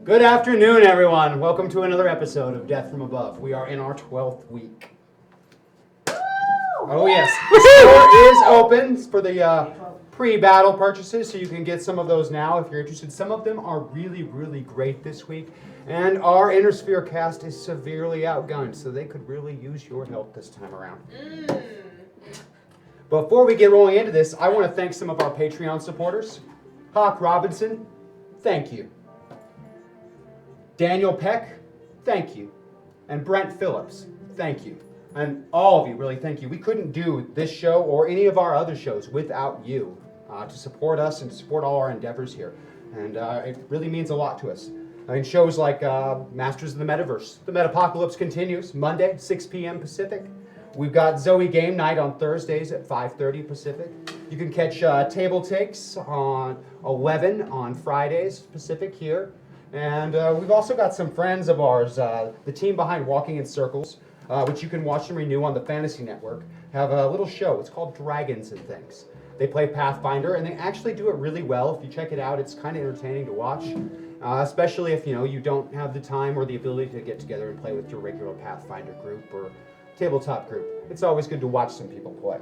Good afternoon, everyone. Welcome to another episode of Death from Above. We are in our 12th week. Oh yes, the store is open for the pre-battle purchases, so you can get some of those now if you're interested. Some of them are really, really great this week, and our Intersphere cast is severely outgunned, so they could really use your help this time around. Before we get rolling into this, I want to thank some of our Patreon supporters. Hawk Robinson, thank you. Daniel Peck, thank you. And Brent Phillips, thank you. And all of you, really, thank you. We couldn't do this show or any of our other shows without you to support us and to support all our endeavors here. And it really means a lot to us. I mean, shows like Masters of the Metaverse. The Metapocalypse continues, Monday, 6 p.m. Pacific. We've got Zoe Game Night on Thursdays at 5:30 Pacific. You can catch Table Takes on 11 on Fridays Pacific here. And we've also got some friends of ours, the team behind Walking in Circles, which you can watch and renew on the Fantasy Network, have a little show. It's called Dragons and Things. They play Pathfinder, and they actually do it really well. If you check it out, it's kind of entertaining to watch, especially if you don't have the time or the ability to get together and play with your regular Pathfinder group or tabletop group. It's always good to watch some people play.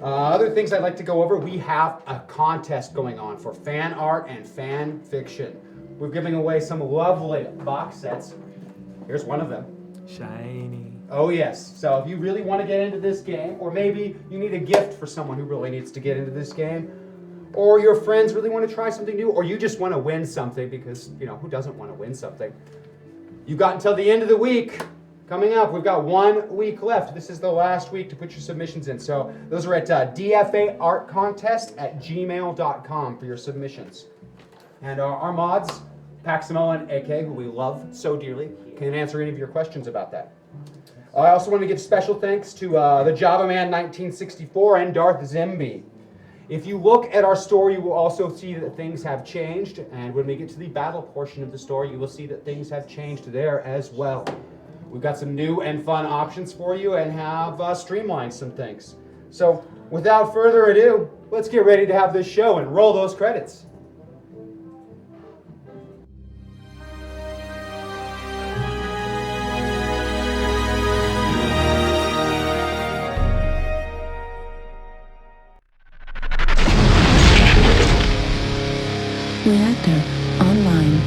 Other things I'd like to go over, we have a contest going on for fan art and fan fiction. We're giving away some lovely box sets. Here's one of them. Shiny. Oh yes, so if you really want to get into this game, or maybe you need a gift for someone who really needs to get into this game, or your friends really want to try something new, or you just want to win something because, who doesn't want to win something? You've got until the end of the week. Coming up, we've got 1 week left. This is the last week to put your submissions in. So those are at dfaartcontest@gmail.com for your submissions. And our mods, Paximo and AK, who we love so dearly, can answer any of your questions about that. I also want to give special thanks to the Java Man 1964 and Darth Zimby. If you look at our store, you will also see that things have changed. And when we get to the battle portion of the store, you will see that things have changed there as well. We've got some new and fun options for you and have streamlined some things. So without further ado, let's get ready to have this show and roll those credits. Reactor online.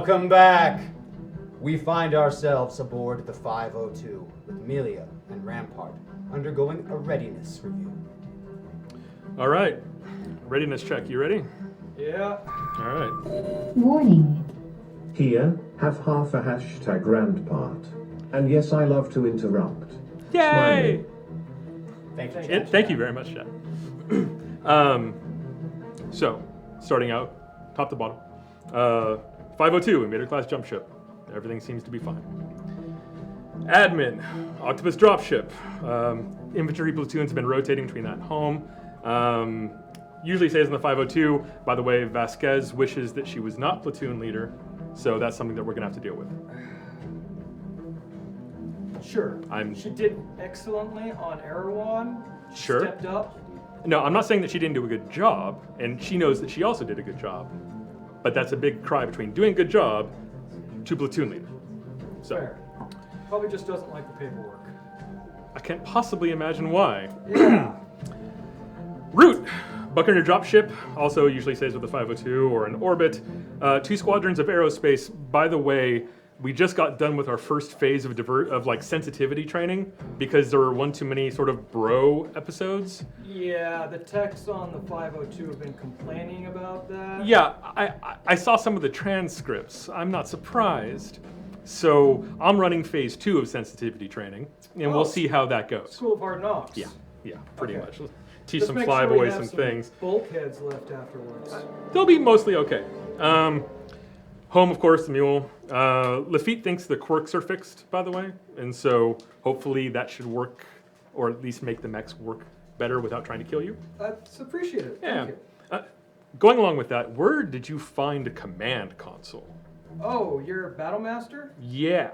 Welcome back. We find ourselves aboard the 502 with Amelia and Rampart undergoing a readiness review. All right. Readiness check. You ready? Yeah. All right. Warning. Here, have half a hashtag rant part. And yes, I love to interrupt. Yay! Thank you. Thank you very much, Chad. So, starting out, top to bottom. 502, invader class jump ship. Everything seems to be fine. Admin, octopus dropship. Infantry platoons have been rotating between that and home. Usually stays in the 502. By the way, Vasquez wishes that she was not platoon leader, so that's something that we're gonna have to deal with. Sure. She did excellently on Erewhon. Sure. Stepped up. No, I'm not saying that she didn't do a good job, and she knows that she also did a good job. But that's a big cry between doing a good job to platoon leader. So Fair. Probably just doesn't like the paperwork. I can't possibly imagine why. Yeah. Root, Buccaneer dropship, also usually stays with the 502 or in orbit. 2 squadrons of aerospace. By the way, we just got done with our first phase of like sensitivity training because there were one too many sort of bro episodes. Yeah, the techs on the 502 have been complaining about that. Yeah, I saw some of the transcripts. I'm not surprised. So I'm running phase 2 of sensitivity training, and we'll see how that goes. School of Hard Knocks. Yeah, pretty Okay. much. Let's teach Just some make sure we flyboys have some things. bulkheads left afterwards. They'll be mostly okay. Home, of course, the mule. Lafitte thinks the quirks are fixed, by the way, and so hopefully that should work, or at least make the mechs work better without trying to kill you. That's appreciated. Yeah. Thank you. Going along with that, where did you find a command console? Oh, you're Battle Master? Yeah.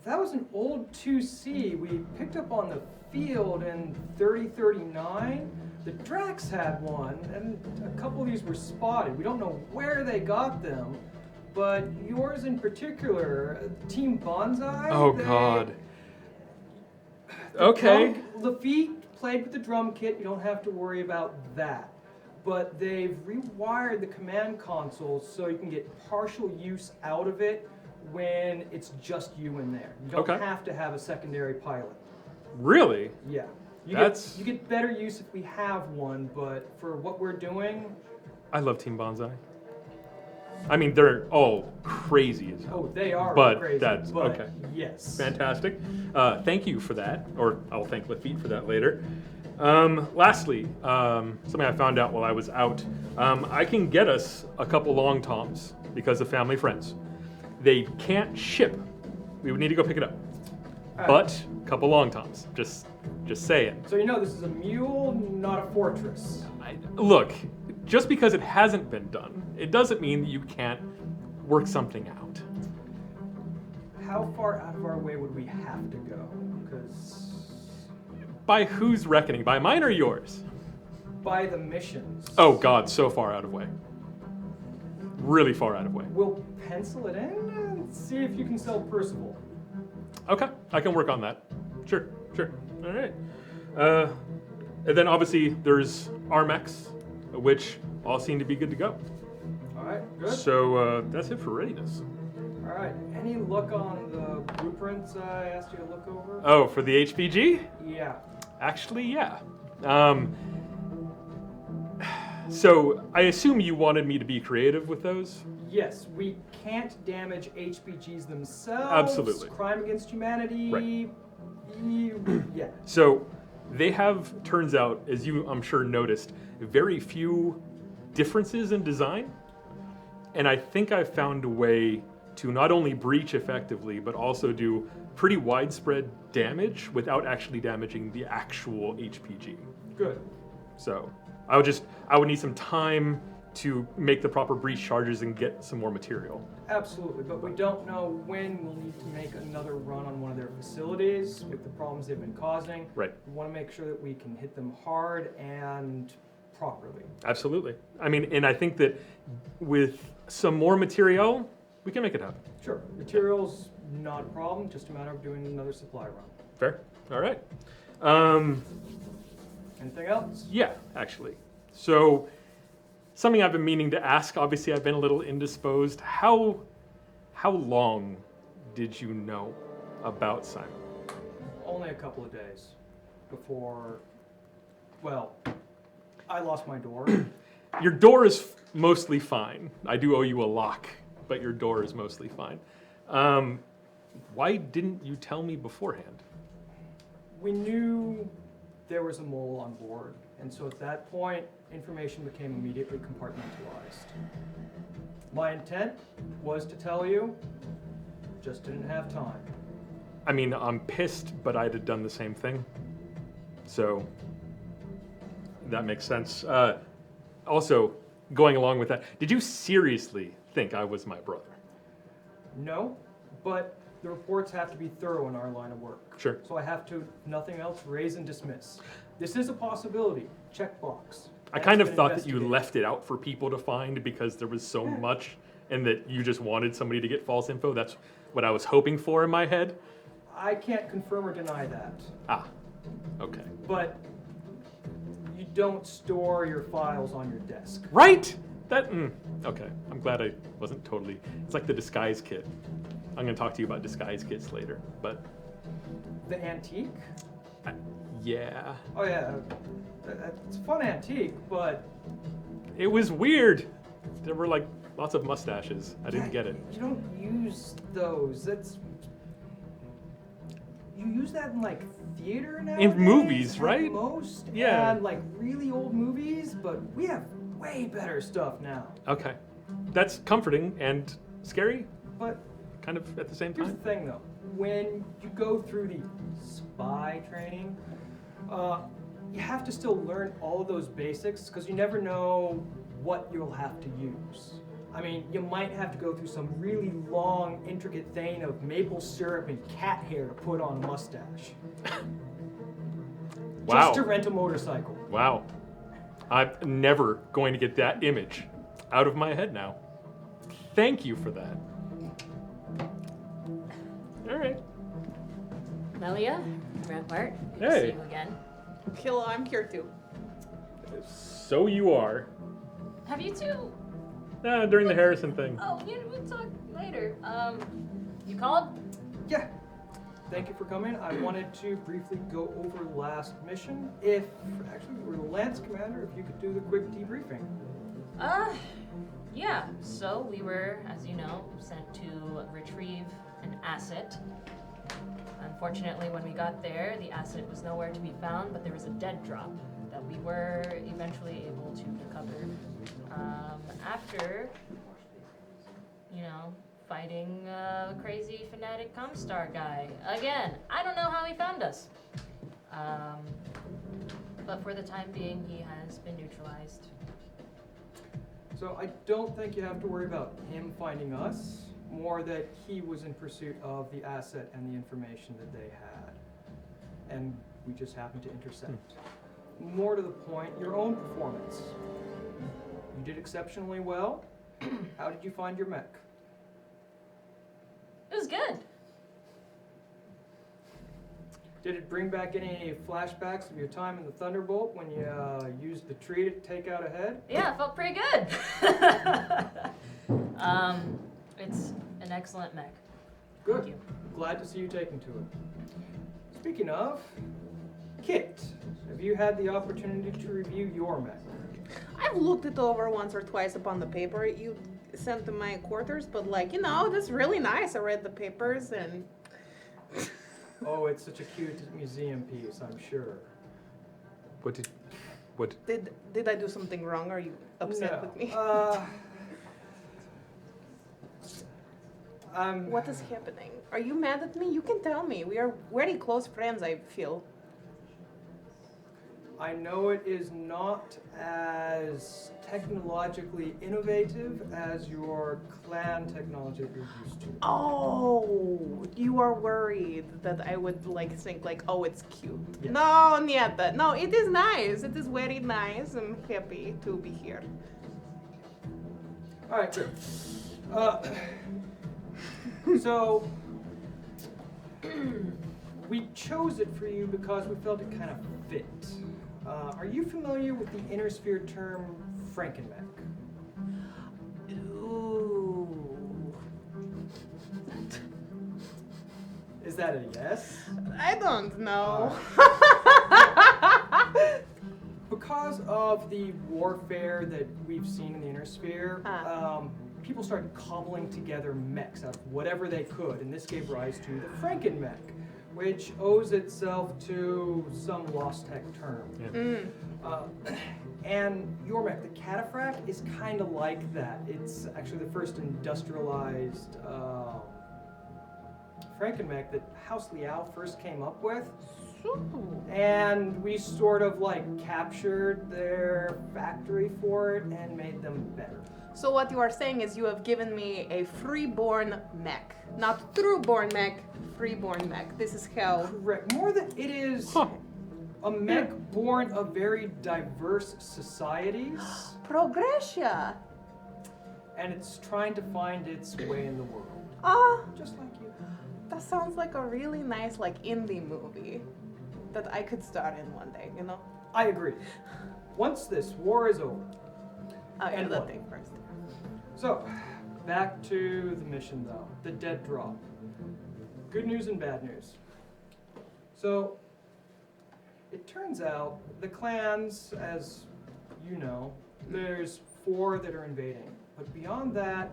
That was an old 2C we picked up on the field in 3039. The Drax had one, and a couple of these were spotted. We don't know where they got them, but yours in particular, Team Bonsai. Oh, God. Okay. Lafitte played with the drum kit. You don't have to worry about that. But they've rewired the command console so you can get partial use out of it when it's just you in there. You don't have to have a secondary pilot. Really? Yeah. You get better use if we have one, but for what we're doing... I love Team Bonsai. I mean, they're all crazy as hell. Oh, they are but crazy. That's but okay. Yes. Fantastic. Thank you for that, or I'll thank Lafitte for that later. Lastly, something I found out while I was out. I can get us a couple long toms because of family friends. They can't ship. We would need to go pick it up. But a couple long toms. Just saying. So you know this is a mule, not a fortress. Look, just because it hasn't been done, it doesn't mean that you can't work something out. How far out of our way would we have to go? Because... By whose reckoning? By mine or yours? By the missions. Oh God, so far out of way. Really far out of way. We'll pencil it in and see if you can sell Percival. Okay, I can work on that. Sure. All right. And then obviously there's Armex, which all seem to be good to go. All right, good. So that's it for readiness. All right, any look on the blueprints I asked you to look over? Oh, for the HPG? Yeah. Actually, yeah. So I assume you wanted me to be creative with those? Yes, we can't damage HPGs themselves. Absolutely. Crime against humanity. Right. Yeah. So they have, turns out, as you I'm sure noticed, very few differences in design. And I think I've found a way to not only breach effectively, but also do pretty widespread damage without actually damaging the actual HPG. Good. So I would need some time to make the proper breach charges and get some more material. Absolutely, but we don't know when we'll need to make another run on one of their facilities with the problems they've been causing. Right. We want to make sure that we can hit them hard and properly. Absolutely. I mean, and I think that with some more material, we can make it happen. Sure. Materials, not a problem, just a matter of doing another supply run. Fair. All right. Anything else? Yeah, actually. So something I've been meaning to ask, obviously I've been a little indisposed. How how long did you know about Simon? Only a couple of days before, well, I lost my door. Your door is mostly fine. I do owe you a lock, but your door is mostly fine. Why didn't you tell me beforehand? We knew there was a mole on board, and so at that point, information became immediately compartmentalized. My intent was to tell you, just didn't have time. I mean, I'm pissed, but I'd have done the same thing. So, that makes sense. Also, going along with that, did you seriously think I was my brother? No, but the reports have to be thorough in our line of work. Sure. So I have to, if nothing else, raise and dismiss. This is a possibility. Checkbox. I kind of thought that you left it out for people to find because there was so much and that you just wanted somebody to get false info. That's what I was hoping for in my head. I can't confirm or deny that. Ah, okay. But you don't store your files on your desk. Right? Okay. I'm glad I wasn't totally... It's like the disguise kit. I'm going to talk to you about disguise kits later, but... The antique? Yeah. Oh yeah, it's a fun antique, but... It was weird. There were like lots of mustaches. I didn't get it. You don't use those. That's... You use that in like theater nowadays? In movies, at right? Most. Yeah. And like really old movies, but we have way better stuff now. Okay. That's comforting and scary, But kind of at the same here's time. the thing though. When you go through the spy training, you have to still learn all of those basics because you never know what you'll have to use. I mean, you might have to go through some really long, intricate thing of maple syrup and cat hair to put on a mustache. Wow. Just to rent a motorcycle. Wow. I'm never going to get that image out of my head now. Thank you for that. All right. Melia, Rampart, good to Hey. see you again. Hello, I'm here too. So you are. Have you two? During the Harrison thing. Oh, yeah, we'll talk later. You called? Yeah. Thank you for coming. I wanted to briefly go over last mission. Actually, you were the Lance Commander, if you could do the quick debriefing. Yeah. So we were, as you know, sent to retrieve an asset. Unfortunately, when we got there, the asset was nowhere to be found, but there was a dead drop that we were eventually able to recover. After, fighting a crazy fanatic Comstar guy. Again, I don't know how he found us. But for the time being, he has been neutralized. So I don't think you have to worry about him finding us, more that he was in pursuit of the asset and the information that they had. And we just happened to intercept. More to the point, your own performance. You did exceptionally well. How did you find your mech? It was good. Did it bring back any flashbacks of your time in the Thunderbolt when you used the tree to take out a head? Yeah, it felt pretty good. It's an excellent mech. Good. Thank you. Glad to see you taking to it. Speaking of, Kit, have you had the opportunity to review your mech? I've looked it over once or twice upon the paper you sent to my quarters, but that's really nice. I read the papers and... Oh, it's such a cute museum piece, I'm sure. What? Did I do something wrong? Are you upset with me? What is happening? Are you mad at me? You can tell me. We are very close friends, I feel. I know it is not as technologically innovative as your clan technology that you're used to. Oh, you are worried that I would think oh, it's cute. Yes. No, Nieta. No, it is nice. It is very nice. I'm happy to be here. All right, good. So, we chose it for you because we felt it kind of fit. Are you familiar with the Inner Sphere term Frankenmech? Ooh. Is that a yes? I don't know. Because of the warfare that we've seen in the Inner Sphere, people started cobbling together mechs out of whatever they could, and this gave rise to the Franken-mech, which owes itself to some lost tech term. And your mech, the Cataphract, is kind of like that. It's actually the first industrialized Franken-mech that House Liao first came up with. And we sort of like captured their factory for it and made them better. So what you are saying is you have given me a freeborn mech. Not trueborn mech, freeborn mech. This is how... Correct. More than it is a mech born of very diverse societies. Progressia. And it's trying to find its way in the world. Just like you. That sounds like a really nice like indie movie that I could star in one day, you know? I agree. Once this war is over. Oh, yeah, And that what? thing first. So, back to the mission though. The dead drop. Good news and bad news. So, it turns out the clans, as you know, there's 4 that are invading. But beyond that,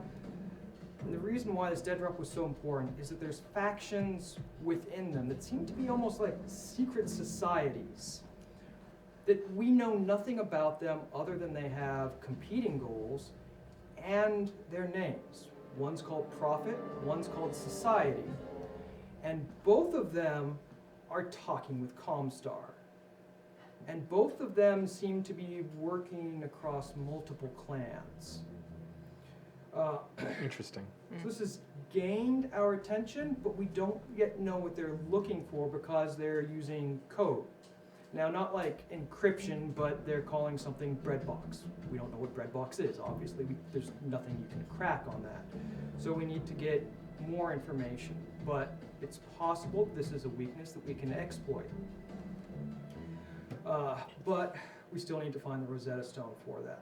and the reason why this dead drop was so important is that there's factions within them that seem to be almost like secret societies. That we know nothing about them other than they have competing goals and their names. One's called Prophet, one's called Society. And both of them are talking with Comstar. And both of them seem to be working across multiple clans. Interesting. So this has gained our attention, but we don't yet know what they're looking for because they're using code. Now, not like encryption, but they're calling something breadbox. We don't know what breadbox is, obviously. There's nothing you can crack on that. So we need to get more information, but it's possible this is a weakness that we can exploit. But we still need to find the Rosetta Stone for that.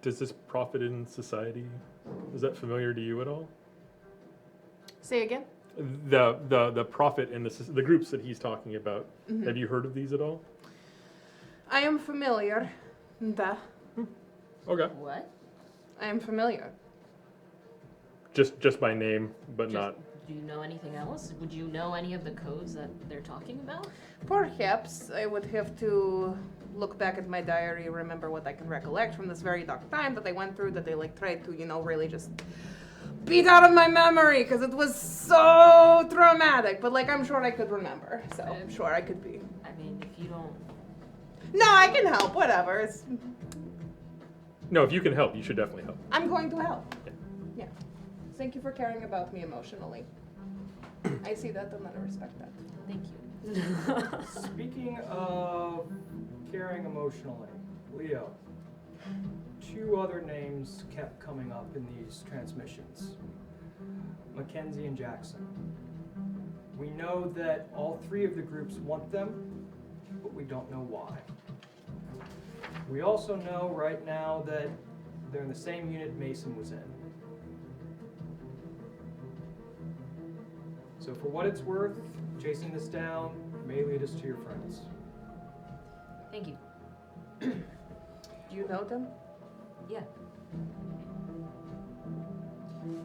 Does this Prophet in Society, is that familiar to you at all? Say again? The Prophet and the groups that he's talking about. Have you heard of these at all? I am familiar. Okay. What? I am familiar. Just by name, but not. Do you know anything else? Would you know any of the codes that they're talking about? Perhaps I would have to look back at my diary, remember what I can recollect from this very dark time that I went through, that they like tried to, you know, really just beat out of my memory because it was so traumatic. But like, I'm sure I could remember, so I'm sure I could be. I mean, if you don't... No, I can help, whatever. No, if you can help, you should definitely help. I'm going to help. Yeah. Thank you for caring about me emotionally. I see that and I respect that. Thank you. Speaking of caring emotionally, Leo, 2 other names kept coming up in these transmissions. Mackenzie and Jackson. We know that all 3 of the groups want them, but we don't know why. We also know right now that they're in the same unit Mason was in. So for what it's worth, chasing this down may lead us to your friends. Thank you. Do you know them? Yeah.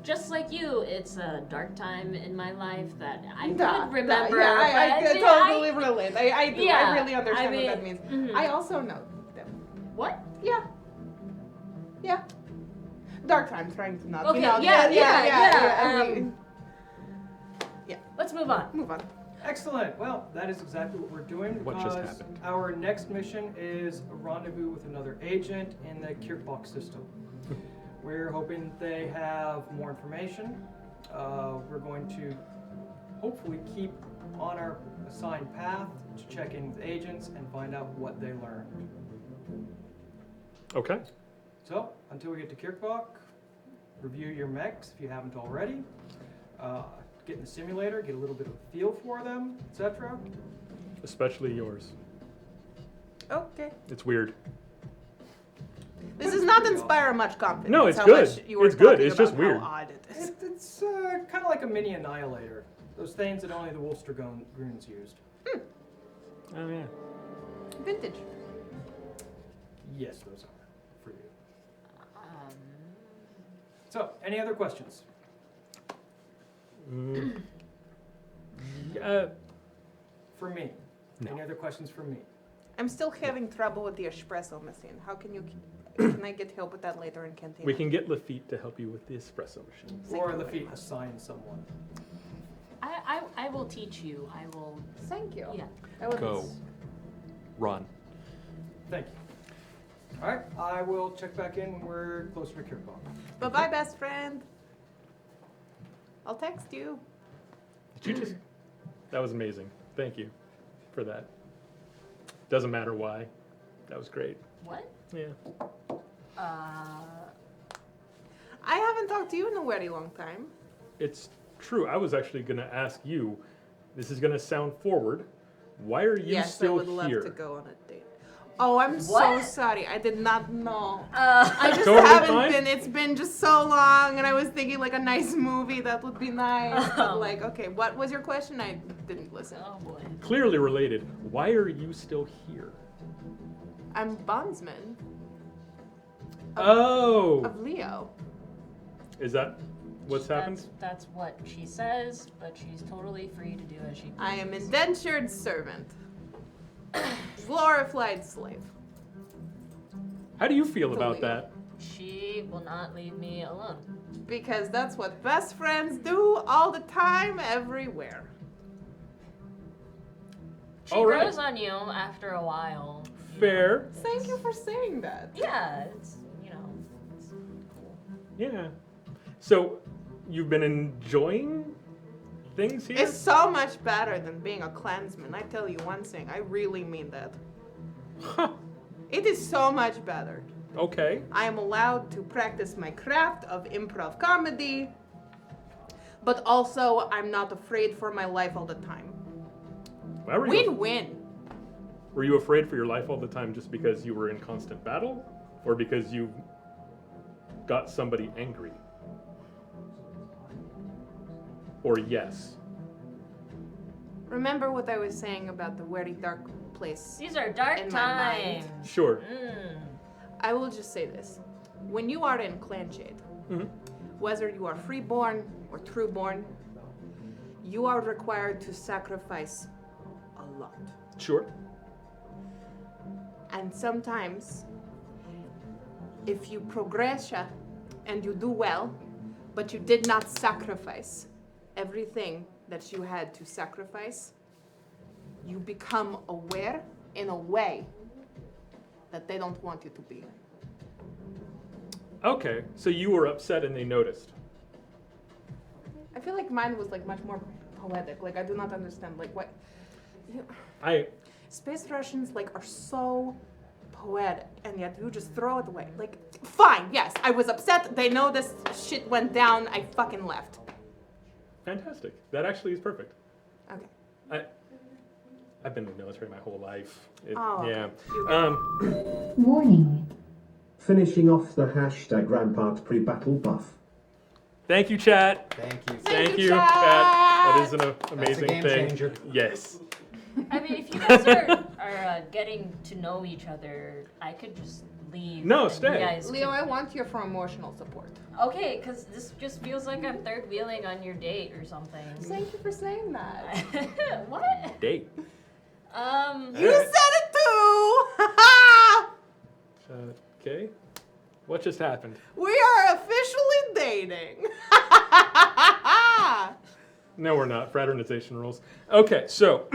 Just like you, it's a dark time in my life that I could remember. Yeah, I but totally relate. I do. Yeah, I really understand I mean, what that means. I also know them. What? Yeah. Yeah. Dark time, trying to not. Okay, You know, yeah. I mean, Let's move on. move on. Excellent. Well, that is exactly what we're doing What because just happened? our next mission is a rendezvous with another agent in the Kirkbox system. We're hoping they have more information. We're going to hopefully keep on our assigned path to check in with agents and find out what they learned. Okay. So, until we get to Kirkbox, review your mechs if you haven't already. Get in the simulator, get a little bit of a feel for them, etc. Especially yours. Okay. It's weird. This does not inspire much confidence. No, it's how good. much you were It's good. talking It's just about how weird. odd it is. It's kind of like a mini annihilator. Those things that only the Wolster Goons used. Oh yeah. Vintage. Yes, those are for you. Um, So, any other questions? For me? No. Any other questions for me? I'm still having trouble with the espresso machine. How can you? Can I get help with that later in canteen? We can get Lafitte to help you with the espresso machine. Thank Or you Lafitte very much. assign someone. I will teach you. I will. Thank you. Yeah. That would Go. Run. Thank you. All right, I will check back in when we're closer to kickoff. Bye bye, best friend. I'll text you. Did you just? That was amazing. Thank you for that. Doesn't matter why. That was great. What? Yeah. I haven't talked to you in a very long time. It's true. I was actually going to ask you. This is going to sound forward. Why are you Yes, still I would love here? to go on a date. Oh, I'm so What? sorry. I did not know. I just Totally haven't fine. been. It's been just so long, and I was thinking like a nice movie that would be nice. But like, okay, what was your question? I didn't listen. Oh boy. Clearly related. Why are you still here? I'm bondsman Oh, of Leo. is that what's happened? That's what she says, but she's totally free to do as she pleases. I am indentured servant, glorified slave. How do you feel about Leo. that? She will not leave me alone. Because that's what best friends do all the time, everywhere. She All right. grows on you after a while. you Fair. know. Thank you for saying that. Yeah, it's it's cool. Yeah. So, you've been enjoying things here? It's so much better than being a clansman. I tell you one thing, I really mean that. Huh. It is so much better. Okay. I am allowed to practice my craft of improv comedy, but also I'm not afraid for my life all the time. Why were you, Win-win. were you afraid for your life all the time just because you were in constant battle? Or because you got somebody angry? Or yes? Remember what I was saying about the very dark place? These are dark In my mind. times. Sure. I will just say this. When you are in Clanshade, Mhm. whether you are freeborn or trueborn, you are required to sacrifice a lot. Sure. And sometimes, if you progress and you do well, but you did not sacrifice everything that you had to sacrifice, you become aware in a way that they don't want you to be. Okay, so you were upset and they noticed. I feel like mine was like much more poetic. Like I do not understand like what Space Russians like are so poetic, and yet you just throw it away. Like, fine, yes, I was upset. They know this shit went down. I fucking left. Fantastic. That actually is perfect. Okay. I've been in the military my whole life. Oh, okay. Yeah. You- Warning. Finishing off the hashtag Rampart pre-battle buff. Thank you, chat. Thank you. Thank you, Pat. chat. That is an amazing game thing. changer. Yes. I mean, if you guys are getting to know each other, I could just leave. No, and stay. You guys Leo, I want you for emotional support. Okay, because this just feels like I'm third wheeling on your date or something. Thank you for saying that. What? Date. You said it too! Okay. What just happened? We are officially dating. No, we're not. Fraternization rules. Okay, so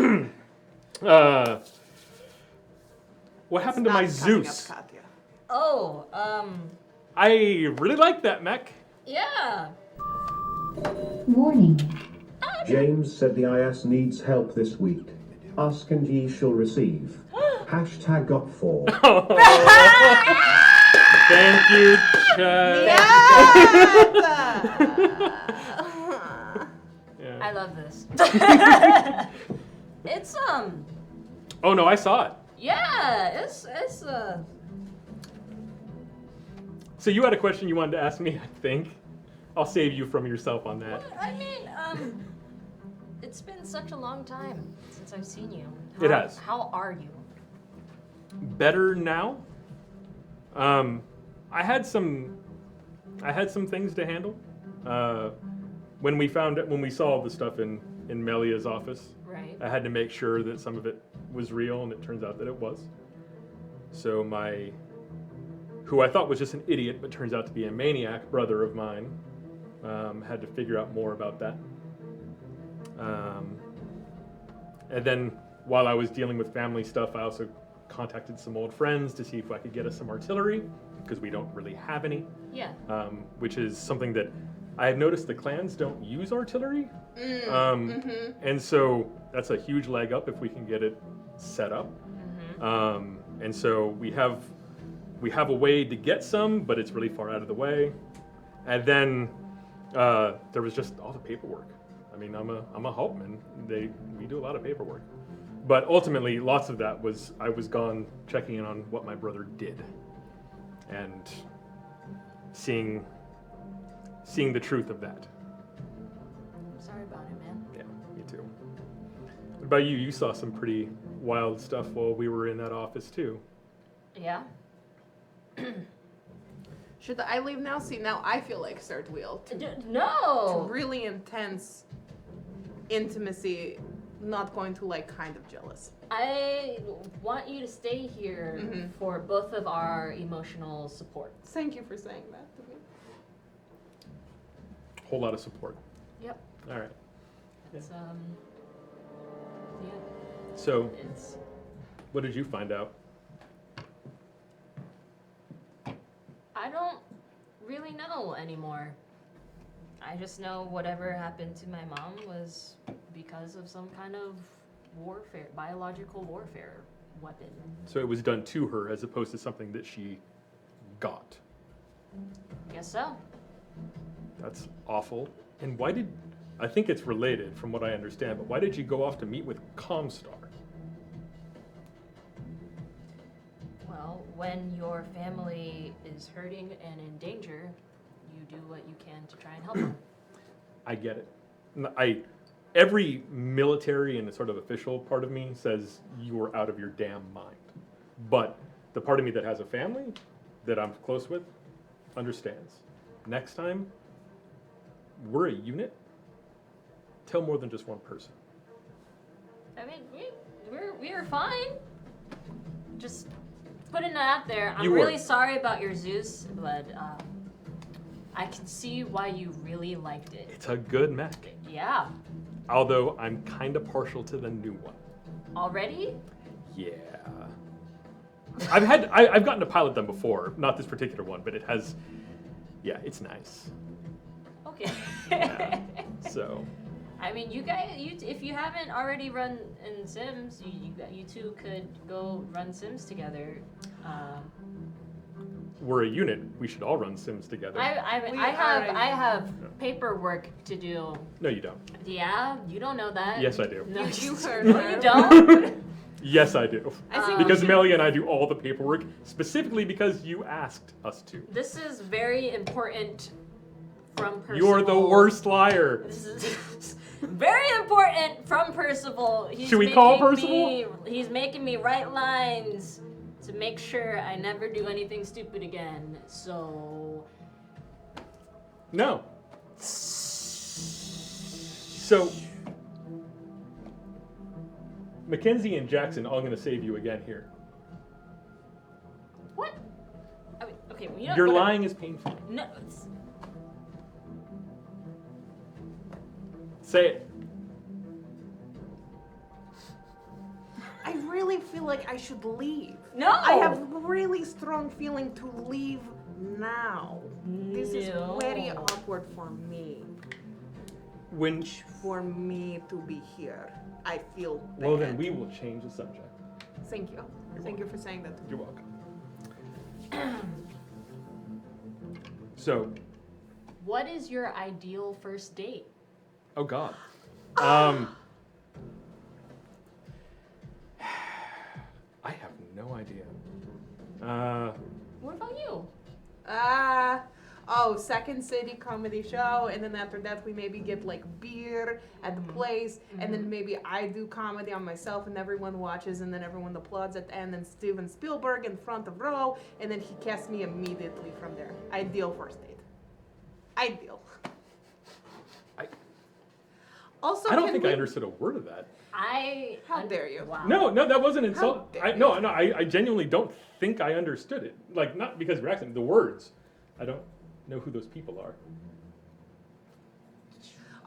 what happened to my Zeus? Oh, I really like that mech. yeah. Warning. James said the IS needs help this week. Ask and ye shall receive. Hashtag got 4. Thank you, chat. Yeah. I love this. It's Oh no, I saw it. yeah, it's So you had a question you wanted to ask me, I think. I'll save you from yourself on that. I mean, It's been such a long time since I've seen you. It has. How are you? Better now. I had some things to handle. When we saw all the stuff in Melia's office, Right. I had to make sure that some of it was real, and it turns out that it was. So who I thought was just an idiot, but turns out to be a maniac brother of mine, had to figure out more about that. And then while I was dealing with family stuff, I also contacted some old friends to see if I could get us some artillery, because we don't really have any. Yeah. Which is something that I have noticed the clans don't use artillery. And so that's a huge leg up if we can get it set up. And so we have a way to get some, but it's really far out of the way. And then there was just all the paperwork. I mean, I'm a Hauptmann. We do a lot of paperwork. But ultimately, lots of that was I was gone checking in on what my brother did and seeing the truth of that. I'm sorry about it, man. Yeah, me too. What about you? You saw some pretty wild stuff while we were in that office too. Yeah. Should I leave now? See, now I feel like third wheel. No. Really intense intimacy, not going to like kind of jealous. I want you to stay here for both of our emotional support. Thank you for saying that to me. Whole lot of support. Yep. All right. It's yeah. So, It's what did you find out? I don't really know anymore. I just know whatever happened to my mom was because of some kind of warfare, biological warfare weapon. So it was done to her as opposed to something that she got. Guess so. That's awful. And I think it's related from what I understand, but why did you go off to meet with Comstar? Well, when your family is hurting and in danger, you do what you can to try and help them. I get it. Every military and sort of official part of me says you are out of your damn mind. But the part of me that has a family that I'm close with understands. Next time, we're a unit. Tell more than just one person. I mean, we're fine. Just putting it out there. I'm You were. really sorry about your Zeus, but I can see why you really liked it. It's a good mech. Yeah. Although I'm kind of partial to the new one. Already? Yeah. I've gotten to pilot them before, not this particular one, but it has, yeah, it's nice. Okay. Yeah. So. I mean, you guys, if you haven't already run in Sims, you two could go run Sims together. We're a unit. We should all run Sims together. I have paperwork to do. No, you don't. Yeah, you don't know that. Yes, I do. No, You heard no, her. you don't. Yes, I do. I think we Because should- Melly and I do all the paperwork specifically because you asked us to. This is very important from Percival. You're the worst liar. This is very important from Percival. Should we call making Percival? He's making me write lines to make sure I never do anything stupid again. So. No. So, Mackenzie and Jackson, all going to save you again here. What? I mean, okay, well, you know, Your whatever. lying is painful. No. Say it. I really feel like I should leave. No. I have really strong feeling to leave now. This is No. very awkward for me. When, For me to be here. I feel bad. well, then we will change the subject. Thank you. Thank you for saying that to me. You're welcome. So, What is your ideal first date? oh God. I have no idea. What about you? Oh second city comedy show, and then after that we maybe get like beer at the place, and then maybe I do comedy on myself, and everyone watches, and then everyone applauds at the end, and Steven Spielberg in front of row, and then he casts me immediately from there. Ideal first date. Ideal. Also, I don't think I understood a word of that. How dare you? Wow. No, that wasn't insult. dare No, I genuinely don't think I understood it. Like, not because of your accent, the words. I don't know who those people are.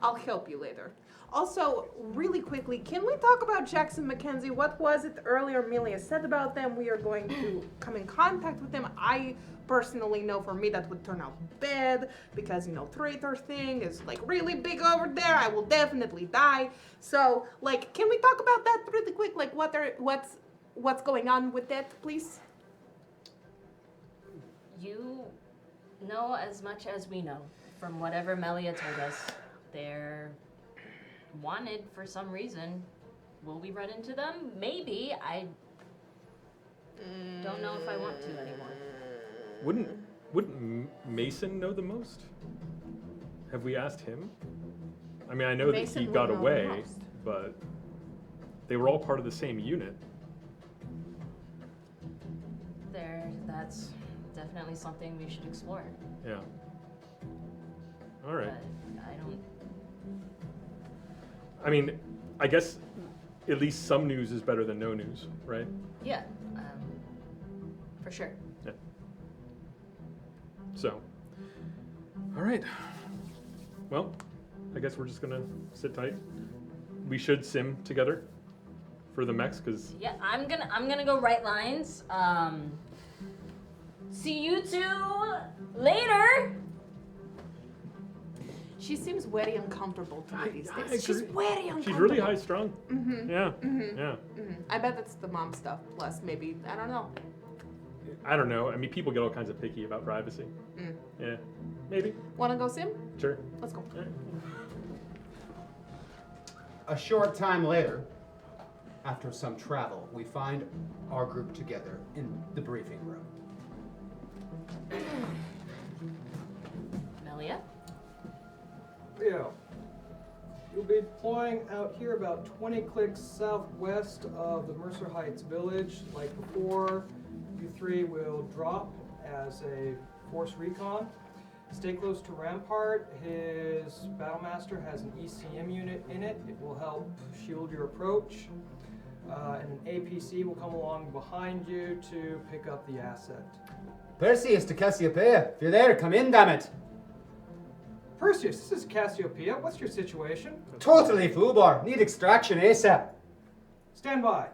I'll help you later. Also, really quickly, can we talk about Jackson McKenzie? What was it earlier Amelia said about them? We are going to come in contact with them. I personally know for me that would turn out bad because, traitor thing is like really big over there. I will definitely die. So, like, can we talk about that really quick? Like, what's going on with that, please? You know as much as we know. From whatever Melia told us, they're wanted for some reason. Will we run into them? Maybe. I don't know if I want to anymore. Wouldn't Mason know the most? Have we asked him? I mean, I know Mason that he would got know the away, most. but they were all part of the same unit. That's definitely something we should explore. Yeah. All right. But I don't. I mean, I guess at least some news is better than no news, right? Yeah. For sure. Yeah. So, all right. Well, I guess we're just gonna sit tight. We should sim together for the mechs, because Yeah, I'm gonna go write lines. See you two later. She seems very uncomfortable to me these I days. She's agree. very uncomfortable. she's really high strung. Yeah. Yeah. I bet it's the mom stuff, plus maybe, I don't know. I don't know. I mean, people get all kinds of picky about privacy. Yeah. Maybe. Wanna go sim? Sure. Let's go. All right. A short time later, after some travel, we find our group together in the briefing room. Melia? Yeah. You'll be deploying out here about 20 clicks southwest of the Mercer Heights village. Like before, you three will drop as a force recon. Stay close to Rampart. His Battlemaster has an ECM unit in it. It will help shield your approach. And an APC will come along behind you to pick up the asset. Perseus to Cassiopeia. If you're there, come in, damn it. Perseus, this is Cassiopeia. What's your situation? Totally foobar. Need extraction ASAP. Stand by.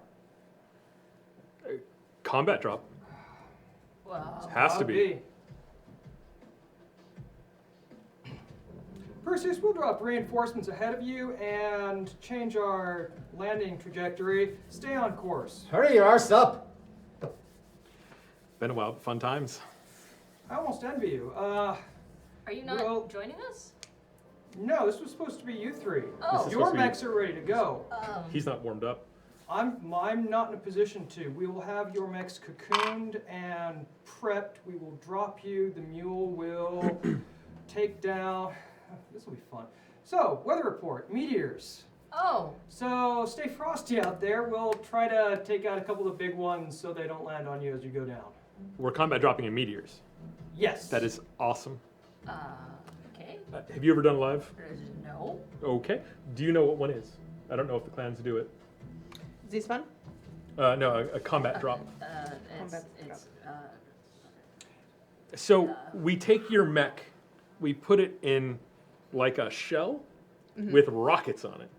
Combat drop. Well, Has to be. Perseus, we'll drop reinforcements ahead of you and change our landing trajectory. Stay on course. Hurry your arse up. Been a while. Fun times. I almost envy you. are you not well- joining us? No, this was supposed to be you three. Oh. is Your supposed to be- mechs are ready to go. He's not warmed up. I'm not in a position to. We will have your mechs cocooned and prepped. We will drop you. The mule will take down. This will be fun. So, weather report, meteors. Oh, So stay frosty out there. We'll try to take out a couple of big ones so they don't land on you as you go down. We're combat dropping in meteors. Yes. That is awesome. okay. Have you ever done live? No. Okay. Do you know what one is? I don't know if the clans do it. Is this fun? No, a combat drop. It's So we take your mech, we put it in like a shell with rockets on it,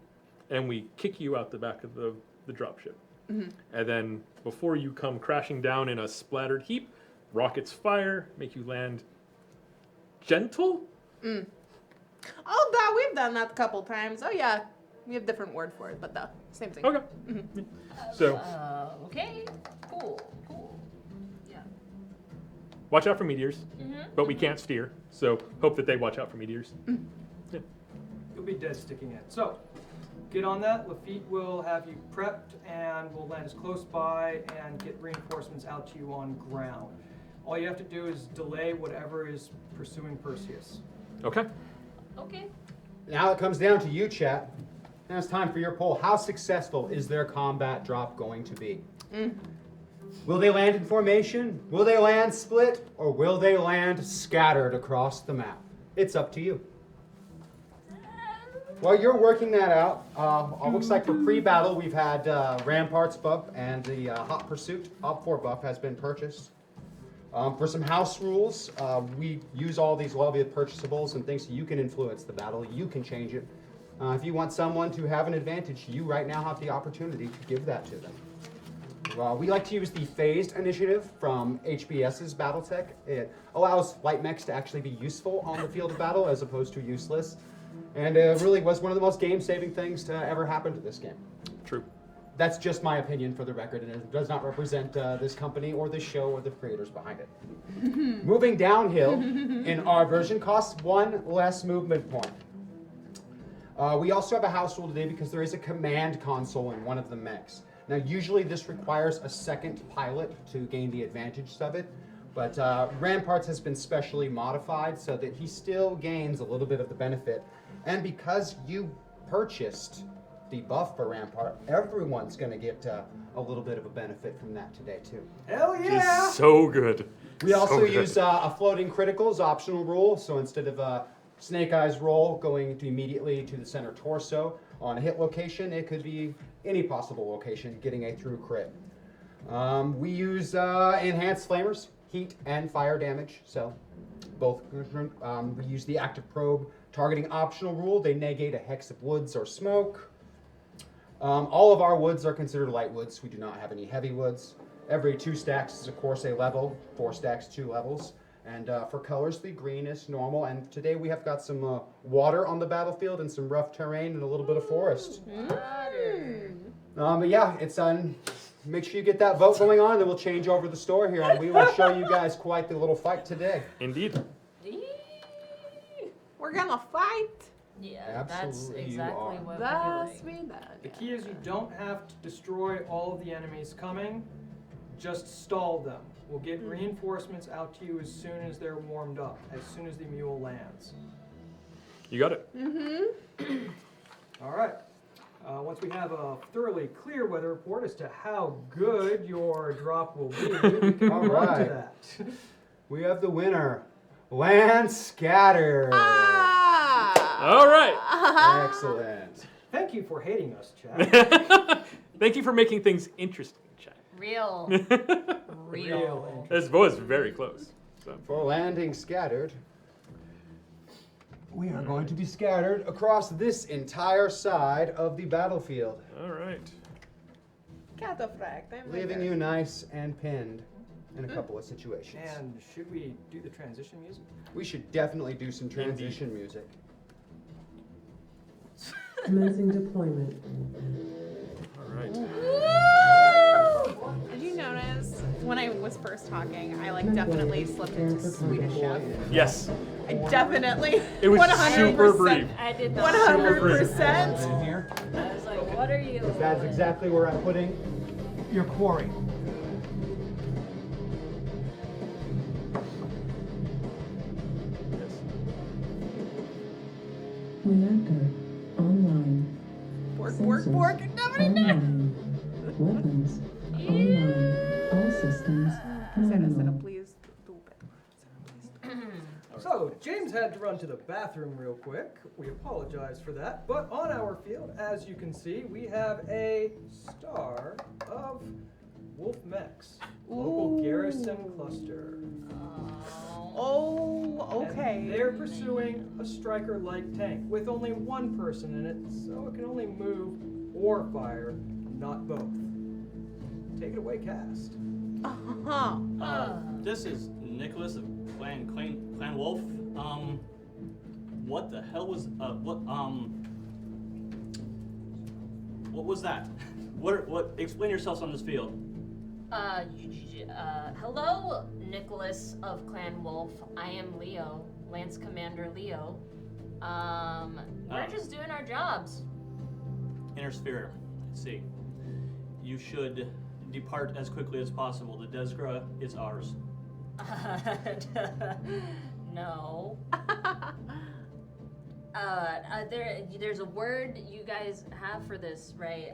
and we kick you out the back of the dropship. And then before you come crashing down in a splattered heap, rockets fire, make you land gentle? Oh, we've done that a couple times. Oh, yeah. We have different word for it, but same thing. Okay. So okay. Cool. Yeah. watch out for meteors, but we can't steer, so hope that they watch out for meteors. Yeah. You'll be dead sticking in. So, get on that. Lafitte will have you prepped and we'll land as close by and get reinforcements out to you on ground. All you have to do is delay whatever is pursuing Perseus. Okay. Okay. Now it comes down to you, chat. Now it's time for your poll. How successful is their combat drop going to be? Will they land in formation? Will they land split? Or will they land scattered across the map? It's up to you. While you're working that out, looks like for pre-battle we've had Ramparts buff and the Hot Pursuit Op 4 buff has been purchased. For some house rules, we use all these lobby purchasables and things so you can influence the battle, you can change it. If you want someone to have an advantage, you right now have the opportunity to give that to them. We like to use the phased initiative from HBS's Battletech. It allows light mechs to actually be useful on the field of battle as opposed to useless. And it really was one of the most game-saving things to ever happen to this game. True. That's just my opinion for the record, and it does not represent this company or this show or the creators behind it. Moving downhill in our version costs 1 less movement point. We also have a house rule today because there is a command console in one of the mechs. Now, usually this requires a second pilot to gain the advantage of it, but Ramparts has been specially modified so that he still gains a little bit of the benefit. And because you purchased the buff for Rampart, everyone's going to get a little bit of a benefit from that today, too. Hell yeah! Just so good. We So also good. use a floating criticals optional rule, so instead of a Snake Eyes roll going to immediately to the center torso on a hit location, it could be any possible location getting a true crit. We use enhanced flamers, heat and fire damage, so both. We use the active probe targeting optional rule. They negate a hex of woods or smoke. All of our woods are considered light woods. We do not have any heavy woods. Every 2 stacks is of course a level, 4 stacks 2 levels. And for colors, the green is normal. And today we have got some water on the battlefield and some rough terrain and a little bit of forest. But yeah, it's make sure you get that vote going on, and then we'll change over the store here, and we will show you guys quite the little fight today. Indeed. We're gonna fight. Yeah, that's Absolutely you exactly are. what That's we're doing. me that. The key is you don't have to destroy all of the enemies coming, just stall them. We'll get reinforcements out to you as soon as they're warmed up, as soon as the mule lands. You got it. All right. Once we have a thoroughly clear weather report as to how good your drop will be, we can All move on to right. that. We have the winner, Land Scatter. All right. Excellent. Thank you for hating us, Chad. Thank you for making things interesting, chat. Real. Real. This was very close. So. For landing scattered, we are going to be scattered across this entire side of the battlefield, All right. Cataphract. I'm leaving like you nice and pinned in a couple of situations. And should we do the transition music? We should definitely do some transition music. Commencing deployment. All right. Did you notice when I was first talking, I like definitely slipped into Swedish chef? Yes. I definitely. It was 100%. super brief. I did not. 100%. In here, I was like, what are you? that's exactly where I'm putting your quarry. Reactor online. Bork, Sensors bork, bork. Nobody knows. online. Weapons online. All systems Set up, nominal. please. So, James had to run to the bathroom real quick. We apologize for that. But on our field, as you can see, we have a star of Wolf Mechs, local garrison cluster. Oh, And okay. they're pursuing a striker light tank with only one person in it, so it can only move or fire, not both. Take it away, cast. Uh-huh. This is Nicholas of Clan Wolf. What the hell was what was that? What? Explain yourselves on this field. Hello, Nicholas of Clan Wolf. I am Leo, Lance Commander Leo. We're just doing our jobs. Inner Sphere. Let's see. You should depart as quickly as possible. The Desgra is ours. No. There's a word you guys have for this, right?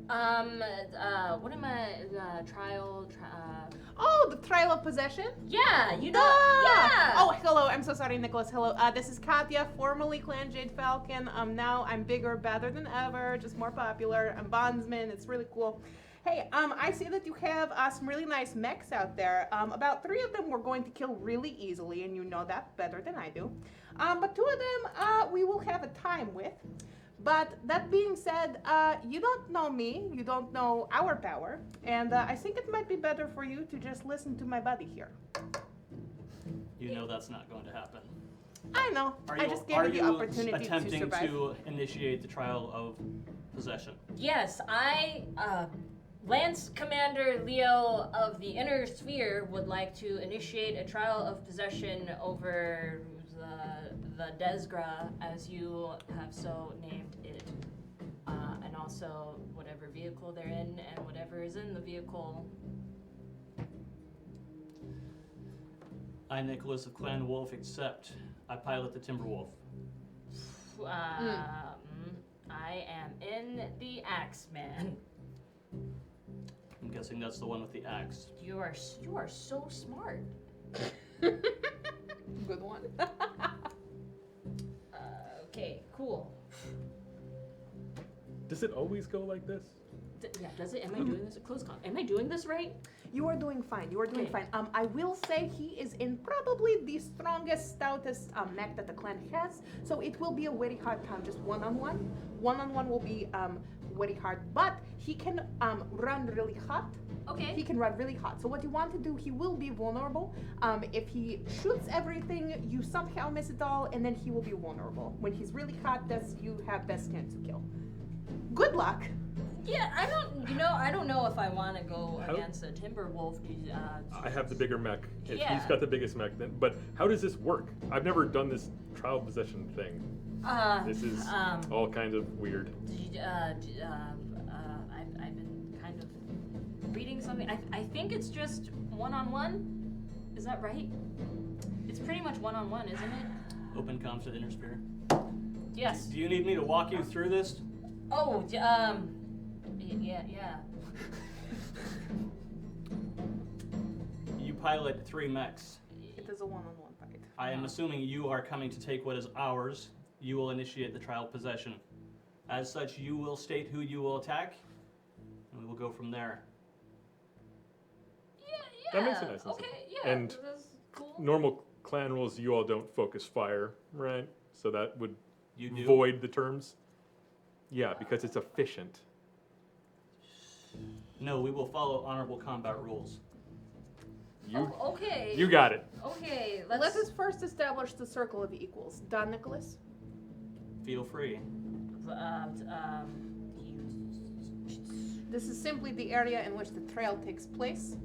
What am I? Oh, the trial of possession? Yeah, you know. Ah! Yeah. Oh, hello. I'm so sorry, Nicholas. Hello. This is Katya, formerly Clan Jade Falcon. Now I'm bigger, better than ever, just more popular. I'm bondsman. It's really cool. Hey, I see that you have some really nice mechs out there. About 3 of them we're going to kill really easily, and you know that better than I do. But 2 of them we will have a time with. But that being said, you don't know me, you don't know our power, and I think it might be better for you to just listen to my buddy here. You know that's not going to happen. I know. I just gave you the opportunity to attempting survive. to initiate the trial of possession? Yes, I, Lance Commander Leo of the Inner Sphere would like to initiate a trial of possession over the Desgra, as you have so named it, and also whatever vehicle they're in and whatever is in the vehicle. I, Nicholas of Clan Wolf, accept. I pilot the Timberwolf. I am in the Axeman. I'm guessing that's the one with the axe. You are so smart. Good one. Okay, cool. Does it always go like this? Yeah, does it? Am I doing this? Close con. Am I doing this right? You are doing fine. You are doing Okay. fine. I will say he is in probably the strongest, stoutest mech that the clan has. So it will be a very hard time, just one-on-one. One-on-one will be very hard, but he can run really hot. Okay. He can run really hot. So what you want to do, he will be vulnerable. If he shoots everything, you somehow miss it all, and then he will be vulnerable. When he's really hot, that's you have best chance to kill. Good luck. Yeah, I don't know if I want to go How- against a Timberwolf. I have the bigger mech. If Yeah. he's got the biggest mech, then. But how does this work? I've never done this trial possession thing. This is all kinds of weird. I've been kind of reading something. I think it's just one-on-one. Is that right? It's pretty much one-on-one, isn't it? Open comms to the Inner Sphere. Yes. Do you need me to walk you through this? Oh, yeah. You pilot 3 mechs. It is a one-on-one fight. I am assuming you are coming to take what is ours. You will initiate the trial of possession. As such, you will state who you will attack, and we will go from there. Yeah. That makes sense. Okay, yeah. And that's cool. normal clan rules, you all don't focus fire, right? So that would You do? void the terms. Yeah, because it's efficient. No, we will follow honorable combat rules. You, Oh, okay. you got it. Okay, Let us first establish the circle of equals. Don Nicholas? Feel free. This is simply the area in which the trail takes place.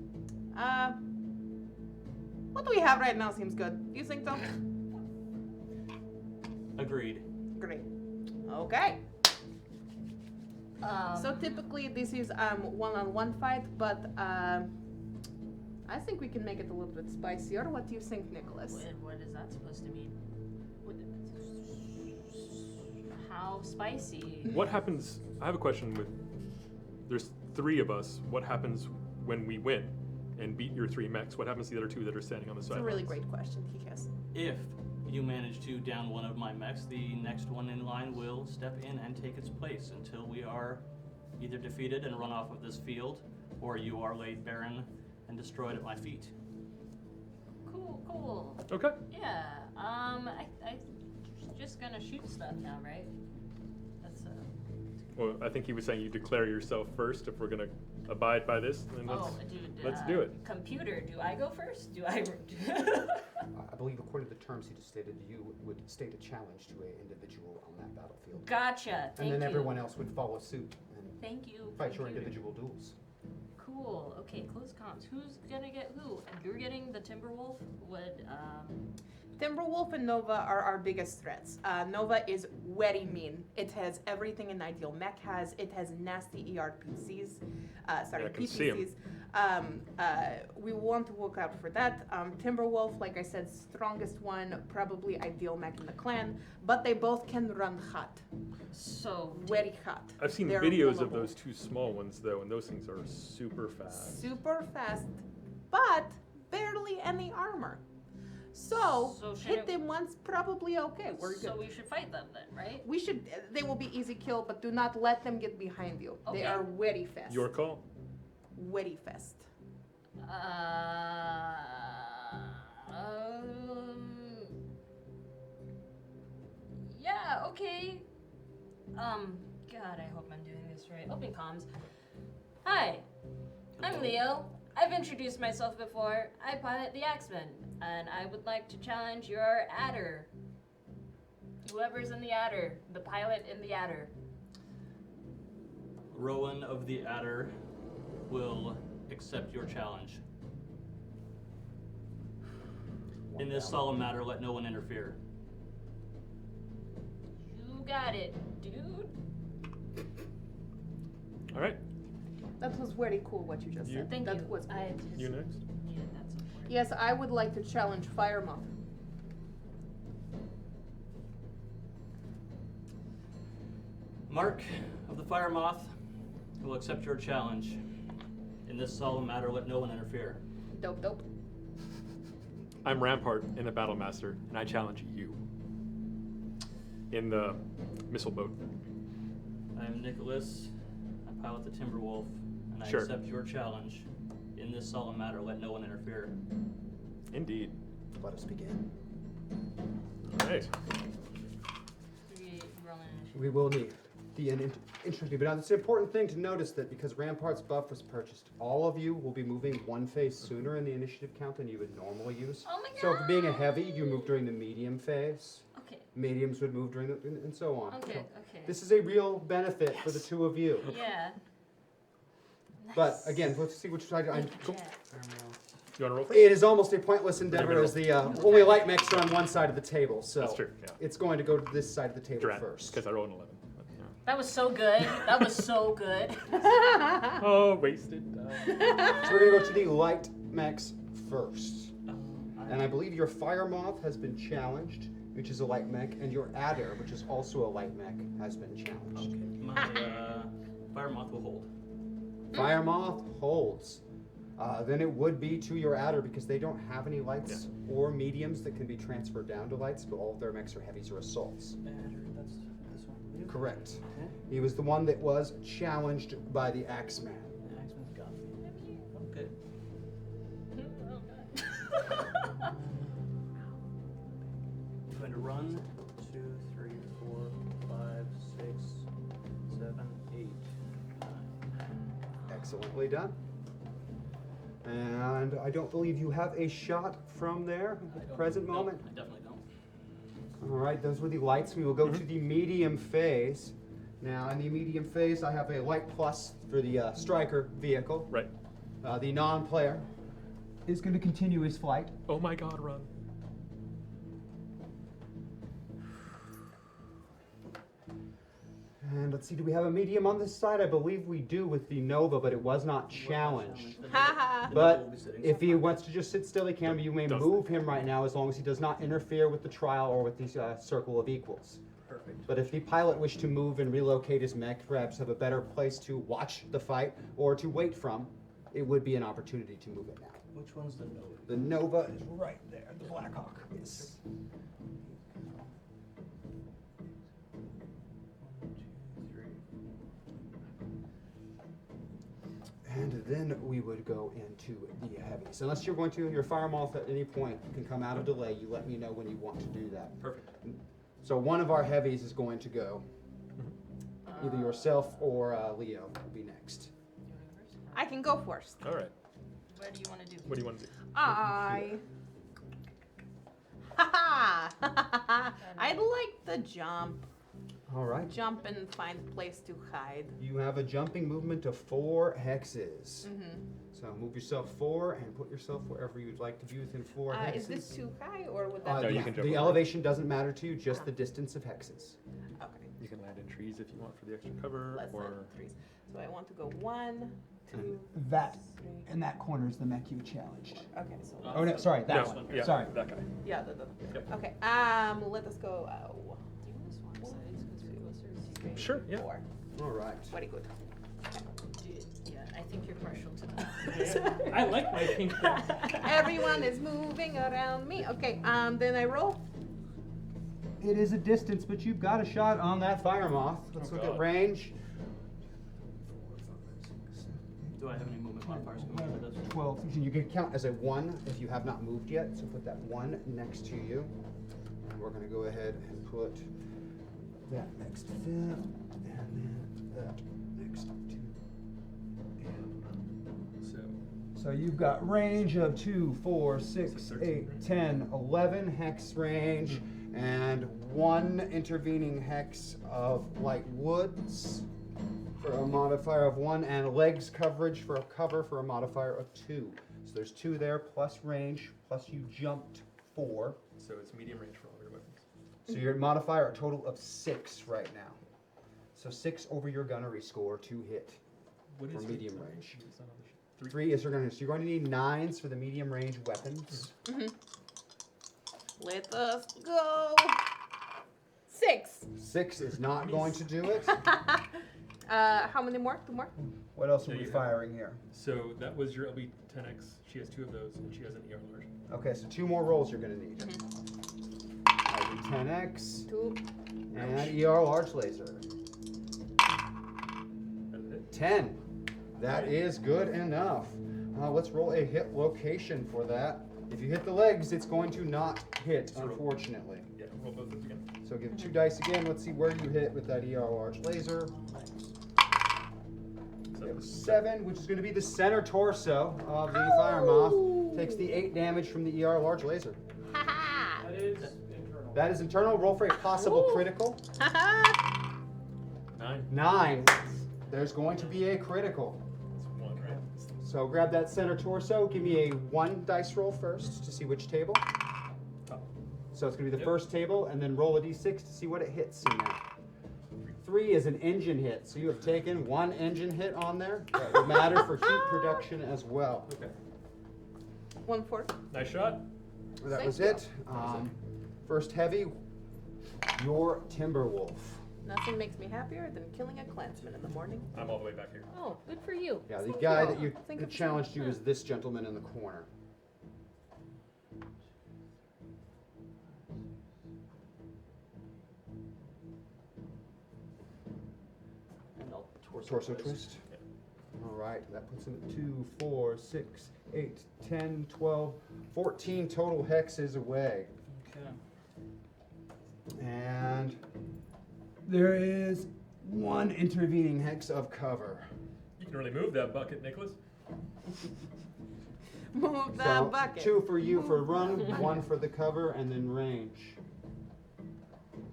What do we have right now seems good. Do you think so? Agreed. Great. Okay. Um, So typically this is one-on-one fight, but I think we can make it a little bit spicier. What do you think, Nicholas? what is that supposed to mean? How spicy? What happens? I have a question with. There's 3 of us. What happens when we win and beat your 3 mechs? What happens to the other 2 that are standing on the It's side? a really great question he has. If you manage to down one of my mechs, the next one in line will step in and take its place until we are either defeated and run off of this field, or you are laid barren and destroyed at my feet. Cool. Okay. Yeah. I just gonna shoot stuff now, right? That's Well, I think he was saying you declare yourself first. If we're gonna abide by this, then dude. let's do it. Computer, do I go first? Do I? I believe according to the terms he just stated, you would state a challenge to an individual on that battlefield. Gotcha. Thank And then you. everyone else would follow suit and Thank you. fight your computer. individual duels. Cool. Okay, close comms. Who's gonna get who? You're getting the Timberwolf. Timberwolf and Nova are our biggest threats. Nova is very mean. It has everything an ideal mech has. It has nasty ERPCs. Yeah, I can see 'em. PTCs. We want to look out for that. Timberwolf, like I said, strongest one, probably ideal mech in the clan, but they both can run hot. So Very hot. I've seen They're videos of vulnerable. those two small ones though, and those things are super fast. Super fast, but barely any armor. So So should hit it- them once, probably okay. We're so good. we should fight them then, right? We should. They will be easy kill, but do not let them get behind you. They Okay. are very fast. Your call. Very fast. Yeah, okay. God, I hope I'm doing this right. Open comms. Hi, I'm Leo. I've introduced myself before. I pilot the Axeman, and I would like to challenge your adder. Whoever's in the adder, the pilot in the adder. Rowan of the Adder will accept your challenge. In this solemn matter, let no one interfere. You got it, dude. All right. That was very cool what you just You- said. Thank that you. was cool. I You next. Yeah, that's important. Yes, I would like to challenge Firemoth. Mark of the Fire Moth will accept your challenge. In this solemn matter, let no one interfere. Dope, dope. I'm Rampart in the Battle Master, and I challenge you. In the missile boat. I am Nicholas. I pilot the Timberwolf, and I Sure. accept your challenge. In this solemn matter, let no one interfere. Indeed. Let us begin. All right. Rolling initiative. We will need the interesting, but now it's an important thing to notice that because Rampart's buff was purchased, all of you will be moving one phase sooner in the initiative count than you would normally use. Oh my So for being a God. heavy, you move during the medium phase. Okay. Mediums would move during the, and so on. Okay. So Okay. this is a real benefit for the two of you. Yeah. But again, let's see which side I'm. Thank you, Jack. You want to roll? It is almost a pointless endeavor middle. as the only light mechs are on one side of the table. So That's true, yeah. it's going to go to this side of the table Drat, first. because I rolled an 11. But, yeah. That was so good. That was so good. Oh, wasted. So we're going to go to the light mechs first. And I believe your Fire Moth has been challenged, which is a light mech, and your Adder, which is also a light mech, has been challenged. My Fire Moth will hold. Fire Moth holds. Then it would be to your Adder because they don't have any lights or mediums that can be transferred down to lights, but all of their mechs are heavies or assaults. That's this one. Correct. Okay. He was the one that was challenged by the Axeman. Axeman's got me. Okay. I'm going to run 2, 3, 4, 5, 6, 7, 8, 9. Excellently done. And I don't believe you have a shot from there at the present No, moment. I definitely don't. All right, those were the lights. We will go to the medium phase. Now, in the medium phase, I have a light plus for the striker vehicle. Right. The non-player is going to continue his flight. Oh my god, run. And let's see, do we have a medium on this side? I believe we do with the Nova, but it was not challenged. Haha. But if he wants to just sit still, he can. But you may Does move him right now as long as he does not interfere with the trial or with the circle of equals. Perfect. But if the pilot wished to move and relocate his mech, perhaps have a better place to watch the fight or to wait from, it would be an opportunity to move it now. Which one's the Nova? The Nova is right there. The Blackhawk is. 1, 2, 3. And then we would go into the heavies. Unless you're going to, your Fire Moth at any point can come out of delay. You let me know when you want to do that. Perfect. So one of our heavies is going to go. Either yourself or Leo will be next. I can go first. All right. What do you want to do? What do you want to do? I'd like the jump. All right. jump and find a place to hide. You have a jumping movement of 4 hexes. Mm-hmm. So move yourself 4 and put yourself wherever you'd like to be within 4 hexes. Is this too high, or would that No, be? you can jump the over. elevation doesn't matter to you, just the distance of hexes. Okay. You can land in trees if you want for the extra cover, Less or than 3. So I want to go 1, 2, That 3. in that corner is the mech you challenged. Okay, so. Oh no, sorry, that No, one. yeah, Sorry. that guy. Yeah, Yep. okay. Let us go. Do you want to swap sides because we're closer to Sure, yeah. 4. All right. Very good. Yeah, I think you're partial to that. I like my pink thing. Everyone is moving around me. Okay, then I roll. It is a distance, but you've got a shot on that fire moth. Let's Oh, look God. at range. Do I have any movement modifiers going for this? 12. You can count as a 1 if you have not moved yet, so put that 1 next to you. And we're going to go ahead and put that next to them, and then that next to him. So you've got range of 2, 4, 6, 8, 10, 11 hex range, and 1 intervening hex of light woods for a modifier of 1, and legs coverage for a cover for a modifier of 2. So there's 2 there, plus range, plus you jumped 4. So it's medium range for all of your weapons. So your modifier a total of 6 right now. So 6 over your gunnery score to hit What for is medium your- range. it's not on the sheet. 3 is your gunnery. So you're going to need 9s for the medium range weapons. Let us go. 6. 6 is not going to do it. How many more? 2 more? What else are Yeah, we you have- firing here? So that was your LB10X. She has 2 of those, and she has an ER large. Okay, so 2 more rolls you're going to need. LB10X 2. and ER large laser. That's it. 10. That is good enough. Let's roll a hit location for that. If you hit the legs, it's going to not hit, unfortunately. Yeah, roll both of them again. So give 2 dice again. Let's see where you hit with that ER large laser. We have a 7, which is going to be the center torso of the fire moth. Takes the 8 damage from the ER large laser. Ha That is internal. That is internal. Roll for a possible critical. ha! 9. 9. There's going to be a critical. That's 1, right? So grab that center torso. Give me a 1 dice roll first to see which table. Top. So it's going to be the Yep. first table, and then roll a d6 to see what it hits in there. 3 is an engine hit, so you have taken 1 engine hit on there. That will matter for heat production as well. Okay. 1 4. Nice shot. That was Thank it. First heavy, your Timberwolf. Nothing makes me happier than killing a Klansman in the morning. I'm all the way back here. Oh, good for you. Yeah, the Thank guy you. that you Thank that you. challenged you is this gentleman in the corner. And I'll Torso twist. All right, that puts him at 2, 4, 6, 8, 10, 12, 14 total hexes away. Okay. And there is 1 intervening hex of cover. You can really move that bucket, Nicholas. Move that So bucket. 2 for you for run, 1 for the cover, and then range.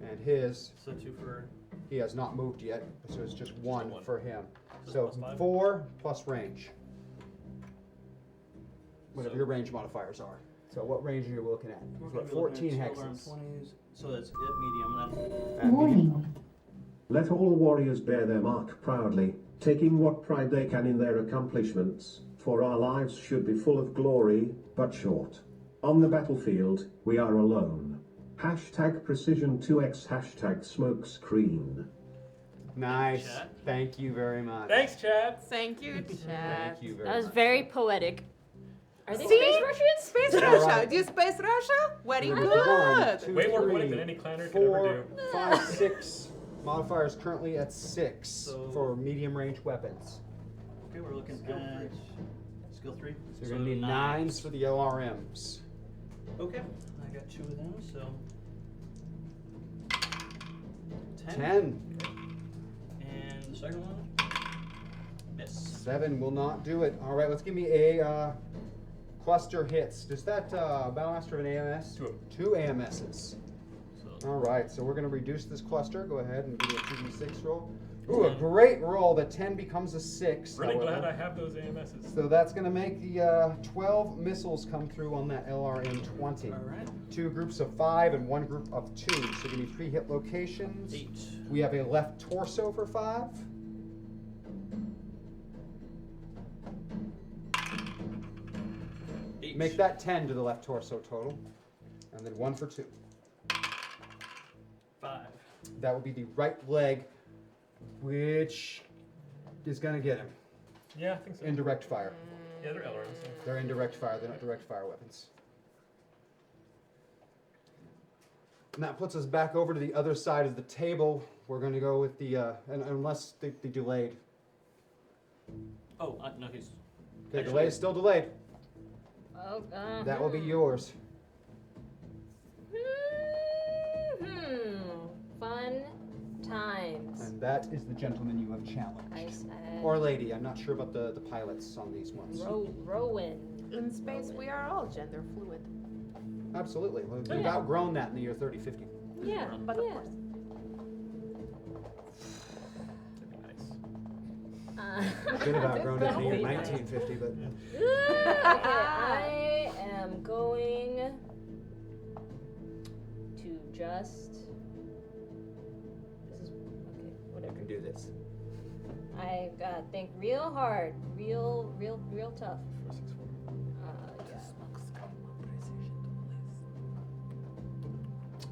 And his, So 2 for. he has not moved yet, so it's just 1 1. for him. So So plus 5? 4 plus range. Whatever So- your range modifiers are. So what range are you looking at? We're You've gonna got be looking 14 at 12 arm hexes. 20s. So that's it, medium then. And medium. Warning. Let all warriors bear their mark proudly, taking what pride they can in their accomplishments, for our lives should be full of glory, but short. On the battlefield, we are alone. Hashtag precision2x, hashtag smokescreen. Nice. Chat. Thank you very much. Thanks, Chad. Thank you, Chad. Thank you very That was much. very poetic. Are they See? space Russians? Space All Russia. right. Do you Space Russia? Very There we good. go. 1, 2, Way more 3, poetic than any clanner could ever 4, do. 5, 6. Modifier is currently at 6 So- for medium range weapons. Okay, we're looking Skill at skill 3. So you're going to need 9s for the ORMs. Okay, I got 2 of them, so 10. And the second one, miss. 7 will not do it. All right, let's give me a cluster hits. Does that Battlemaster have an AMS? 2 of them. 2 AMSs. So All right, so we're going to reduce this cluster. Go ahead and give me a 2d6 roll. Ooh, a great roll. The 10 becomes a 6. Really however. glad I have those AMSs. So that's going to make the 12 missiles come through on that LRM-20. All right. 2 groups of 5 and 1 group of 2. So give me 3 hit locations. 8. We have a left torso for 5. 8. Make that 10 to the left torso total. And then 1 for 2. 5. That will be the right leg, which is going to get him. Yeah, I think so. Indirect fire. Yeah, they're LRMs. Yeah. They're indirect fire, they're not direct fire weapons. And that puts us back over to the other side of the table. We're going to go with the, unless they delayed. Oh, no, he's. The delay is still delayed. Oh, That will be yours. Fun times. And that is the gentleman you have I challenged. said. Or lady, I'm not sure about the pilots on these ones. Rowan. In space, we are all gender fluid. Absolutely. Well, we've Yeah. outgrown that in the year 3050. Yeah, But of yeah. course. That'd be nice. Could have outgrown it in the year That'd be nice. 1950, but Okay, I am going to just. This is okay. you Whatever. can do this. I gotta think real hard, real tough. 464. Yeah.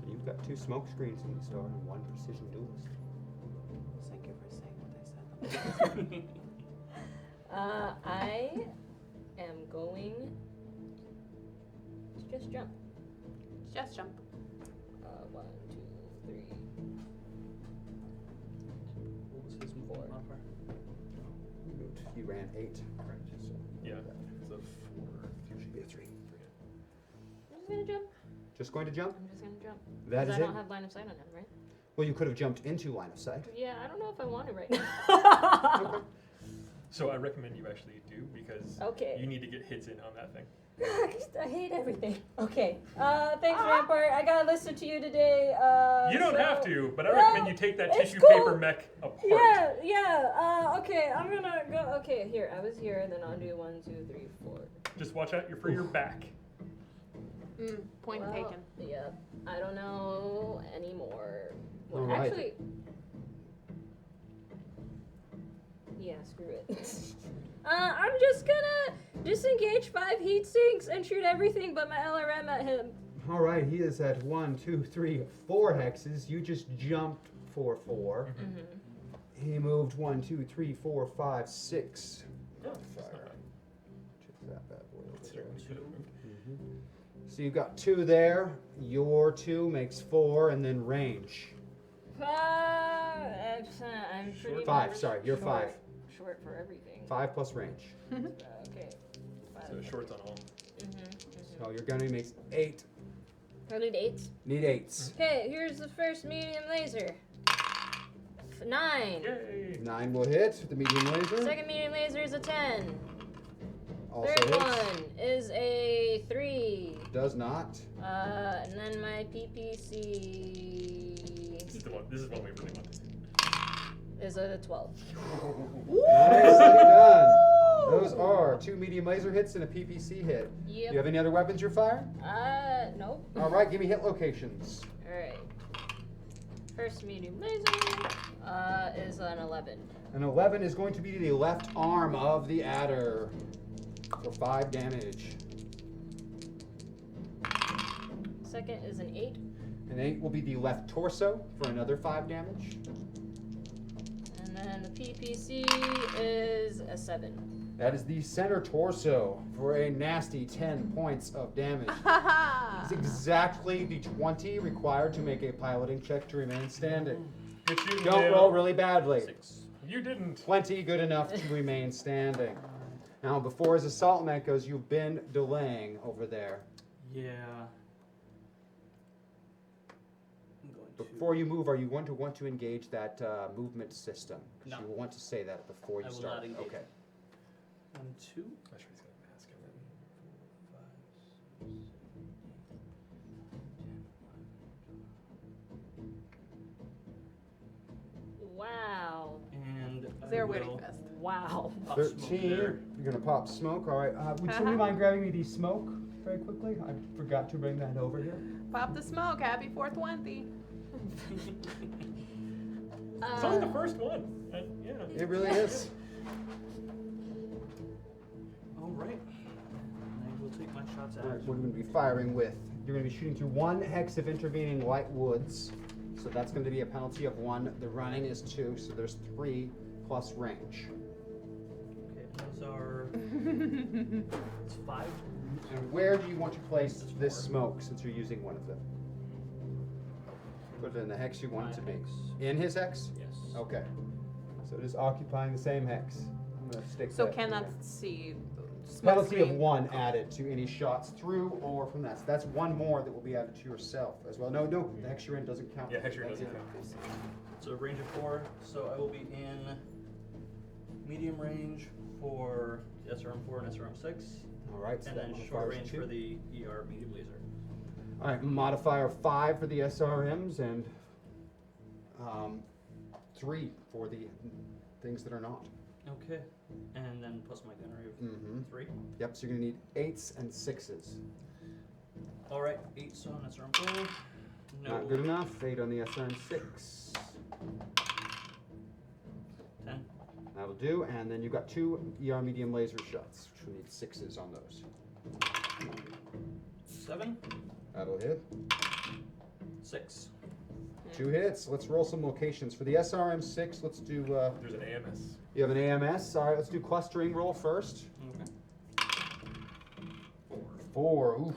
You've got 2 smoke screens in the store and 1 precision duelist. Thank you for saying what I said. I am going to just jump. Just jump. 1, 2, 3. What was his movement modifier? You ran 8. Correct. So Yeah. So 4. should be a 3. I'm just gonna jump. Just going to jump? I'm just gonna jump. That 'Cause is I it? don't have line of sight on him, right? Well, you could have jumped into line of sight. Yeah, I don't know if I want to right now. Okay. So I recommend you actually do because Okay. you need to get hits in on that thing. I hate everything. Okay. Thanks, Rampart. I gotta listen to you today. You don't so- have to, but I Well, recommend you take that it's tissue cool. paper mech apart. Yeah. Okay, I'm gonna go. Okay, here. I was here, and then I'll do 1, 2, 3, 4. Just watch out for your back. Point Well, taken. Yeah. I don't know anymore. Well, All right. actually. Yeah, screw it. I'm just gonna disengage 5 heat sinks and shoot everything but my LRM at him. All right, he is at 1, 2, 3, 4 hexes. You just jumped for 4. He moved 1, 2, 3, 4, 5, 6. Oh, Fire. that's not bad. Check that bad boy over there. Considering we could have moved. So you've got 2 there. Your 2 makes 4, and then range. I'm pretty 5, much sorry, you're 5. short for everything. 5 plus range. Okay. So shorts on all. So your gunny makes 8. I need 8s. Need 8s. Okay, here's the first medium laser. 9. Yay! 9 will hit the medium laser. Second medium laser is a 10. Also Third hits. one is a 3. Does not. And then my PPC This is one we really want to see. is a 12. Nicely done. Those are 2 medium laser hits and a PPC hit. Yep. Do you have any other weapons you're firing? Nope. All right, give me hit locations. Alright. First medium laser is an 11. An 11 is going to be the left arm of the adder for 5 damage. Second is an 8. An 8 will be the left torso for another 5 damage. And then the PPC is a 7. That is the center torso for a nasty 10 points of damage. It's exactly the 20 required to make a piloting check to remain standing. If you Don't nail- roll really badly. 6. You didn't. 20 good enough to remain standing. Now, before his assault mech goes, you've been delaying over there. Yeah. I'm going to. Before you move, are you going to want to engage that movement system? 'Cause No. you will want to say that before you I will start. not engage Okay. it. 1, 2. I'm sure he's got a mask on it. 5, 6, 7, 8, 9, 10, 11, 12. Wow. And They're I waiting will fast. Wow. pop smoke 13. there. You're gonna pop smoke. All right. Would somebody mind grabbing me the smoke very quickly? I forgot to bring that over here. Pop the smoke. Happy 420. It's only the first one. Yeah. It really is. All right. I will take my shots at All right. it. What are you gonna be firing with? You're gonna be shooting through 1 hex of intervening light woods. So that's going to be a penalty of 1. The running is 2, so there's 3 plus range. Okay, those are. It's 5. And where do you want to place It's this 4. smoke since you're using one of them? Put it in the hex you want it to be. Hex. In his hex? Yes. Okay. So it is occupying the same hex. I'm going to stick So that in cannot there. see. Smoke Penalty of screen. 1 added to any shots through or from that. So that's 1 more that will be added to yourself as well. No, the hex you're in doesn't count. Yeah, hex you're in That's doesn't it. count. So range of 4. So I will be in medium range for the SRM4 and SRM6, All right. So and that then modifier short is range 2. for the ER medium laser. All right, modifier 5 for the SRMs and 3 for the things that are not. Okay, and then plus my gunnery of Mm-hmm. 3. Yep, so you're gonna need 8s and 6s. All right, 8 on SRM4. No. Not good enough. 8 on the SRM6. 10. That'll do. And then you've got 2 ER medium laser shots, which will need 6s on those. 7. That'll hit. 6. 2 hits. Let's roll some locations. For the SRM6, let's do, There's an AMS. you have an AMS. All right, let's do clustering roll first. Okay. 4. Oof.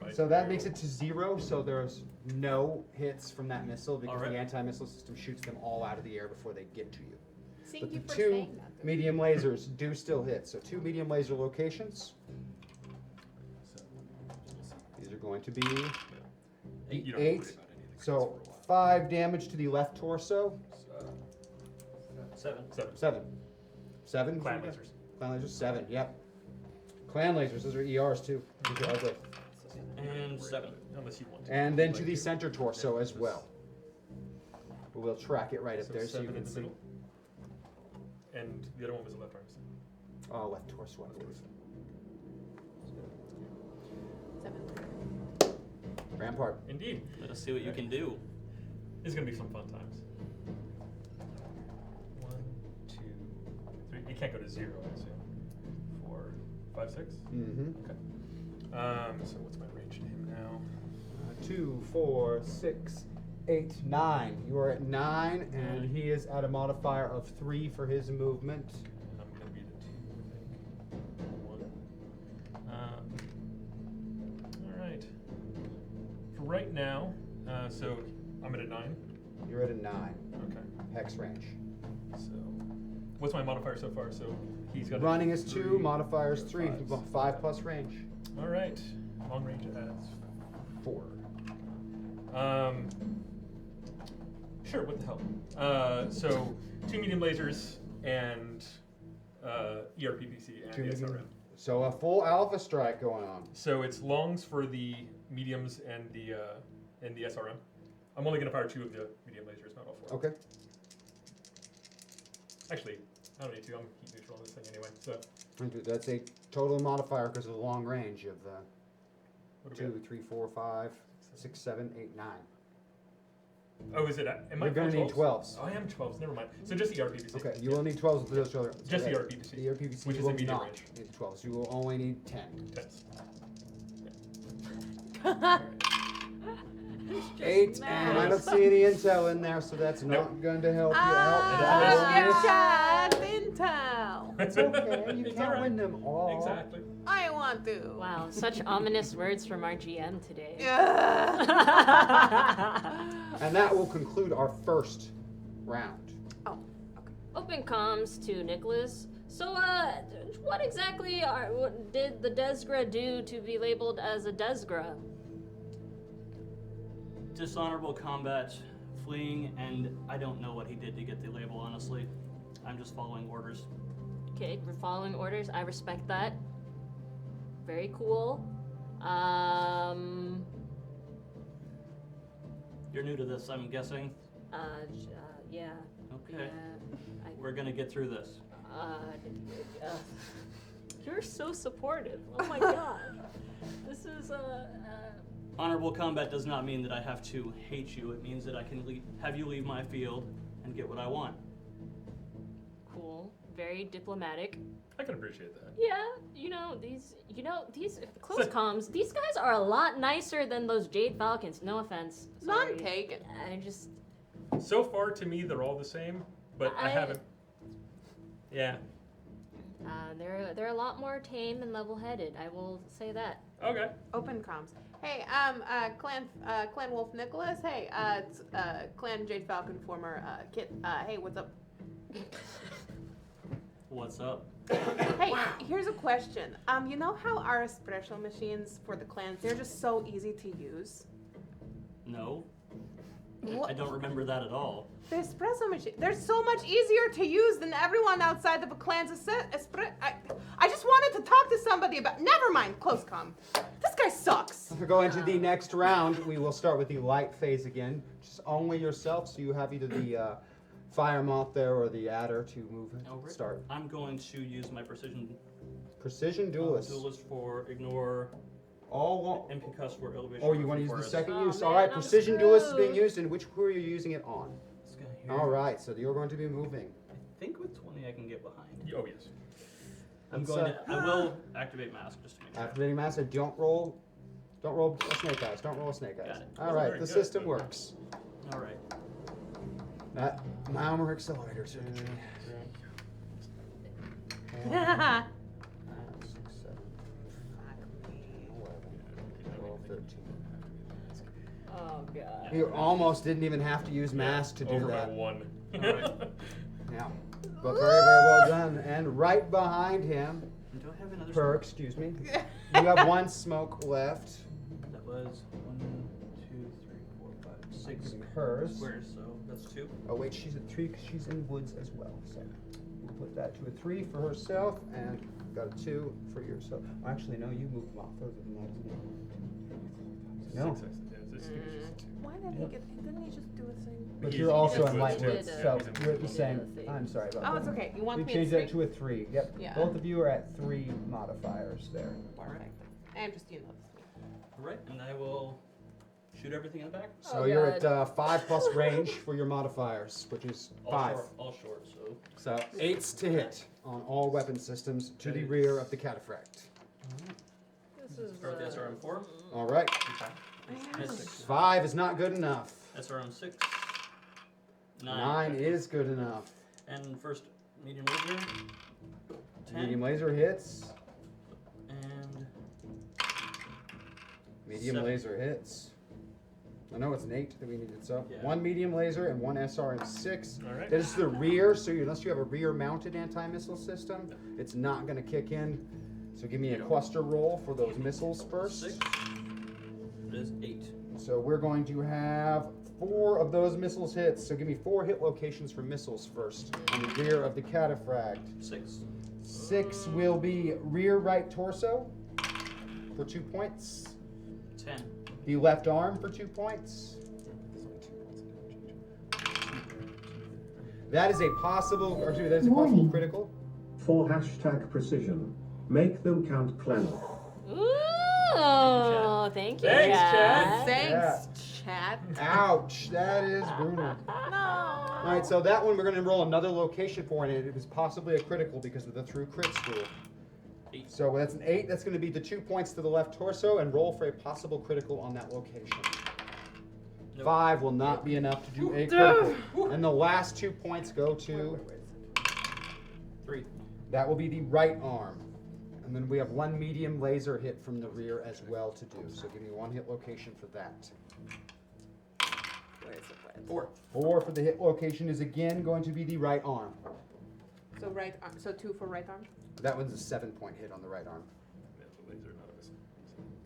Right So that through. makes it to 0, so there's no hits from that missile because Alright. the anti-missile system shoots them all out of the air before they get to you. Thank But you the for 2 saying that. medium lasers do still hit. So 2 medium laser locations. These are going to be You don't have to worry 8. about any of the crits So for a while. 5 damage to the left torso. 7. 7. 7? Clan lasers. Clan lasers, 7, yep. Clan lasers, those are ERs too. These are ugly. And 7. Unless you want to. And then to Like the to. center torso as well. We'll track it right up So there so 7 you in can the see. middle. And the other one was the left arm. Oh, left torso, I believe. 7. Rampart. Indeed. Let us see what you can do. This is going to be some fun times. 1, 2, 3. You can't go to 0, I assume. 4, 5, 6? Mm-hmm. Okay. So what's my range to him now? 2, 4, 6, 8, 9. You are at 9, and he is at a modifier of 3 for his movement. And I'm going to be the 2, I think. 1. All right. For right now, so I'm at a 9. You're at a 9. Okay. Hex range. So what's my modifier so far? So he's got a Running is 2, 3, modifier is 3. 5. 5 plus range. All right. Long range adds 4. Sure, what the hell? So 2 medium lasers and ERPPC and 2 the medium. SRM. So a full alpha strike going on. So it's longs for the mediums and the SRM. I'm only going to fire 2 of the medium lasers, not all 4. Okay. Actually, I don't need to. I'm heat neutral on this thing anyway. So That's a total modifier because of the long range of what do we 2, have? 3, 4, 5, 6, 7, 8, 9. Oh, is it? Am I You're going to need 12s? 12s. Oh, I am 12s. Never mind. So just the ERPPC. Okay, you will need 12s with those other. Just the okay. ERPPC, The ERPPC which is will a medium not range. need 12s. You will only need 10. 10s. 8, and I don't see any intel in there, so that's Nope. not going to help you Ah, out. shit, intel. It's okay, you It's can't alright. win them all. Exactly. I want to. Wow, such ominous words from our GM today. Yeah. And that will conclude our first round. Oh, okay. Open comms to Nicholas. So, what exactly did the Desgra do to be labeled as a Desgra? Dishonorable combat, fleeing, and I don't know what he did to get the label, honestly. I'm just following orders. Okay, we're following orders. I respect that. Very cool. You're new to this, I'm guessing. Yeah. Okay. Yeah, We're gonna get through this. You're so supportive. Oh my god. This is Honorable combat does not mean that I have to hate you. It means that I can have you leave my field and get what I want. cool. Very diplomatic. I can appreciate that. Yeah, these close comms, these guys are a lot nicer than those Jade Falcons. No offense. Sorry. None taken. I just So far, to me, they're all the same, but I haven't. Yeah. they're a lot more tame and level-headed. I will say that. Okay. Open comms. Hey, Clan Wolf Nicholas. Hey, it's Clan Jade Falcon former Kit. Hey, what's up? What's up? Hey, here's a question. You know how our espresso machines for the clans, they're just so easy to use? No. What? I don't remember that at all. The espresso machine, they're so much easier to use than everyone outside of a clan's I just wanted to talk to somebody about, never mind, close comm. This guy sucks. If we go into the next round, we will start with the light phase again. Just only yourself, so you have either the fire moth there or the adder to move it. Over it. Start. I'm going to use my precision Precision duelist. duelist for ignore All. MP cuss for elevation. Oh, you want to use the forest. second Oh, use? man, All right, I'm precision duelist is being screwed. used, and who are you using it on? This guy here. All right, so you're going to be moving. I think with 20 I can get behind. Oh, yes. I'm Let's, going to. I will activate mask just to make sure. Activating master. Don't roll a snake eyes. Don't roll a snake eyes. Got it. All Wasn't right, very the good, system but- works. All right. That Malmer accelerator circuitry. 1, 5, 6, 7, 11, 12, 13. Oh god. You almost didn't even have to use mask to do Over that. by 1. All right. Yeah. But very, very well done. And right behind him, Do I have another? excuse me, you have one smoke left. That was 1, 2, 3, 4, 5, 6 Hers. squares. So that's 2. Oh wait, she's at 3 because she's in woods as well. So we'll put that to a 3 for herself, and got a 2 for yourself. Well, actually, no, you moved a lot further than that, isn't it? No. Why did he get, didn't he just do a thing? But He's- you're also he's in at light two. woods, Yeah, so he's at you're at the two. same. Yeah, I'm sorry about Oh, that. it's okay. You want We me changed at that to a 3. Yep. Yeah. Both of you are at 3 modifiers there. Perfect. I'm just, you know. All right, and I will shoot everything in the back. So Oh, you're God. at 5 plus range for your modifiers, which is 5. All short. So So 8s to hit on all weapon systems to the rear of the cataphract. This is start with the SRM4. All right. That's 6. 5 is not good enough. SRM6. 9 is good enough. And first medium laser. 10. Medium laser hits. And Medium 7. laser hits. I know it's an 8 that we needed. So Yeah. 1 medium laser and 1 SRM6. All right. That is the rear, so unless you have a rear-mounted anti-missile system, it's not going to kick in. So give me a cluster roll for those missiles first. 6. It is 8. So we're going to have 4 of those missiles hits. So give me 4 hit locations for missiles first on the rear of the cataphract. 6. 6 will be rear right torso for 2 points. 10. The left arm for 2 points. That is a possible, or excuse me, that is a possible Warning. critical. For #precision, make them count clan. Ooh, thank you, Thanks, Chad. Thanks, chat. Ouch, that is brutal. No. All right, so that one we're going to roll another location for, and it was possibly a critical because of the through crits rule. 8. So that's an 8. That's going to be the 2 points to the left torso, and roll for a possible critical on that location. Nope. 5 will not be enough to do a critical. And the last 2 points go to, 3. that will be the right arm. And then we have 1 medium laser hit from the rear as well to do. So give me 1 hit location for that. Where is it? 4. 4 for the hit location is again going to be the right arm. So right arm. So 2 for right arm. That one's a 7-point hit on the right arm.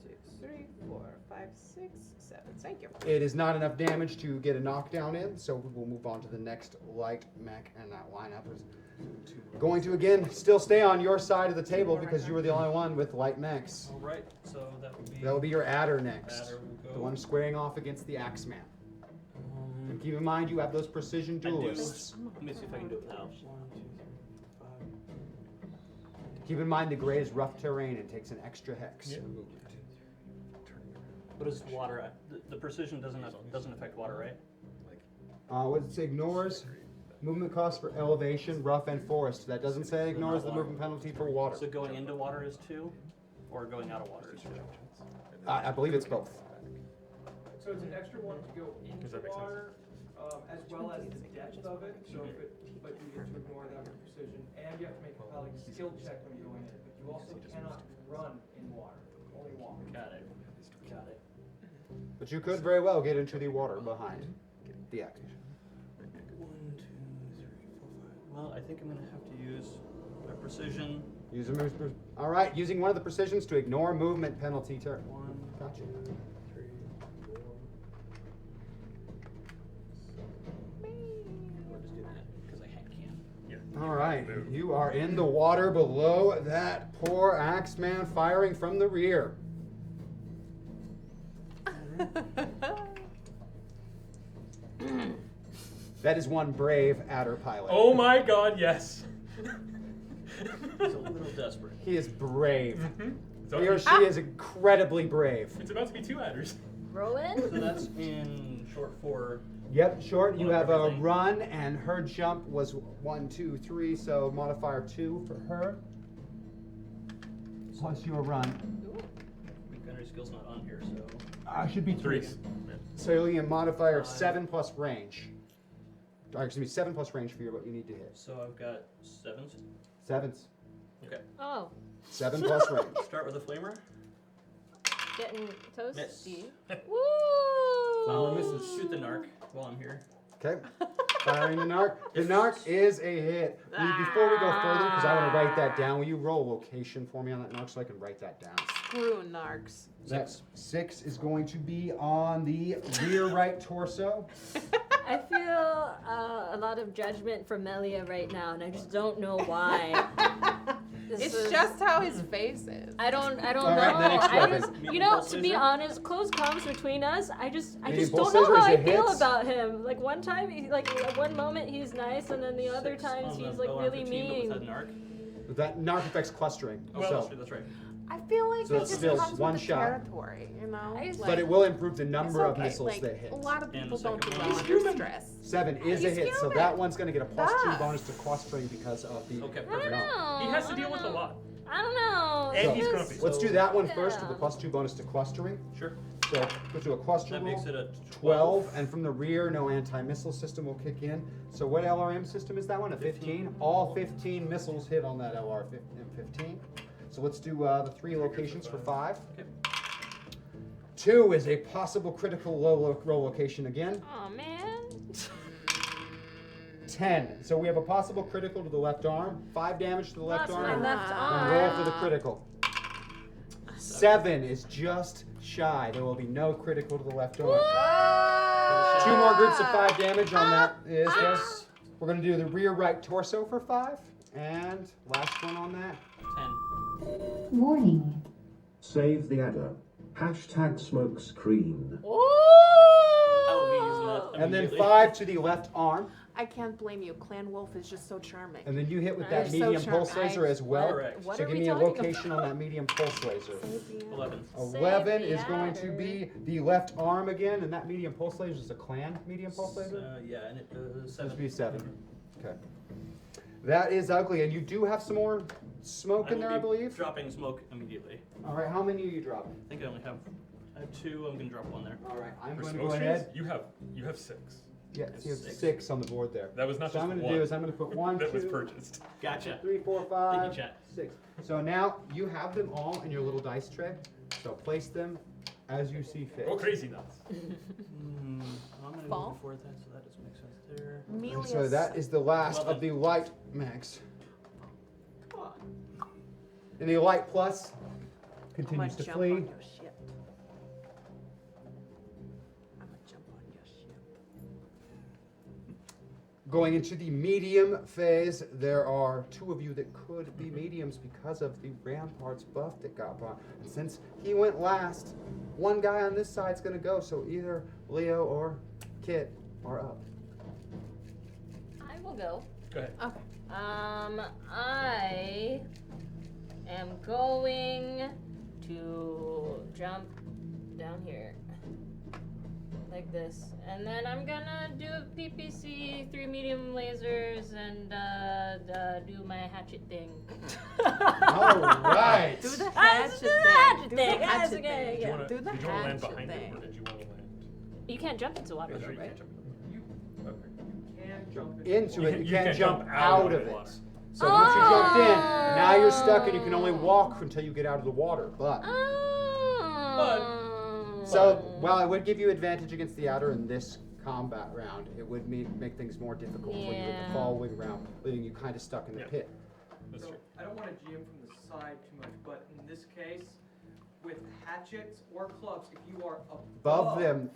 2, 3, 4, 5, 6, 7. Thank you. It is not enough damage to get a knockdown in, so we'll move on to the next light mech, and that lineup is going to again still stay on your side of the table because you were the only one with light mechs. All right. So that would be. That will be your adder next, Adder will go. the one squaring off against the Axeman. And keep in mind you have those precision I do. duelists. Let me see if I can do it without. 1, 2, 3, 4, 5. Keep in mind the gray is rough terrain and takes an extra hex. What is water? The precision doesn't affect water, right? What it ignores movement costs for elevation, rough, and forest. That doesn't say it ignores the movement penalty for water. So going into water is 2, or going out of water is 2? I believe it's both. So it's an extra one to go into Does that make sense? water, as well as the depth of it. So if it, but you get to ignore that with precision, and you have to make a pilot skill check when you go in it. But you also cannot run in water, only walk. Got it. Got it. But you could very well get into the water behind the act. 1, 2, 3, 4, 5. Well, I think I'm gonna have to use my precision. All right, using one of the precisions to ignore movement penalty turn. 1, Gotcha. 3, 4. We'll just do that because I can. All right, you are in the water below that poor axeman firing from the rear. That is one brave adder pilot. Oh my God, yes. He's a little desperate. He is brave. So He or she is incredibly brave. it's about to be 2 adders. Rowan? So that's in short for. Yep, short. You One have of a everything. run, and her jump was 1, 2, 3, so modifier 2 for her. Plus your run. Gunnery skill's not on here, so. Should be 3. 3s. So you're looking at a modifier of 5. 7 plus range. Or excuse me, 7 plus range for what you need to hit. So I've got 7s. 7s. Okay. Oh, 7 plus range. Start with a flamer. getting Miss. toasty. I'll Woo! shoot the narc while I'm here. Okay. Firing the narc. The narc is a hit. Before we go further, because I want to write that down, will you roll a location for me on that narc so I can write that down? Screw narcs. That 6 is going to be on the rear right torso. I feel a lot of judgment from Melia right now, and I just don't know why. It's just how his face is. I don't All know. right, the next I weapon. just, Medium you know, pulse to be laser? honest, close comms between us. I just Medium don't pulse know laser how is I a feel hit. about him. Like one time, at one moment he's nice, and then the other 6 times on the he's like OR really 15, mean. But with that narc. That narc affects clustering. Oh, so. that's true, that's right. I feel like So it it's just still comes one with the shot. territory, you know? I just- But it will improve the number It's of okay, missiles like, that hit. A lot of And people the don't do second well one? under He's stress. 7 is a He's hit, so human. that one's going to get a plus 2 Duh. bonus to clustering because of the. Okay, I don't perfect. know. He has to I deal don't with a know. lot. I don't know. And So, he's It's grumpy. just- Let's do that one first with the Yeah. plus 2 bonus to clustering. Sure. So let's do a cluster That roll. makes it a 12, and from the rear, no anti-missile system will kick in. So what LRM system is that one? A 15? All 15 missiles hit on that LR-15. So let's do the 3 locations for 5. Okay. 2 is a possible critical roll location again. Aw, man. 10. So we have a possible critical to the left arm. 5 damage to the left Lost my arm. left And roll arm. for the critical. 7 is just shy. There will be no critical to the left arm. 2 more groups of 5 damage on that is this. We're going to do the rear right torso for 5. And last one on that. 10. Warning. Save the adder. Hashtag smokescreen. I'll be using that And then immediately. 5 to the left arm. I can't blame you. Clan Wolf is just so charming. And then you hit with that You're so medium pulse charming. laser as well. Correct. What So are give we me a talking location on that medium pulse laser. 11. 11 Save is the going to adder. be the left arm again, and that medium pulse laser is a clan medium pulse laser. Yeah, and it does Supposed 7. to be 7. Okay. That is ugly, and you do have some more smoke in there, I will be believe. Dropping smoke immediately. All right, how many are you dropping? I think I only have 2. I'm gonna drop 1 there. All right, I'm For going to smoke go screens, ahead. you have 6. Yeah, you have 6. 6 on the board there. That was not So just I'm going to one. do is I'm going to put 1, that was 2, purchased. Gotcha. 3, 4, Thank 5, you, chat. 6. So now you have them all in your little dice tray. So place them as you see fit. Go crazy nuts. I'm gonna Fall? go before that, so that doesn't make sense there. And so that is the last Well of the light max. Come on. And the light plus I'm continues gonna to jump flee. on your ship. I'm gonna jump on your ship. Going into the medium phase, there are 2 of you that could be mediums because of the Ramparts buff that got brought. And since he went last, one guy on this side's going to go, so either Leo or Kit are up. I will go. Go ahead. Okay. I am going to jump down here. Like this. And then I'm gonna do a PPC, 3 medium lasers, and do my hatchet thing. All right. Do the That's hatchet the thing. hatchet Do thing. the That's hatchet okay, thing. Did you want Do to the land hatchet behind thing. him, or did you want to land? You can't jump into water, That's though, right, you right? can't jump You Okay. can jump Into it. You You can't can jump jump out of it. So once you jumped in, now you're stuck and you can only walk until you get out of the water. But so while I would give you advantage against the outer in this combat round, it would make things more difficult for you in Yeah. the following round, leaving you kind of stuck in the Yeah. pit. That's So true. I don't want to GM from the side too much, but in this case, with hatchets or clubs, if you are Above them,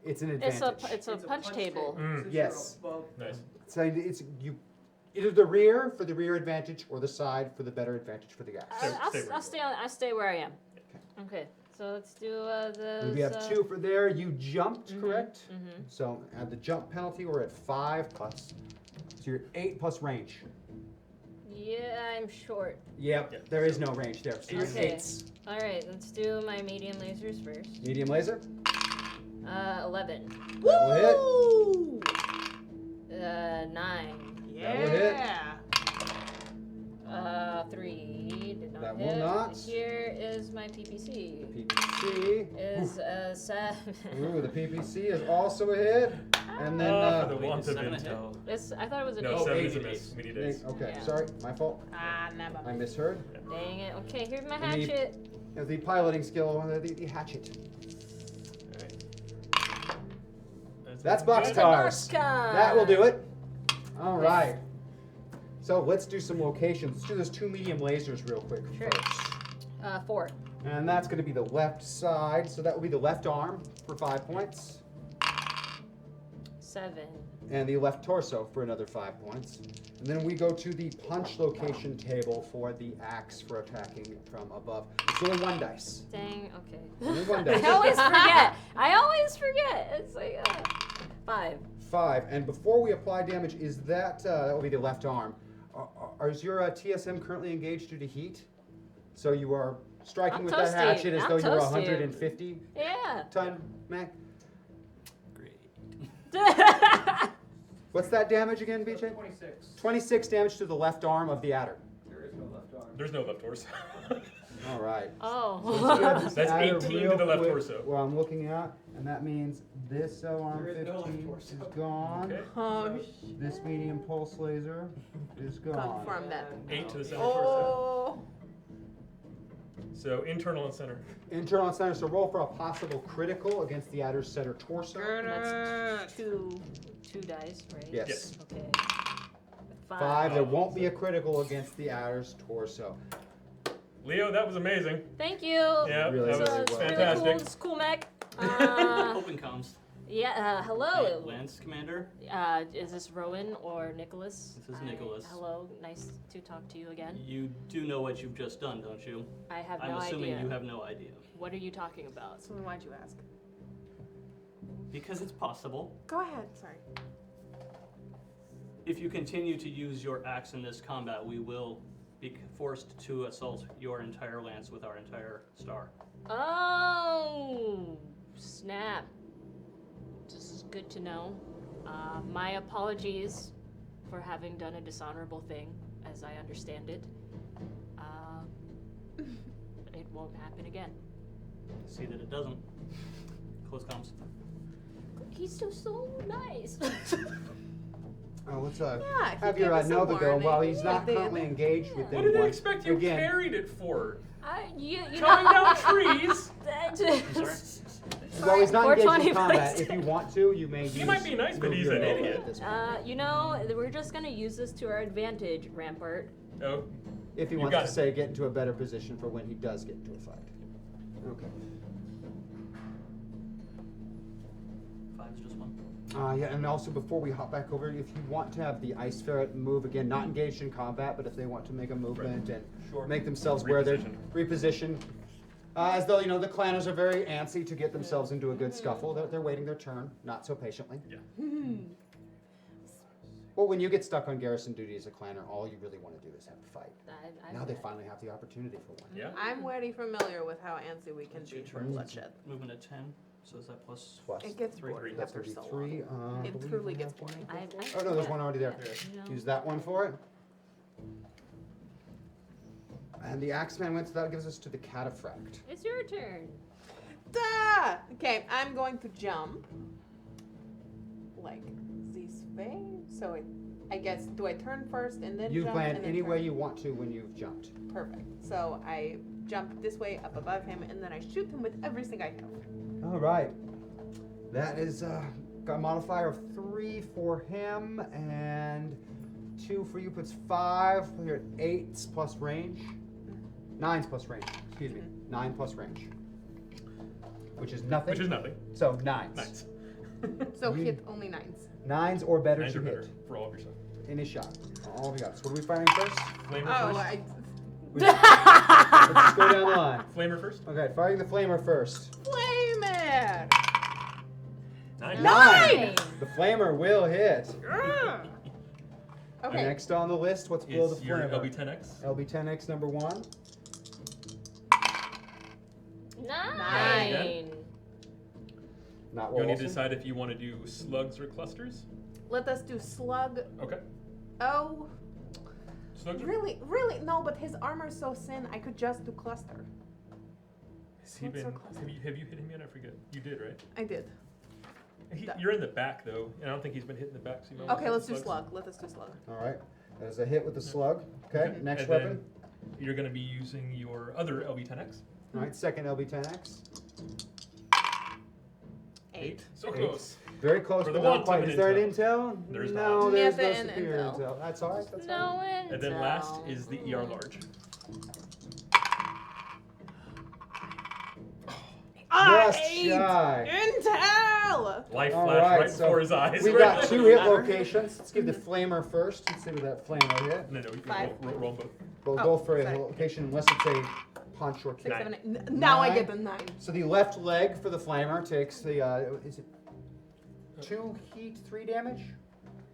it's an advantage. It's a punch table. Since Yes. You're above them. Nice. So it's you, either the rear for the rear advantage or the side for the better advantage for the guys. I'll stay where I am. Okay, so let's do the. We have 2 for there. You jumped, correct? Mhm. So add the jump penalty. We're at 5 plus. So you're 8 plus range. Yeah, I'm short. Yep. Yep. There is no range there. So you're Okay. 8s. All right, let's do my medium lasers first. Medium laser. 11. That will hit. 9. That will hit. Yeah. 3 did not That will hit. not. Here is my PPC. PPC. Is 7. Ooh, the PPC is also a hit. And then For the Wait, want is of 7 a hit? intel. I thought it was a No, eight. 7 is a 8. miss. We need ace. okay, Yeah. sorry, my fault. Never I mind. misheard. Dang it. Okay, here's my And the- hatchet. The piloting skill, the hatchet. Alright. That's good. boxcars. Boxcar. That will do it. All right. So let's do some locations. Let's do those 2 medium lasers real quick Sure. first. 4. And that's going to be the left side. So that will be the left arm for 5 points. 7. And the left torso for another 5 points. And then we go to the punch location table for the axe for attacking from above. It's only 1 dice. Dang, okay. Only 1 dice. I always forget. It's like 5. 5. And before we apply damage, is that will be the left arm. Is your TSM currently engaged due to heat? So you are striking I'm with toasty. that hatchet as I'm though you were toasty. 150 Yeah. ton Mac. Great. What's that damage again, BJ? 26. 26 damage to the left arm of the adder. There is no left arm. There's no left torso. All right. Oh. That's 18 to the left torso. Well, I'm looking at, and that means this arm There is no left 15 torso. is gone. Okay. Oh, This medium pulse laser is gone. confirm that. 8 to the center torso. Oh. So internal and center. Internal and center, so roll for a possible critical against the adder's center torso. That's 2 dice, right? Yes. Okay. 5. There won't be a critical against the adder's torso. Leo, that was amazing. Thank you. Yeah, Really, that was really It's well. really fantastic. cool. It's cool, mech. Uh, Open comms. yeah. Hello. Lance Commander. Is this Rowan or Nicholas? This is Nicholas. Hello. Nice to talk to you again. You do know what you've just done, don't you? I have I'm no assuming idea. you have no idea. What are you talking about? So then why'd you ask? Because it's possible. Go ahead. Sorry. If you continue to use your axe in this combat, we will be forced to assault your entire lance with our entire star. Oh, snap. This is good to know. My apologies for having done a dishonorable thing, as I understand it. It won't happen again. See that it doesn't. Close comms. He's so nice. Let's Yeah, if have you your give us a Nova go warning, while he's we not did. currently engaged with What anyone. did they expect you Again, carried it for? You Cutting down trees? while he's not engaged 420, in combat, please. if you want to, you may use. He might be nice, but move he's your an Nova idiot. at this point. We're just gonna use this to our advantage, Rampart. Oh, If he You wants got to it. say get into a better position for when he does get into a fight. Okay. 5 is just 1. Yeah, and also before we hop back over, if you want to have the Ice Ferret move again, not engaged in combat, but if they want to make a movement and Sure. make themselves where they're Reposition. repositioned, as though the clanners are very antsy to get themselves into a good scuffle. They're waiting their turn, not so patiently. Yeah. Well, when you get stuck on garrison duty as a clanner, all you really want to do is have a fight. I Now they finally have the opportunity for one. Yeah. I'm already familiar with how antsy we can be for bloodshed. Moving to 10. So is that plus? Plus, It gets Three. boring that's after so 33. long. I It believe truly we gets have one. boring. Oh, no, there's one already there. you know. Use that one for it. And the Axeman went, so that gives us to the Cataphract. It's your turn. Duh! Okay, I'm going to jump. Like this way. So I guess, do I turn first and then You jump? plan and then any turn? way you want to when you've jumped. Perfect. So I jump this way up above him and then I shoot him with everything I have. All right. That is got a modifier of 3 for him and 2 for you, puts 5. You're at 8 plus range. 9 plus range. Excuse me. 9 plus range. Which is nothing. Which is nothing. So 9s. Nice. So hit only 9s. 9s or better Nines to are better hit. for all of your stuff. Any shot. All of you got. So what are we firing first? Flamer Oh, first. Let's go down the line. Flamer first. Okay, firing the flamer first. Flame it! 9. 9! The flamer will hit. Okay. Next on the list, what's below Is the your flamer? LB10X? LB10X number 1. 9. Not You'll need Wilson. to decide if you want to do slugs or clusters. Let us do slug. Okay. Oh, Slugs. really? No, but his armor's so thin, I could just do cluster. Has he Slugs or been? clusters? Have you hit him yet? I forget. You did, right? I did. You're in the back though, and I don't think he's been hitting the back. So you might Okay, want let's to do hit the slugs. slug. Let us do slug. All right. There's a hit with the slug. Okay. Next And weapon. then you're going to be using your other LB10X. All right. Second LB10X. 8. So 8. close. Very close, For but the not one quite. time Is in there an intel. intel? There's no, not. there's no Nothing superior intel. intel. That's all right. That's all No right. intel. And then last is the ER large. Just 8! shy. Intel! Life All flashed right, right so before his eyes. We've got 2 hit locations. Let's give the flamer first. Let's see what that flamer hit. No, you can 5. roll both. We'll Oh, go for a sorry. location unless it's a punch or 6, kick. 7, 8. Now I 9. get the 9. So the left leg for the flamer takes the is it 2 heat, 3 damage?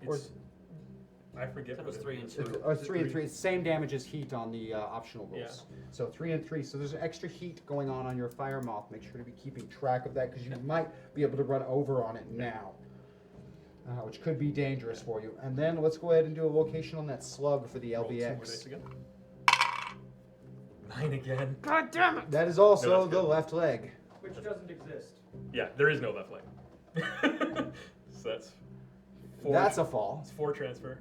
Or It's, I forget That what was it 3 and is. 2. Or 3 and 3. It's same damage as heat on the optional Yeah. rules. So 3 and 3. So there's an extra heat going on your fire moth. Make sure to be keeping track of that because you might be able to run over on it now, which could be dangerous for you. And then let's go ahead and do a location on that slug for the Roll 2 more dice LBX. again. 9 again. God damn it! That is also No, that's the good. left leg. Which doesn't exist. Yeah, there is no left leg. So that's 4. That's a fall. It's 4 transfer.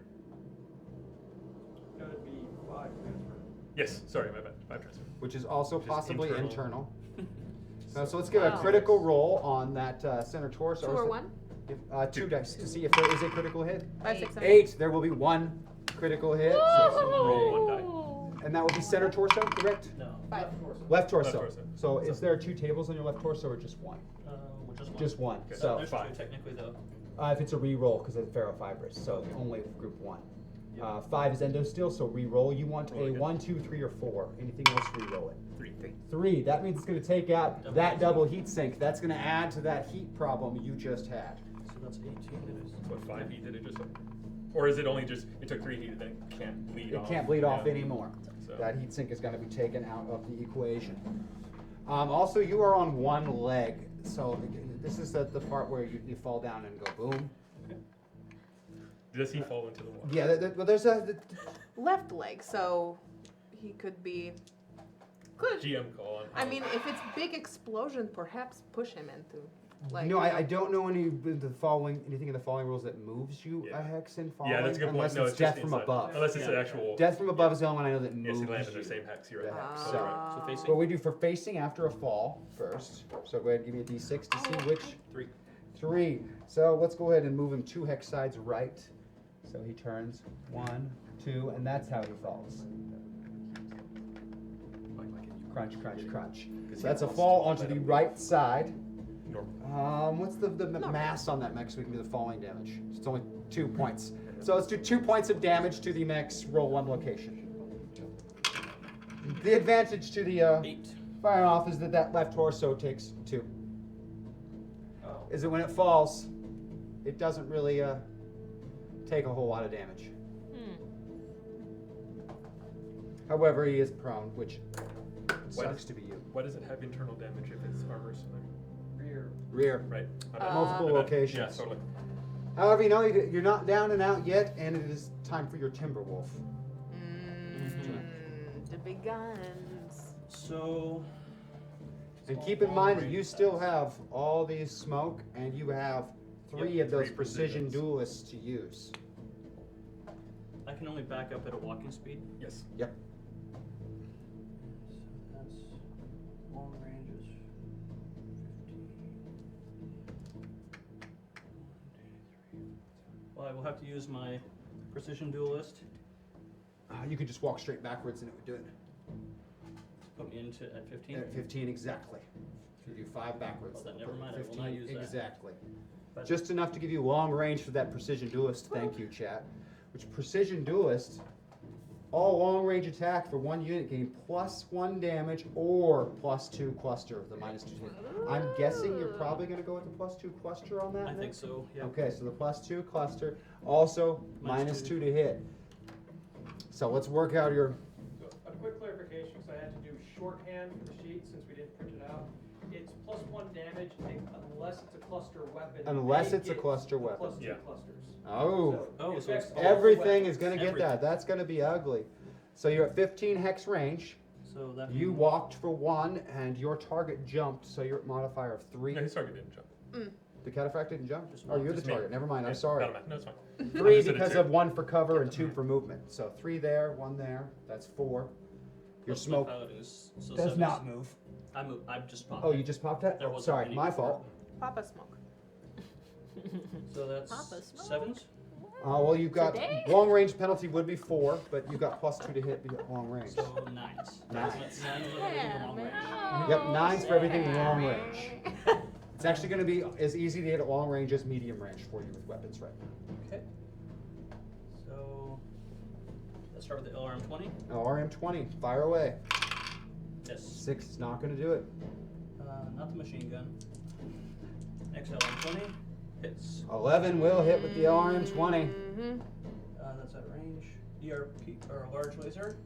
That would be 5 transfer. Yes, sorry, my bad. 5 transfer. Which is also Which is possibly internal. internal. So let's give a Wow. critical roll on that center torso. 2 or 1? 2 dice to see if there is a critical hit. 5, 6, 7, 8. There will be 1 critical hit. Roll 1 die. And that would be center torso, correct? No. 5. Left torso. Left torso. So is there 2 tables on your left torso or just 1? Just 1. Just 1. Okay. So There's 5. 2 technically though. if it's a re-roll because it's ferrofibrous, so only group 1. 5 is endo still, so re-roll. You want Roll a again. 1, 2, 3, or 4. Anything else, re-roll it. 3. 3. That means it's going to take out Double that heat double heat sink. That's going to add to that heat problem you just had. So that's 18 it is. What, 5 heat did it just? Or is it only just, it took 3 heat and then it can't bleed It off? can't bleed off Yeah. anymore. So- That heat sink is going to be taken out of the equation. Also, you are on 1 leg, so this is the part where you fall down and go boom. Does he fall into the water? Yeah, well, there's a. Left leg, so he could be. Good. GM call on. I mean, if it's big explosion, perhaps push him into. Like, No, I don't know anything in the following rules that moves you Yeah. a hex in falling. Yeah, that's a good point. Unless No, it's it's death just from inside. above. Unless it's an Yeah. actual. Death from above is the only one I know that moves Yes, he lands in you. the same hex. You're The right. hex. So, So, right. So facing. what we do for facing after a fall first. So go ahead and give me a d6 to see which. 3. 3. So let's go ahead and move him 2 hex sides right. So he turns 1, 2, and that's how he falls. Crunch, crunch, crunch. So that's a fall onto the right side. Normal. What's the mass on that mech so we can do the falling damage? It's only 2 points. So let's do 2 points of damage to the mech's roll 1 location. The advantage to the 8. fire off is that left torso takes 2. Oh. Is that when it falls, it doesn't really take a whole lot of damage. Hmm. However, he is prone, which Why sucks does- to be you. Why does it have internal damage if it's armor similar? Rear. Rear. Right. Multiple My bad. locations. Yeah, totally. However, you know you're not down and out yet, and it is time for your Timberwolf. The big guns. So. And it's keep all in mind that long you range still attacks. have all these smoke, and you have three Yep, of those three precision precisions. duelists to use. I can only back up at a walking speed. Yes. Yep. So that's long range is 15. Well, I will have to use my precision duelist You could just walk straight backwards, and it would do it. to put me into at 15. At 15 exactly. You do 5 backwards. Well, then never mind, I will 15 not use that. exactly. But Just enough to give you long range for that precision duelist. Thank you, chat. Which precision duelist, all long range attack for 1 unit gain +1 damage or +2 cluster with the -2 hit. I'm guessing you're probably going to go with the +2 cluster on that. I Nick? think so. Yeah. Okay, so the +2 cluster, also Minus -2 to hit. So let's work out your. A quick clarification, because I had to do shorthand for the sheet since we didn't print it out. It's +1 damage unless it's a cluster weapon. Unless They it's a get cluster the weapon. +2 Yeah. clusters. Oh. So Oh, it so affects it's all Everything weapons. is going to get Everything. that. That's going to be ugly. So you're at 15 hex range. So that You means- walked for 1, and your target jumped, so you're at modifier of 3. No, his target didn't jump. The cataphract didn't jump? Just Oh, one. you're the Just me. target. Never mind. I'm Yeah, sorry. got him. No, it's fine. 3 I just did it because too. of 1 for cover and 2 for movement. So 3 there, 1 there. That's 4. Your plus my smoke paladin is- so does seven. not move. I just popped. Oh, it. you just popped that? There Oh, wasn't sorry, any my before. fault. Papa smoke. So that's Papa Smoke. 7s. Well, you've got Today? long range penalty would be 4, but you've got +2 to hit at long range. So 9s. Nines. That's 9 of everything for long range. Yep, 9's for everything long range. It's actually going to be as easy to hit at long range as medium range for you with weapons right now. Okay. So let's start with the LRM-20. RM20, fire away. Yes. 6 is not going to do it. Not the machine gun. Next LRM-20 hits. 11 will hit with the RM20. That's at range. ERP or large laser.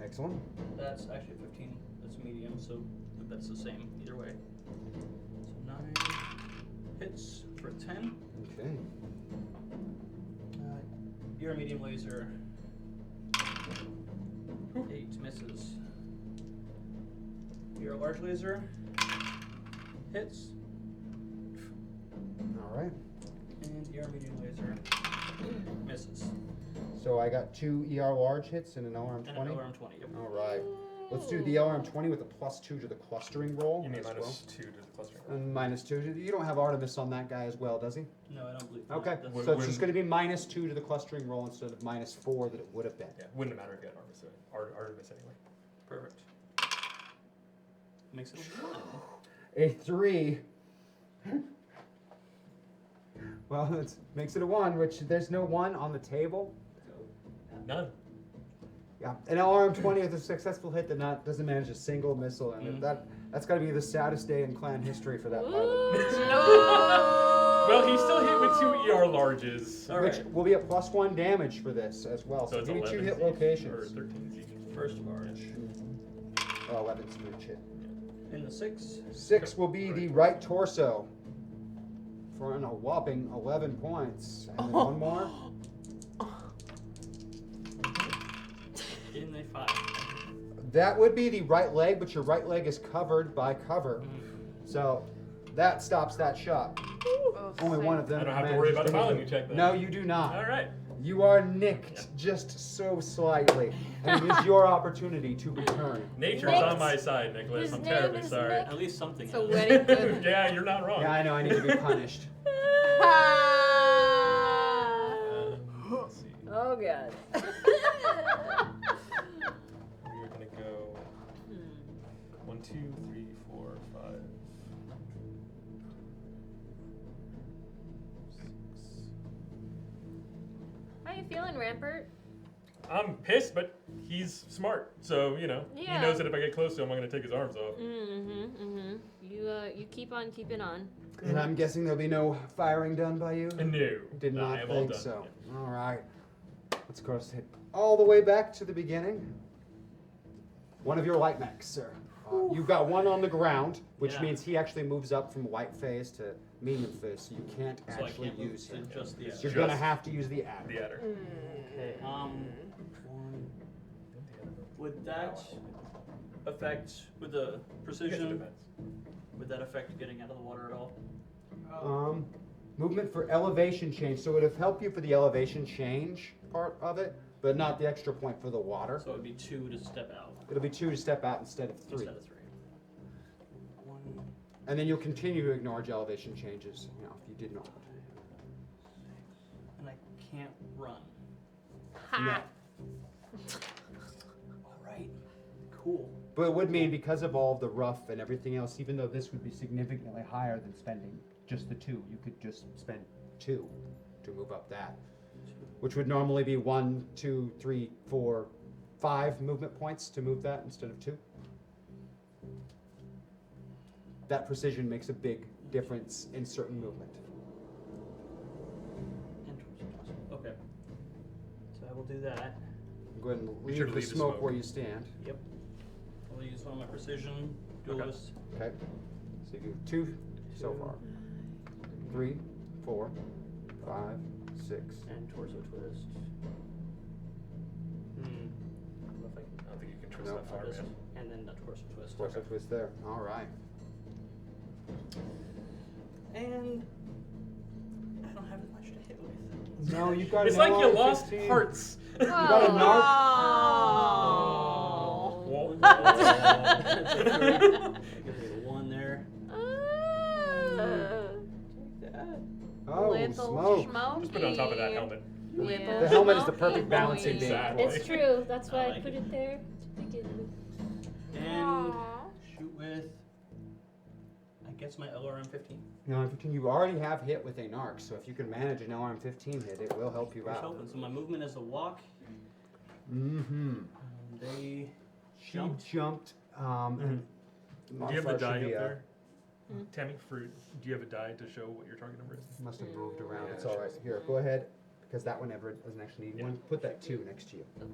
Excellent. That's actually 15. That's medium, so that's the same either way. So 9 hits for 10. Okay. ER medium laser. 8 misses. ER large laser hits. All right. And ER medium laser misses. So I got 2 ER large hits and an And an LRM20. LRM-20. Yep. All right. Let's do the LRM20 with a +2 to the clustering roll. You mean as well. -2 to the clustering. And -2. You don't have Artemis on that guy as well, does he? No, I don't believe. Okay. That's- Would- So it's would- just going to be -2 to the clustering roll instead of -4 that it would have been. Yeah, wouldn't matter if you had Artemis anyway. Perfect. Makes it a 1. A 3. Well, it makes it a 1, which there's no 1 on the table. None. Yeah, an LRM-20 with a successful hit that doesn't manage a single missile, and that's got to be the saddest day in clan history for that pilot. Well, he still hit with 2 ER larges. All Which right. will be a +1 damage for this as well. So So it's give me 2 11 hit each, or locations. 13 each. First large. 11's for each hit. In the 6. 6 will be the right torso for a whopping 11 points. And then 1 more. In the 5. That would be the right leg, but your right leg is covered by cover. So that stops that shot. Only one of them. I don't have to worry about a manages to piloting hit. check then. No, you do not. All right. You are nicked just so slightly. And it is your opportunity to return. Nature's Nicked. on my side, Nicholas. His I'm name terribly is sorry. Nick. At least something. So else. very good. Yeah, you're not wrong. Yeah, I know, I need to be punished. Let's see. Oh god. We're gonna go 1, 2, 3, 4, 5, 6. How you feeling, Rampart? I'm pissed, but he's smart, so he Yeah. knows that if I get close to him, I'm gonna take his arms off. You keep on keeping on. And I'm guessing there'll be no firing done by you? And no, Did not I am all think done. so. Yeah. All right. Let's of course hit all the way back to the beginning. One of your light mechs, sir. You've got one on the ground, which Yeah. means he actually moves up from white phase to medium phase, so you can't So I actually can't move use to him. just the You're adder. gonna have to use the adder. The adder. Okay. Would that affect with the I guess it precision? depends. Would that affect getting out of the water at all? Movement for elevation change, so it'll help you for the elevation change part of it, but not the extra point for the water. So it'd be 2 to step out It'll be 2 to step out instead of 3. instead of 3. 1, And then you'll continue to acknowledge elevation changes, if you did not. and I can't run. No. All right. Cool. But it would mean because of all the rough and everything else, even though this would be significantly higher than spending just the 2, you could just spend 2 to move up that. Which would normally be 1, 2, 3, 4, 5 movement points to move that instead of 2. That precision makes a big difference in certain movement. And okay. So I will do that. Go ahead and Be sure leave to the leave the smoke smoke. where you stand. Yep. I will use one of my precision Okay. duelists. Okay. So you do 2 so far. 3, 4, 5, 6. And torso twist. I don't know if I can. I don't think you can twist No. that far, This, man. and then the torso twist. Torso twist there. All right. And I don't have much to hit with. No, you've got It's an like you LR lost 15. hearts. You got a narc. Oh. Whoa. Give me a 1 there. Oh, Little smoke. Just put it on top of that helmet. Yeah. The helmet is the perfect balancing beam. Exactly. It's true. That's why I I like put it. it there to begin with. And shoot with, I guess my LRM 15. LRM 15, you already have hit with a narc, so if you can manage an LRM 15 hit, it will help you Here's out. hoping. So my movement is a walk. Mm-hmm. They She jumped. jumped. And Do you have the modifier die should up be, there? Tammy, do you have a die to show what your target number is? Must have moved around. Yeah, It's all right. Here, go ahead, because that one never doesn't actually need Yeah. one. Put that 2 next to you. I can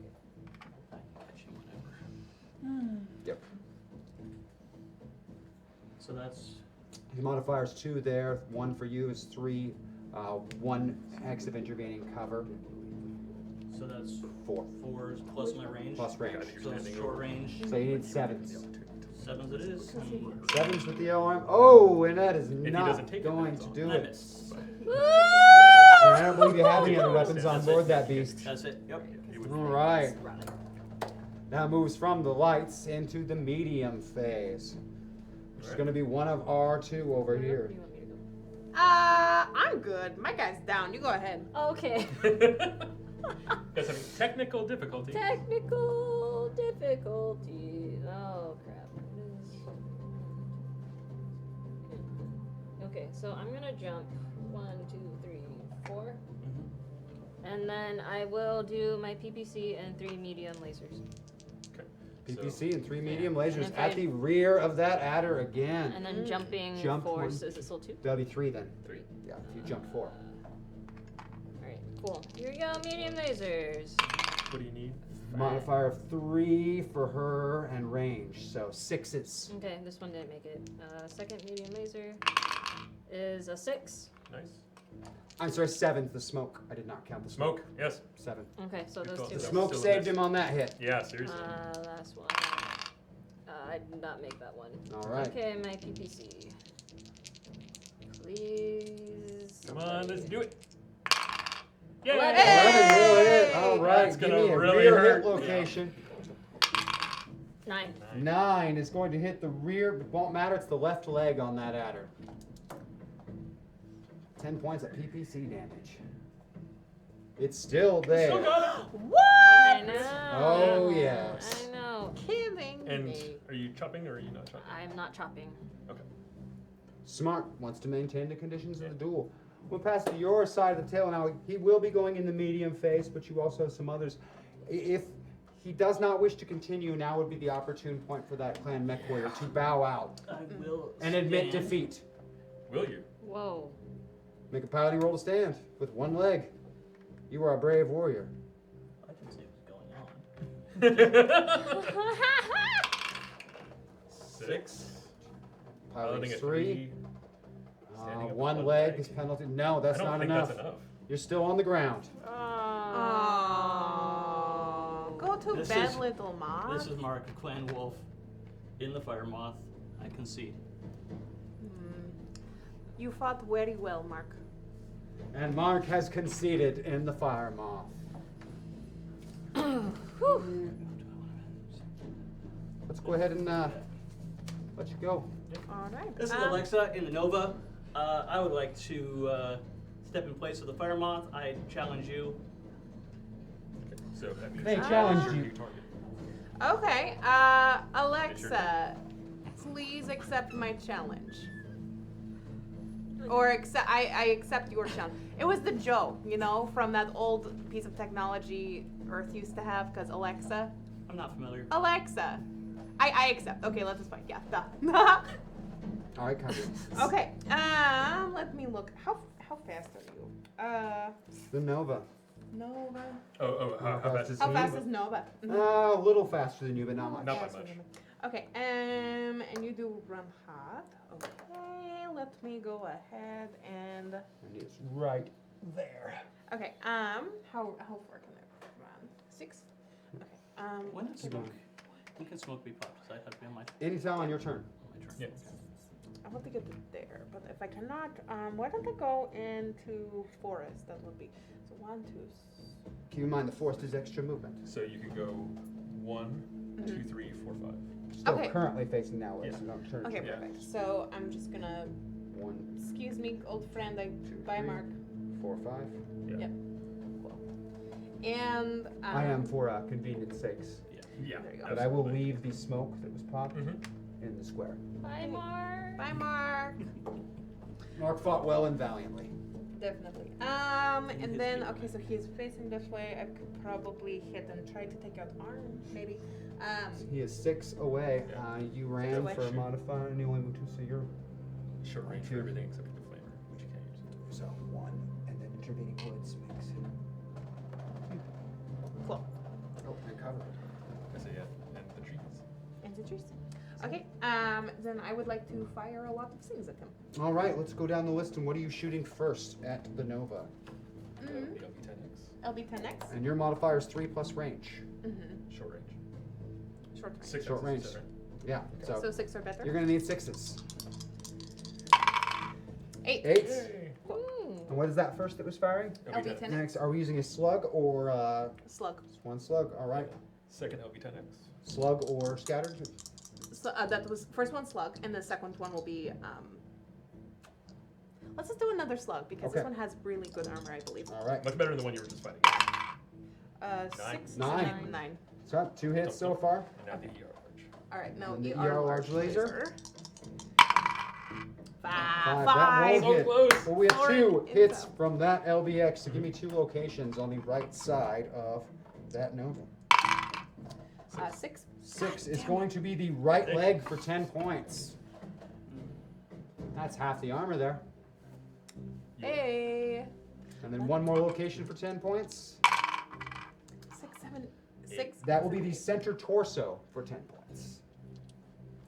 catch you whenever. Yep. So that's The modifier's 2 there. 1 for you is 3. 1 hex of intervening cover. so that's 4 4s plus my range. plus range. So that's short range. So you need 7s. 7s it is. 7s with the LRM. Oh, and that is he not doesn't take it, going that's to all. do I it. miss. And I don't believe you have any other weapons on That's board it. that beast. That's it. Yep. All right. Now it moves from the lights into the medium phase, which is going to be one of R2 over Where here. do you want me to go? I'm good. My guy's down. You go ahead. Okay. Guys having technical difficulty. Technical difficulties. Oh crap. Okay, so I'm gonna jump 1, 2, 3, 4. And then I will do my PPC and 3 medium lasers. Okay. PPC and 3 medium And lasers if at I- the rear of that adder again. And then jumping Jump 4, one. so is it still 2? That'll be 3 then. 3. Yeah, if you jump 4. Alright, cool. Here we go, medium lasers. What do you need? Modifier of 3 for her and range, so 6s. Okay, this one didn't make it. Second medium laser is a 6. Nice. I'm sorry, 7th, the smoke. I did not count the smoke. Smoke. Yes. 7. Okay, so Good those call. two. The That's hits. smoke still a saved miss. him on that hit. Yeah. Seriously. Last one. I did not make that one. All right. Okay, my PPC. Please. Come on, let's do it. Yay! 11 will hit. All right, That's give gonna me a really rear hurt. hit location. 9. 9 is going to hit the rear. It won't matter. It's the left leg on that adder. 10 points of PPC damage. It's still there. Still got it. I know. Oh, yes. I know. Killing And me. are you chopping or are you not chopping? I'm not chopping. Okay. Smart wants to maintain the conditions of the duel. We'll pass to your side of the table now. He will be going in the medium phase, but you also have some others. If he does not wish to continue, now would be the opportune point for that clan mech warrior to bow out I will and admit stand. defeat. Will you? Whoa. Make a piloting roll to stand with one leg. You are a brave warrior. I can see what's going on. 6. Piloting a 3. Standing up One with leg leg. is penalty. No, that's I don't not think enough. that's enough. You're still on the ground. Oh, go to This bed, is- little moth. This is Mark, Clan Wolf, in the Fire Moth. I concede. You fought very well, Mark. And Mark has conceded in the fire moth. Let's go ahead and let you go. All right. This is Alexa in the Nova. I would like to step in place of the Fire Moth. I challenge you. So that means They it's challenged your you. new target. Okay, Alexa, please accept my challenge. Or I accept your challenge. It was the joke, you know, from that old piece of technology Earth used to have, because Alexa. I'm not familiar. Alexa. I accept. Okay, let's just fight. Yeah, duh. All right, copy. Okay, let me look. How fast are you? The Nova. Nova. How fast is How he? fast is Nova? Mhm. A little faster than you, but not much. Not by Faster much. than me. Okay, and you do run hot. Okay, let me go ahead and. And it's right there. Okay, how far can I run? 6. Okay, When can Keep smoke? going. When can smoke be popped? Does that have to be on my Anytime on your turn. turn? Yeah. I want to get to there, but if I cannot, why don't I go into forest? That would be so 1, 2. Keep in mind the forest is extra movement. So you could go 1, 2, 3, 4, 5. Still Okay. currently facing that way, Yeah. so don't turn. Okay, Yeah. perfect. So I'm just gonna. 1, Excuse me, old friend. 2, Bye, 3, Mark. 4, 5. Yep. Cool. And I am for convenience sakes. Yeah. There you go. But I will leave the smoke that was popped Mhm. in the square. Bye, Mark. Bye, Mark. Mark fought well and valiantly. Definitely. And then okay, so he's facing this way. I could probably hit and try to take out arm, maybe. He is 6 away. Yeah. You ran away. for a modifier and you only moved 2, so you're Short range for everything except for the flamer, which you can't use. so 1, and then intervening woods makes it. Cool. Oh, and cover. I say yeah, and the trees. And the trees. Okay. Then I would like to fire a lot of things at him. All right, let's go down the list. And what are you shooting first at the Nova? The LB10X. LB10X. And your modifier is 3 plus range. Short range. Short range. 6 Short range. X, right? Yeah. So So 6 or better. you're gonna need 6s. 8. 8. Ooh. And what is that first that was firing? LB10X. Next, are we using a slug or Slug. just one slug? All right. Second LB10X. Slug or scattered? So that was first one slug, and the second one will be. Let's just do another slug because this Okay. one has really good armor, I believe. All right. Much better than the one you were just fighting. 6, 9. 9. So 2 hits so far. And now the ER large. All right, now And the ER large laser. 5. That 5. won't hit. close. Well, we have Four 2 in hits info. from that LBX. So give me 2 locations on the right side of that Nova. 6. 6 is going to be the right leg for 10 points. That's half the armor there. Hey. And then 1 more location for 10 points. 6, 7, 6. That will be the center torso for 10 points.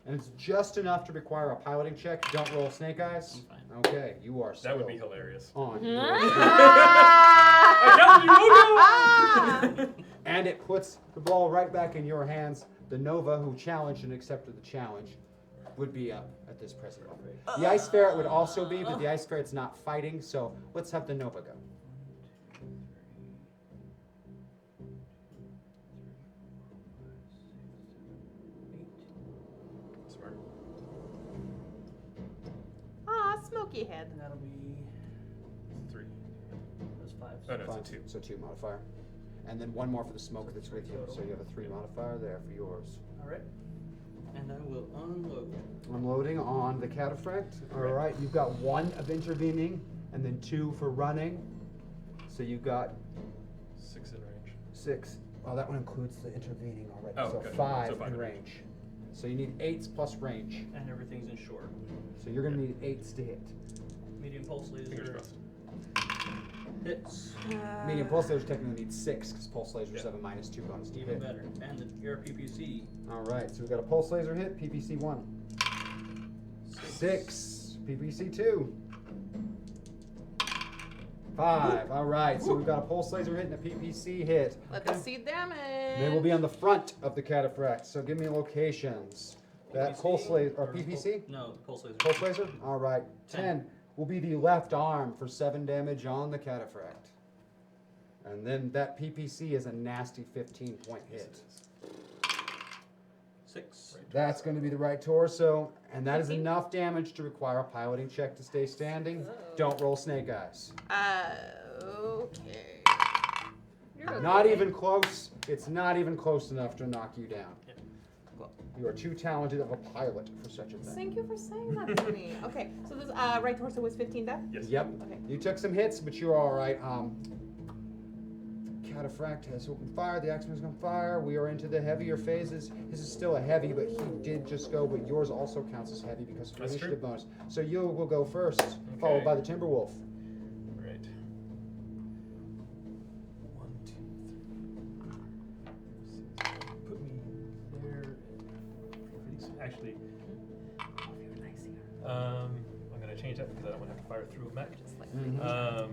And it's just enough to require a piloting check. Don't roll snake eyes. I'm fine. Okay, you are That would be still hilarious. on. And it puts the ball right back in your hands. The Nova, who challenged and accepted the challenge, would be up at this present moment. The Ice Ferret would also be, but the Ice Ferret's not fighting, so let's have the Nova go. Smart. Smoky head. And that'll be 3. that's 5. Oh no, Fine, it's a 2. So 2 modifier. And then 1 more for the smoke that's with you. So you have a 3 modifier there for yours. All right. And I will unload. Unloading on the cataphract. All right, you've got 1 of intervening, and then 2 for running. So you've got 6 in range. 6 Well, that one includes the intervening already. Oh, so okay. 5 So 5 in in range. So you need 8s plus range. And everything's in short. So you're gonna need 8s to hit. Medium pulse Fingers laser crossed. hits. Medium pulse lasers technically need 6 because pulse lasers Yeah. have a -2 bonus to Even hit. better. And the air PPC. All right, so we got a pulse laser hit, PPC 1. 6, PPC 2. 5. All right, so we've got a pulse laser hit and a PPC hit. Let us see damage. They will be on the front of the cataphract. So give me locations. That PPC pulse laser or or PPC? No, pulse laser. Pulse laser? All right. 10. 10 will be the left arm for 7 damage on the cataphract. And then that PPC is a nasty 15-point hit. 6. That's going to be the right torso, and that is enough damage to require a piloting check to stay standing. Don't roll snake eyes. Okay. You're Not okay. even close. It's not even close enough to knock you down. Yeah. Cool. You are too talented of a pilot for such a thing. Thank you for saying that to me. Okay, so this right torso was 15 then? Yes. Yep. Okay. You took some hits, but you're all right. Cataphract has opened fire. The Axeman's going to fire. We are into the heavier phases. His is still a heavy, but he did just go. But yours also counts as heavy because of the That's initiative true. bonus. So you will go first, followed Okay. by the Timberwolf. Right. 1, 2, 3. Put me there. Actually, I'm gonna change that because I don't want to have to fire through a mech. Oh.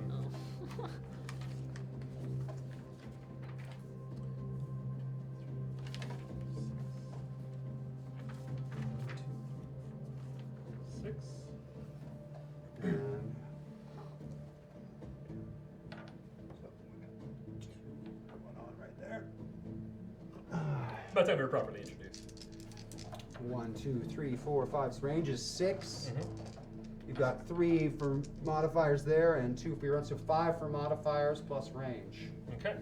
6. And going on right there. It's about time we were properly introduced. 1, 2, 3, 4, 5. So range is 6. Mm-hmm. You've got 3 for modifiers there and 2 for your own. So 5 for modifiers plus range. Okay.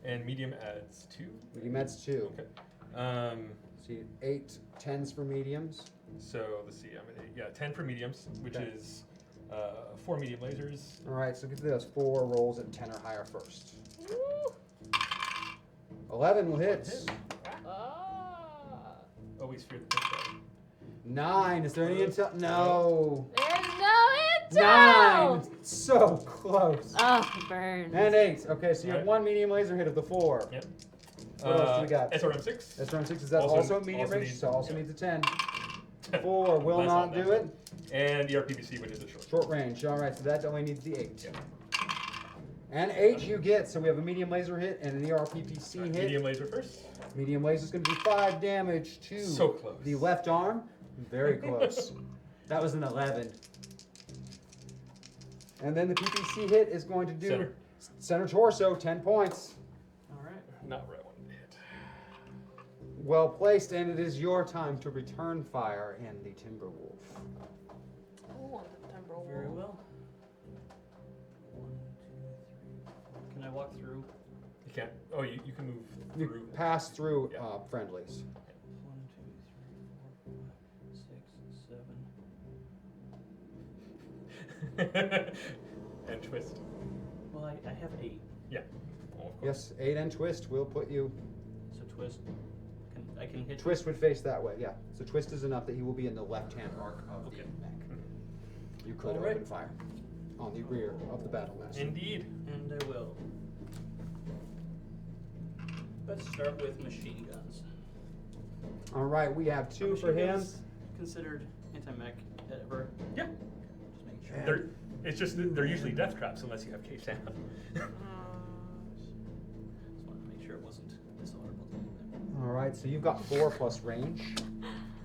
And medium adds 2. Medium adds 2. Okay. So you 8 10s for mediums. So let's see. I'm at 8. Yeah, 10 for mediums, which Okay. is 4 medium lasers. All right, so get those 4 rolls at 10 or higher first. 11 will hit. Hit. Ah. Always fear the pink guy. 9. Is there any intel? No. There's no 9. intel. So close. Oh, burn. And 8. Okay, so you have Right. 1 medium laser hit of the 4. Yep. What else do we got? SRM 6. That's round 6. Is that Also- also medium also range? needs- So also yeah. needs a 10. 4 will That's not all do that. it. And the RPBC, which is a short. Short range. All right, so that only needs the 8. Yeah. And 8 you get. So we have a medium laser hit and an ERPPC Alright, hit. medium laser first. Medium laser is going to do 5 damage to So close. the left arm. Very close. That was an 11. And then the PPC hit is going to do center torso, 10 points. All right. Not where I wanted to hit. Well placed, and it is your time to return fire in the Timberwolf. I want the Timberwolf. Very well. 1, 2, 3. Can I walk through? You can't. Oh, you can move You through. pass through Yeah. friendlies. 1, 2, 3, 4, 5, 6, 7. And twist. Well, I have 8. Yeah. Oh, of course. Yes, 8 and twist will put you. So twist. I can hit. Twist would face that way, yeah. So twist is enough that he will be in the left-hand arc of Okay. the mech. You could All right. open fire on the rear of the battle master. Indeed. And I will. Let's start with machine guns. All right, we have 2 for Machine him. guns Considered anti-mech ever. Yeah. Just making sure. It's just that they're usually death traps unless you have case down. Just wanted to make sure it wasn't dishonorable to do that. All right, so you've got 4 plus range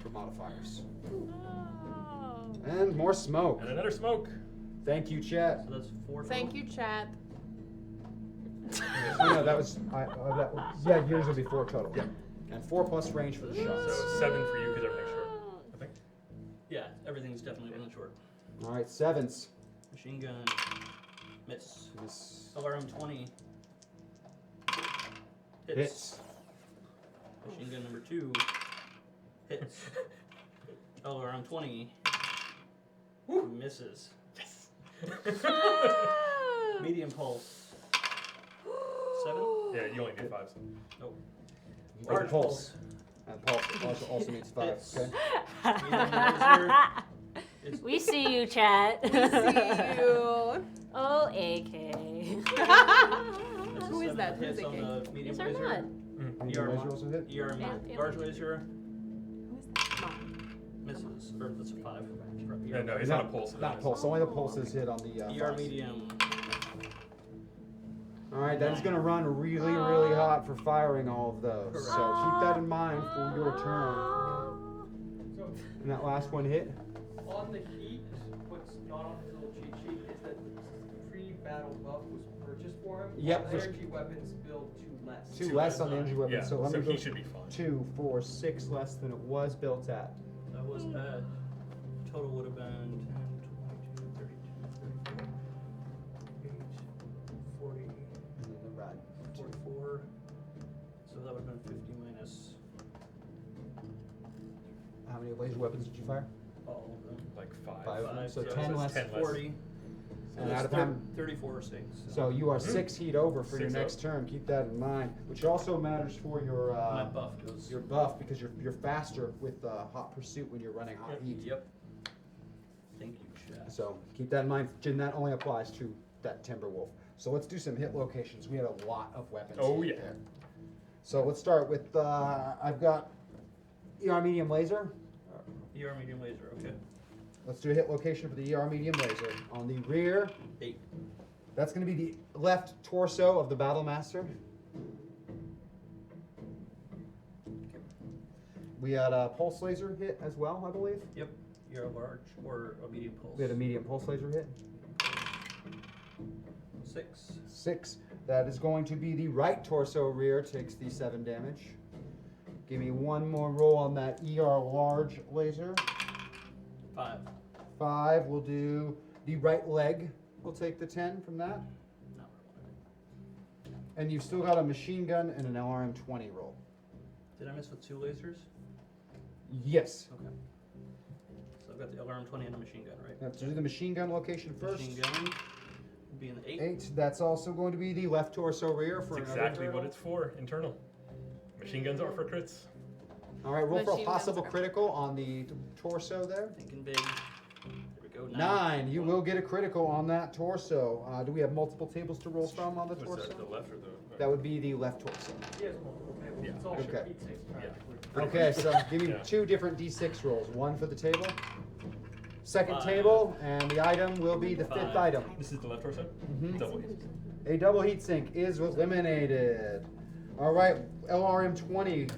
for modifiers. Oh. And more smoke. And another smoke. Thank you, Chet. So that's 4. Thank you, chat. Oh, no, that was, yeah, yours will be 4 total. Yeah. And 4 plus range for the shots. So 7 for you because everything's short. I think. Yeah, everything's definitely within short. All right, 7s. Machine gun. Miss. Miss. LRM 20. Hits. Hits. Machine gun number 2. Hits. LRM 20. Misses. Yes. Medium pulse. 7. Yeah, you only need 5s. Nope. You get a pulse. And pulse also needs 5. Hits. Okay. Medium laser. It's We see you, chat. See you. Oh, AK. that's a Who is 7 that? hits Who's on it? the medium Is or laser. not? Medium laser also hit? ER Yeah. large laser Who's that? misses. Or that's a 5. Yeah, no, he's not a pulse. Not pulse. Only the pulses hit on the. ER fives. medium. All right, that is going to run really, really hot for firing all of those. Correct. So keep that in mind for your turn. So And that last one hit. on the heat, what's not on his little cheat sheet is that pre-battle buff was purchased for him. Yep. All energy weapons build 2 less. 2 less on the energy weapon. Yeah, So let so me go he should be fine. 2, 4, 6 less than it was built at. That was at. Total would have been 10, 22, 32, 34, 8, 40, And then the rad. 44. So that would have been 50 minus How many laser weapons did you fire? all of them. Like 5. 5. Five, So yeah, 10 so less. it's 10 less. 40. So And that's out of time. 34 or 6. So you are 6 heat over for your 6 next up. turn. Keep that in mind. Which also matters for your my buff goes. your buff because you're faster with hot pursuit when you're running hot heat. Yep. Thank you, chat. So keep that in mind. Jin, that only applies to that Timberwolf. So let's do some hit locations. We have a lot of weapons. Oh, hit yeah. there. So let's start with I've got ER medium laser. ER medium laser, okay. Let's do a hit location for the ER medium laser. On the rear, 8. that's going to be the left torso of the Battle Master. We had a pulse laser hit as well, I believe. Yep. ER large or a medium pulse. We had a medium pulse laser hit. 6. 6. That is going to be the right torso rear, takes the 7 damage. Give me one more roll on that ER large laser. 5. 5. We'll do the right leg. We'll take the 10 from that. Not what I wanted. And you've still got a machine gun and an LRM-20 roll. Did I miss with 2 lasers? Yes. Okay. So I've got the LRM-20 and a machine gun, right? Now, to do the machine gun location first. Machine gun would be in the 8. 8. That's also going to be the left torso rear for That's another exactly what turtle. it's for, internal. Machine guns are for crits. All right, roll for a Machine guns possible are- critical on the torso there. Thinking big. There we go. 9. You will get a critical on that torso. Do we have multiple tables to roll from on the Was torso? that the left or the? That would be the left torso. He has multiple tables. Yeah. It's all Okay. heat sinks practically. Okay, so give me Yeah. 2 different D6 rolls. One for the table. Second 5. table, and the item will be the 5th 5. item. This is the left torso? Mhm. Double hit. A double heat sink is eliminated. All right, LRM-20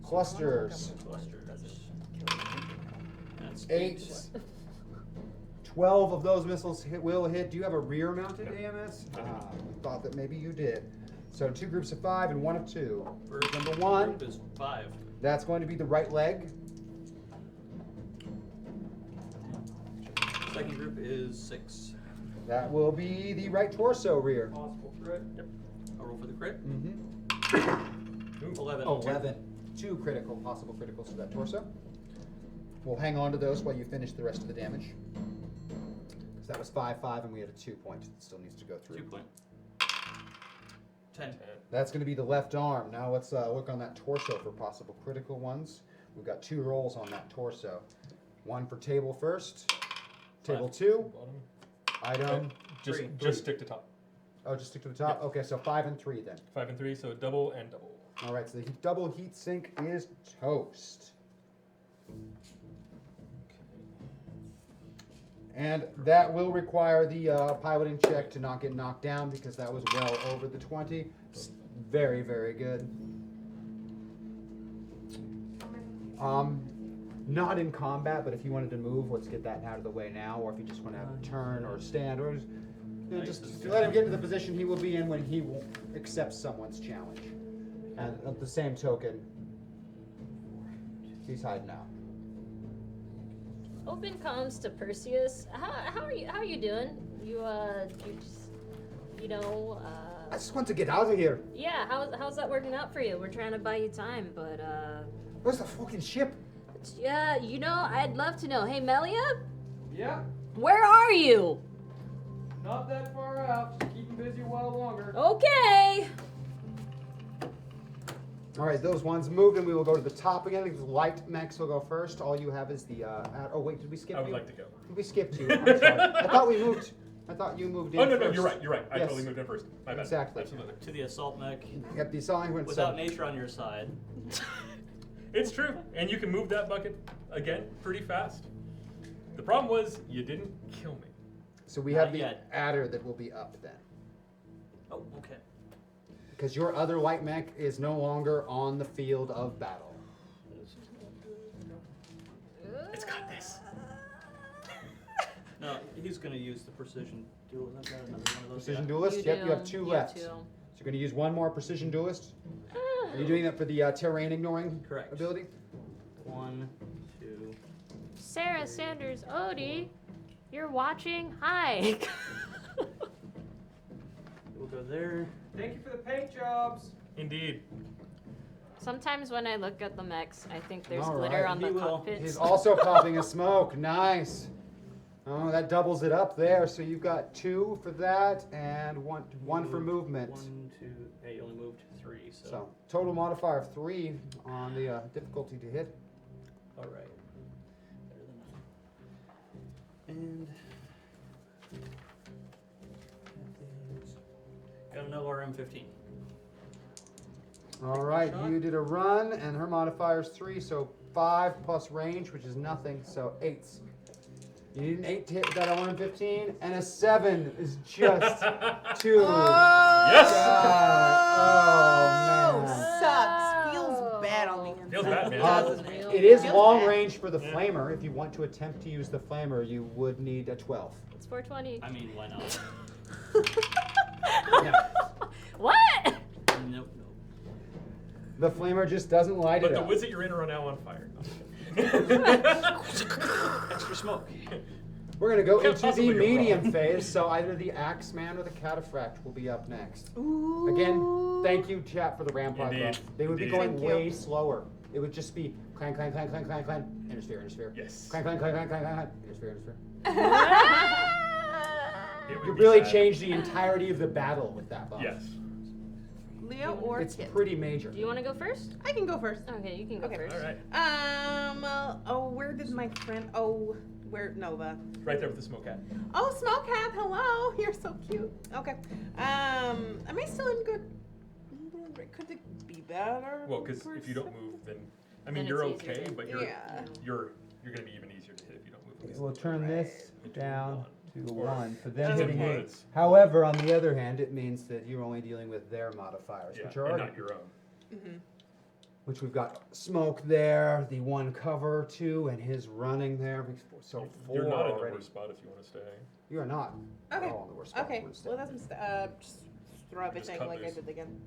clusters. Clusters. That's 8. 12 of those missiles will hit. Do you have a rear-mounted AMS? I thought that maybe you did. So 2 groups of 5 and 1 of 2. First Number 1, group is 5. that's going to be the right leg. Second group is 6. That will be the right torso rear. Possible crit. I'll roll for the crit. Mm-hmm. 11. 11. 2 critical, possible criticals for that torso. We'll hang on to those while you finish the rest of the damage. Because that was 5-5 and we had a 2 point that still needs to go through. 2 point. 10. That's going to be the left arm. Now let's look on that torso for possible critical ones. We've got 2 rolls on that torso. 1 for table first. Table 2. Bottom. Item. Just, 3. just stick to top. Oh, just stick to the top? Yeah. Okay, so 5 and 3 then. 5 and 3, so double and double. All right, so the double heat sink is toast. And that will require the piloting check to not get knocked down because that was well over the 20. Very, very good. Not in combat, but if you wanted to move, let's get that out of the way now. Or if you just want to turn or stand, or just let him get into the position he will be in when he will accept someone's challenge. And at the same token, he's hiding out. Open comms to Perseus. How are you doing? You just, I just want to get out of here. yeah. How's that working out for you? We're trying to buy you time, but Where's the fucking ship? yeah, I'd love to know. Hey, Melia, Yeah, where are you? not that far out. Just keep him busy a while longer. Okay. All right, those ones moved, and we will go to the top again. The light mechs will go first. All you have is the. Oh wait, did we skip I would you? like to go. Did we skip you? I'm sorry. I thought we moved. I thought you moved in. Oh no, first. you're right. You're right. I Yes. totally moved in first. My bad. Exactly. Absolutely. To the assault mech. Yep, the assault went Without so. nature on your side. It's true, and you can move that bucket again pretty fast. The problem was you didn't kill me. So we Not have the yet. adder that will be up then, Oh, okay. because your other light mech is no longer on the field of battle. It's got this. No, he's gonna use the precision duel. I've got another one of those. Precision yeah. duelist. Yep, you have two left. Two. So you're going to use one more precision duelist. Are you doing that for the terrain ignoring Correct. ability? 1, 2. Sarah Sanders Odie, you're watching? Hi. We'll go there. Thank you for the paint jobs. Indeed. Sometimes when I look at the mechs, I think there's All glitter right, on he the will. cockpits. He's also popping a smoke. Nice. Oh, that doubles it up there. So you've got 2 for that and one for movement. 1, 2. Hey, you only moved 3, so. So total modifier of 3 on the difficulty to hit. All right. Better than and got an LRM-15. All right, Shot. you did a run, and her modifier is 3, so 5 plus range, which is nothing, so 8s. You need an 8 to hit that LRM-15, and a 7 is just 2. Yes! Oh, man. Sucks. Feels bad on the inside. Feels bad, man. Doesn't it? It is Feels long bad. range for the flamer. If you want to attempt to use the flamer, you would need a 12. It's 420. I mean, why not? Yeah. What? Nope, nope. The flamer just doesn't light But it the up. woods that you're in are now on fire. Extra smoke. We're going to go Can't into the possibly go medium wrong. phase, so either the Axeman or the Cataphract will be up next. Again, thank you, chat, for the rampart Indeed. buff. They would be Indeed. going Thank you. way slower. It would just be clang, clang, clang, clang, clang, clang, intersphere, intersphere. Yes. Clang, clang, clang, clang, clang, clang, clang, intersphere, intersphere. It would You be really sad. change the entirety of the battle with that buff. Yes. Leo or It's Kit? pretty major. Do you want to go first? I can go first. Okay, you can go Okay. first. All right. Oh, where did my friend? Oh, where Nova? Right there with the smoke hat. Oh, Smoke Hat, hello. You're so cute. Okay. Am I still in good? Could it be better? Well, because if you don't move, then I mean Then you're it's easier okay, to- but you're Yeah. you're gonna be even easier to hit if you don't move. at least. We'll turn this down to Or 1 for them She's in hitting it. woods. However, on the other hand, it means that you're only dealing with their modifiers, Yeah, which are and already, not your own. which we've got smoke there, the 1 cover 2, and his running there. So 4 You're not in the already. worst spot if you want to stay. You are not. at Okay. all in the worst spot. Okay. You wanna stay. Well, that's just throw everything cut like I loose. did again.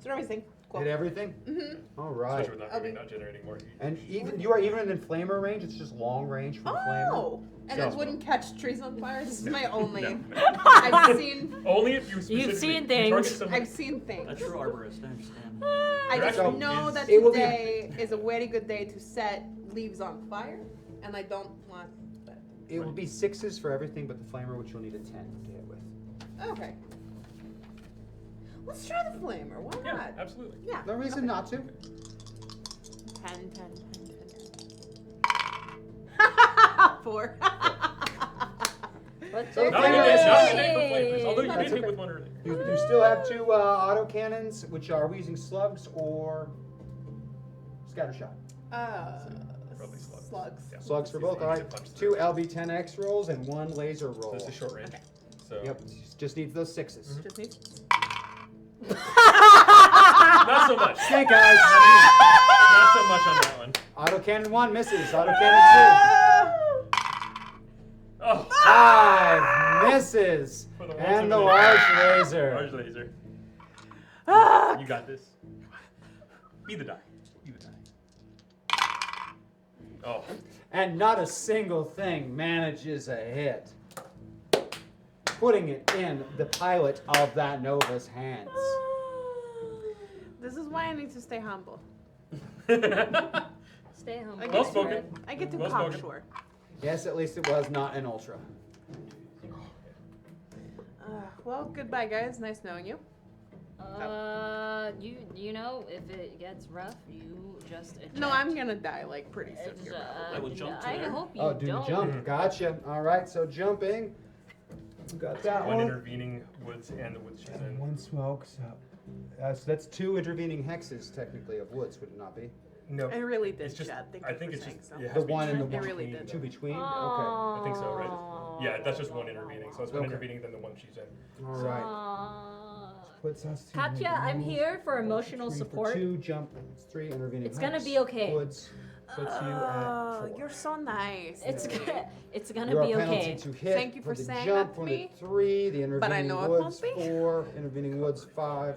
Throw everything. Cool. Hit everything? Mm-hmm. All right. Especially with that I'll movie be- not generating more heat. And even you are even in flamer range. It's just long range for the flamer. Oh, and So- it wouldn't catch trees on fire. This is my only. No. I've seen. Only if you specifically seen you things. target somebody. I've seen things. A true arborist, I understand. I just Draco know is- that It will be- today is a very good day to set leaves on fire, and I don't want that. It will be 6s for everything but the flamer, which you'll need a 10 to hit with. Okay. Let's try the flamer. Why Yeah, not? absolutely. Yeah. No reason not to. 10. 4. What's So your Not a good Flamer day, is- not a good day for flamers. Although you That's did hit okay. with one earlier. You still have 2 autocannons, which are we using slugs or scattershot? Probably slugs. Slugs. Yeah. Slugs for Easy both. to All right. punch 2 through. LB10X rolls and 1 laser So roll. this is short range. So Yep. Just needs those 6s. Just needs. not so much. Okay, guys. Not so much on that one. Autocannon 1 misses. Autocannon Oh, 2. 5 misses. For the ones And the over large there. laser. Large laser. You got this. Be the die. Be the die. Oh. And not a single thing manages a hit. Putting it in the pilot of that Nova's hands. This is why I need to stay humble. Stay home. I Well get spoken. I get to Well spoken. cocksure. Yes, at least it was not an ultra. Well, goodbye, guys. Nice knowing you. You know, if it gets rough, you just eject. No, I'm gonna die like pretty soon. It's, Here, I will jump to I there. hope you Oh, do the don't. jump. Gotcha. All right, so jumping. We got that One one. intervening woods and the woods she's And in. one smoke. So that's 2 intervening hexes, technically, of woods, would it not be? No. I really did, It's just, Chad. Thank I you think for it's saying just, so. it has The to be one and the between. It really did. 2 between? Okay. I think so, right? Yeah, that's just one intervening. So it's one Okay. intervening, then the one she's in. All right. Aw. Puts us to Katya, I'm move. here for emotional 3 support. For 2, jump 3, intervening It's gonna hex. be okay. Woods puts you at 4. You're so nice. It's it's gonna Your be penalty okay. to hit Thank you for the saying jump that to for me. the 3, the But I intervening know it woods won't be. 4, intervening woods 5.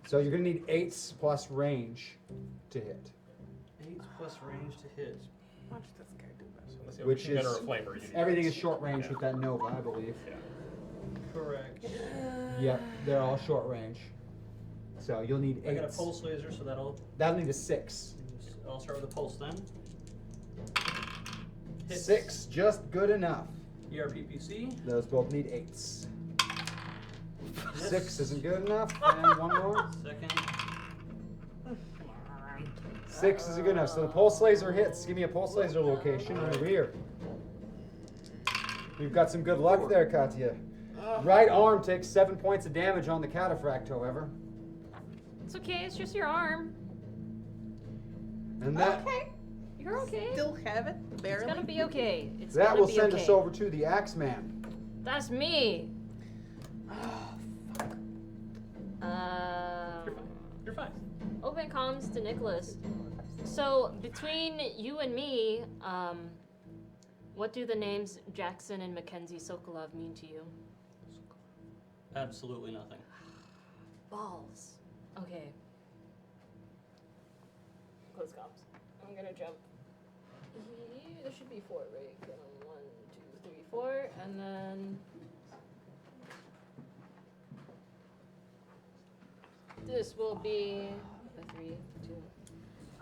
So you're gonna need 8s plus range to hit. 8 plus range to hit. Watch this guy do this. So unless you have Which a gunner or is a flamer, you need everything eights. is short range Yeah. with that Nova, I believe. Yeah. Correct. Yep, they're all short range. So you'll need I got a 8s. pulse laser, so That'll need a 6. I'll start with a pulse then. Hits. 6, just good enough. ERPPC. Those both need 8s. Yes. 6 isn't good enough, and one more. Second. 6 isn't good enough. So the pulse laser hits. Give me a pulse laser location on the rear. We've got some good luck there, Katya. Right arm takes 7 points of damage on the cataphract, however. It's okay. It's just your arm. And that Okay. You're okay. Still have it, It's barely. gonna be okay. It's that gonna will be send okay. us over to the Axeman. That's me. You're fine. Open comms to Nicholas. So between you and me, what do the names Jackson and Mackenzie Sokolov mean to you? Absolutely nothing. Balls. Okay. Close comms. I'm gonna jump. There should be 4, right? 1, 2, 3, 4, and then this will be a 3, 2.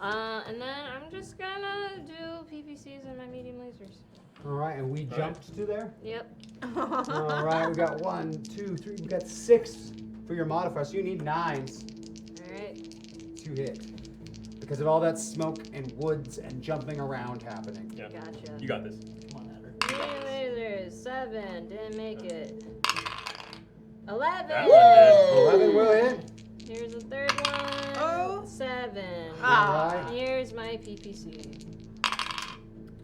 And then I'm just gonna do PPCs and my medium lasers. All right, and we jumped to there. Yep. All right, we got 1, 2, 3. We got 6 for your modifier, so you need 9s Alright. to hit because of all that smoke and woods and jumping around happening. Yeah. Gotcha. You got this. Come on, Adder. Medium lasers, 7, didn't make it. 11! That one 11 will hit. Here's a third one. Oh. 7. Ah. All right. Here's my PPC.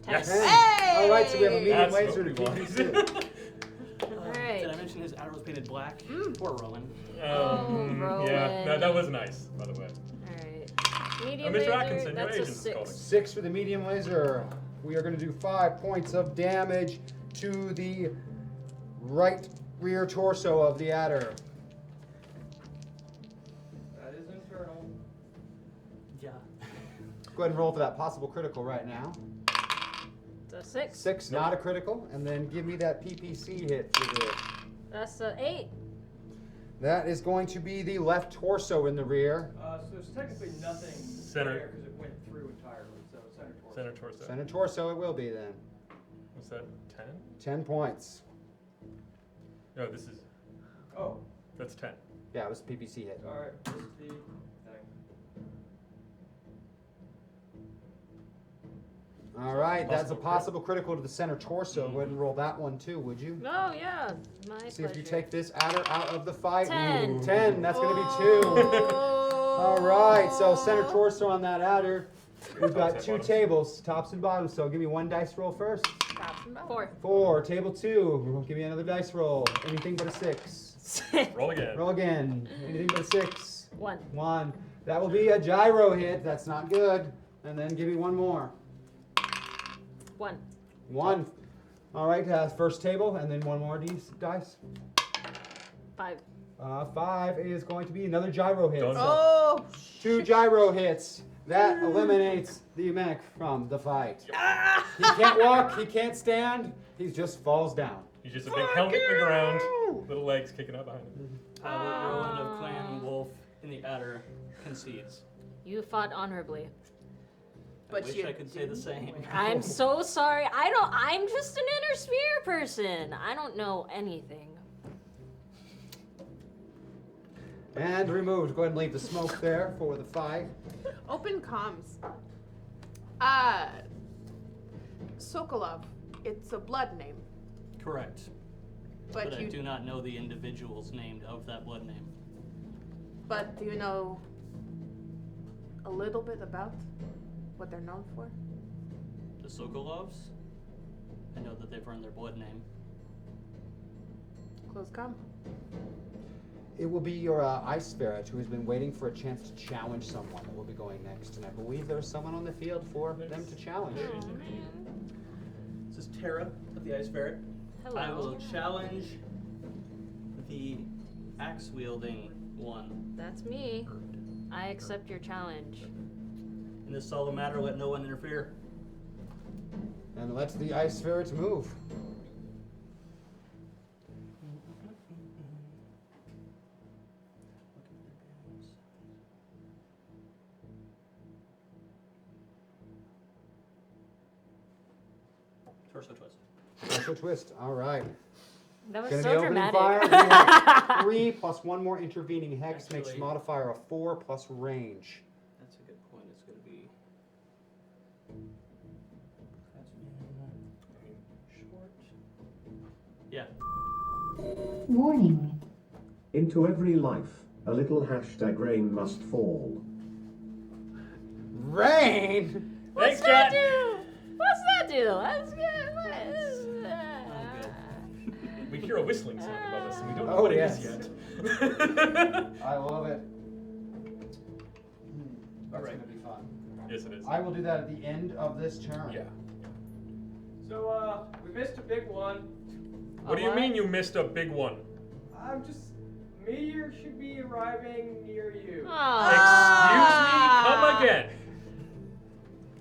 10. Yes. Hey! All right, so we have a medium That's laser what to we want. PPC. Alright. Did I mention his Adder was painted black? Poor Rowan. Rowan. Yeah, that was nice, by the way. Alright. Medium Mr. laser, Atkinson, your that's a agent's 6. calling. 6 for the medium laser. We are going to do 5 points of damage to the right rear torso of the adder. That is internal. Yeah. Go ahead and roll for that possible critical right now. It's a 6. 6, not a critical, and then give me that PPC hit for the. That's a 8. That is going to be the left torso in the rear. So there's technically nothing Center. there because it went through entirely. So center torso. Center torso. Center torso it will be then. What's that? 10? 10 points. No, this is. Oh, That's 10. Yeah, it was PPC hit. all right. This is the thing. All right, that's a Possible possible critical to the center torso. Go ahead and roll that one too, would you? Oh, yeah. My See pleasure. if you take this adder out of the fight. 10. 10, that's going to be 2. All right, so center torso on that adder. We've got Tops 2 and bottoms. tables, tops and bottoms. So give me 1 dice roll first. Tops and bottoms. 4. 4, table 2. Give me another dice roll. Anything but a 6. Roll again. Roll again. Anything but a 6. 1. 1. That will be a gyro hit. That's not good. And then give me 1 more. 1. 1. All right, first table, and then 1 more dice. 5. 5 is going to be another gyro hit. Don't- So Oh. 2 gyro hits. That eliminates the mech from the fight. He can't walk, he can't stand, he just falls down. He's just a big helmet in the ground, little legs kicking up behind him. Rowan of Clan Wolf in the Adder concedes. You fought honorably. I wish I could say the same. I'm so sorry. I'm just an inner sphere person. I don't know anything. And removed. Go ahead and leave the smoke there for the fight. Open comms. Sokolov. It's a blood name. Correct. But I you do not know the individuals named of that blood name. But do you know a little bit about what they're known for? The Sokolovs? I know that they've earned their blood name. Close comm. It will be your ice ferret who has been waiting for a chance to challenge someone that will be going next. And I believe there's someone on the field for them to challenge. This is Tara of the Ice Ferret. Hello. I will challenge the axe-wielding one. That's me. I accept your challenge. In this solemn matter, let no one interfere. And let the ice ferret move. Torso twist. Torso twist. All right. That was Gonna so be opening dramatic. fire. We have 3 plus 1 more intervening hex makes Actually- modifier of 4 plus range. That's a good point. It's going to be. That's short. Yeah. Warning. Into every life, a little hashtag rain must fall. Rain. Thanks, What's that chat. do? What's that do? That's good. We hear a whistling sound above us, and we don't know Oh, what it yes. is yet. I love it. That's Alright. gonna be fun. Yes, it is. I will do that at the end of this turn. Yeah. So, we missed a big one. What do you mean you missed a big one? I'm just. Meteor should be arriving near you. Excuse me? Come again.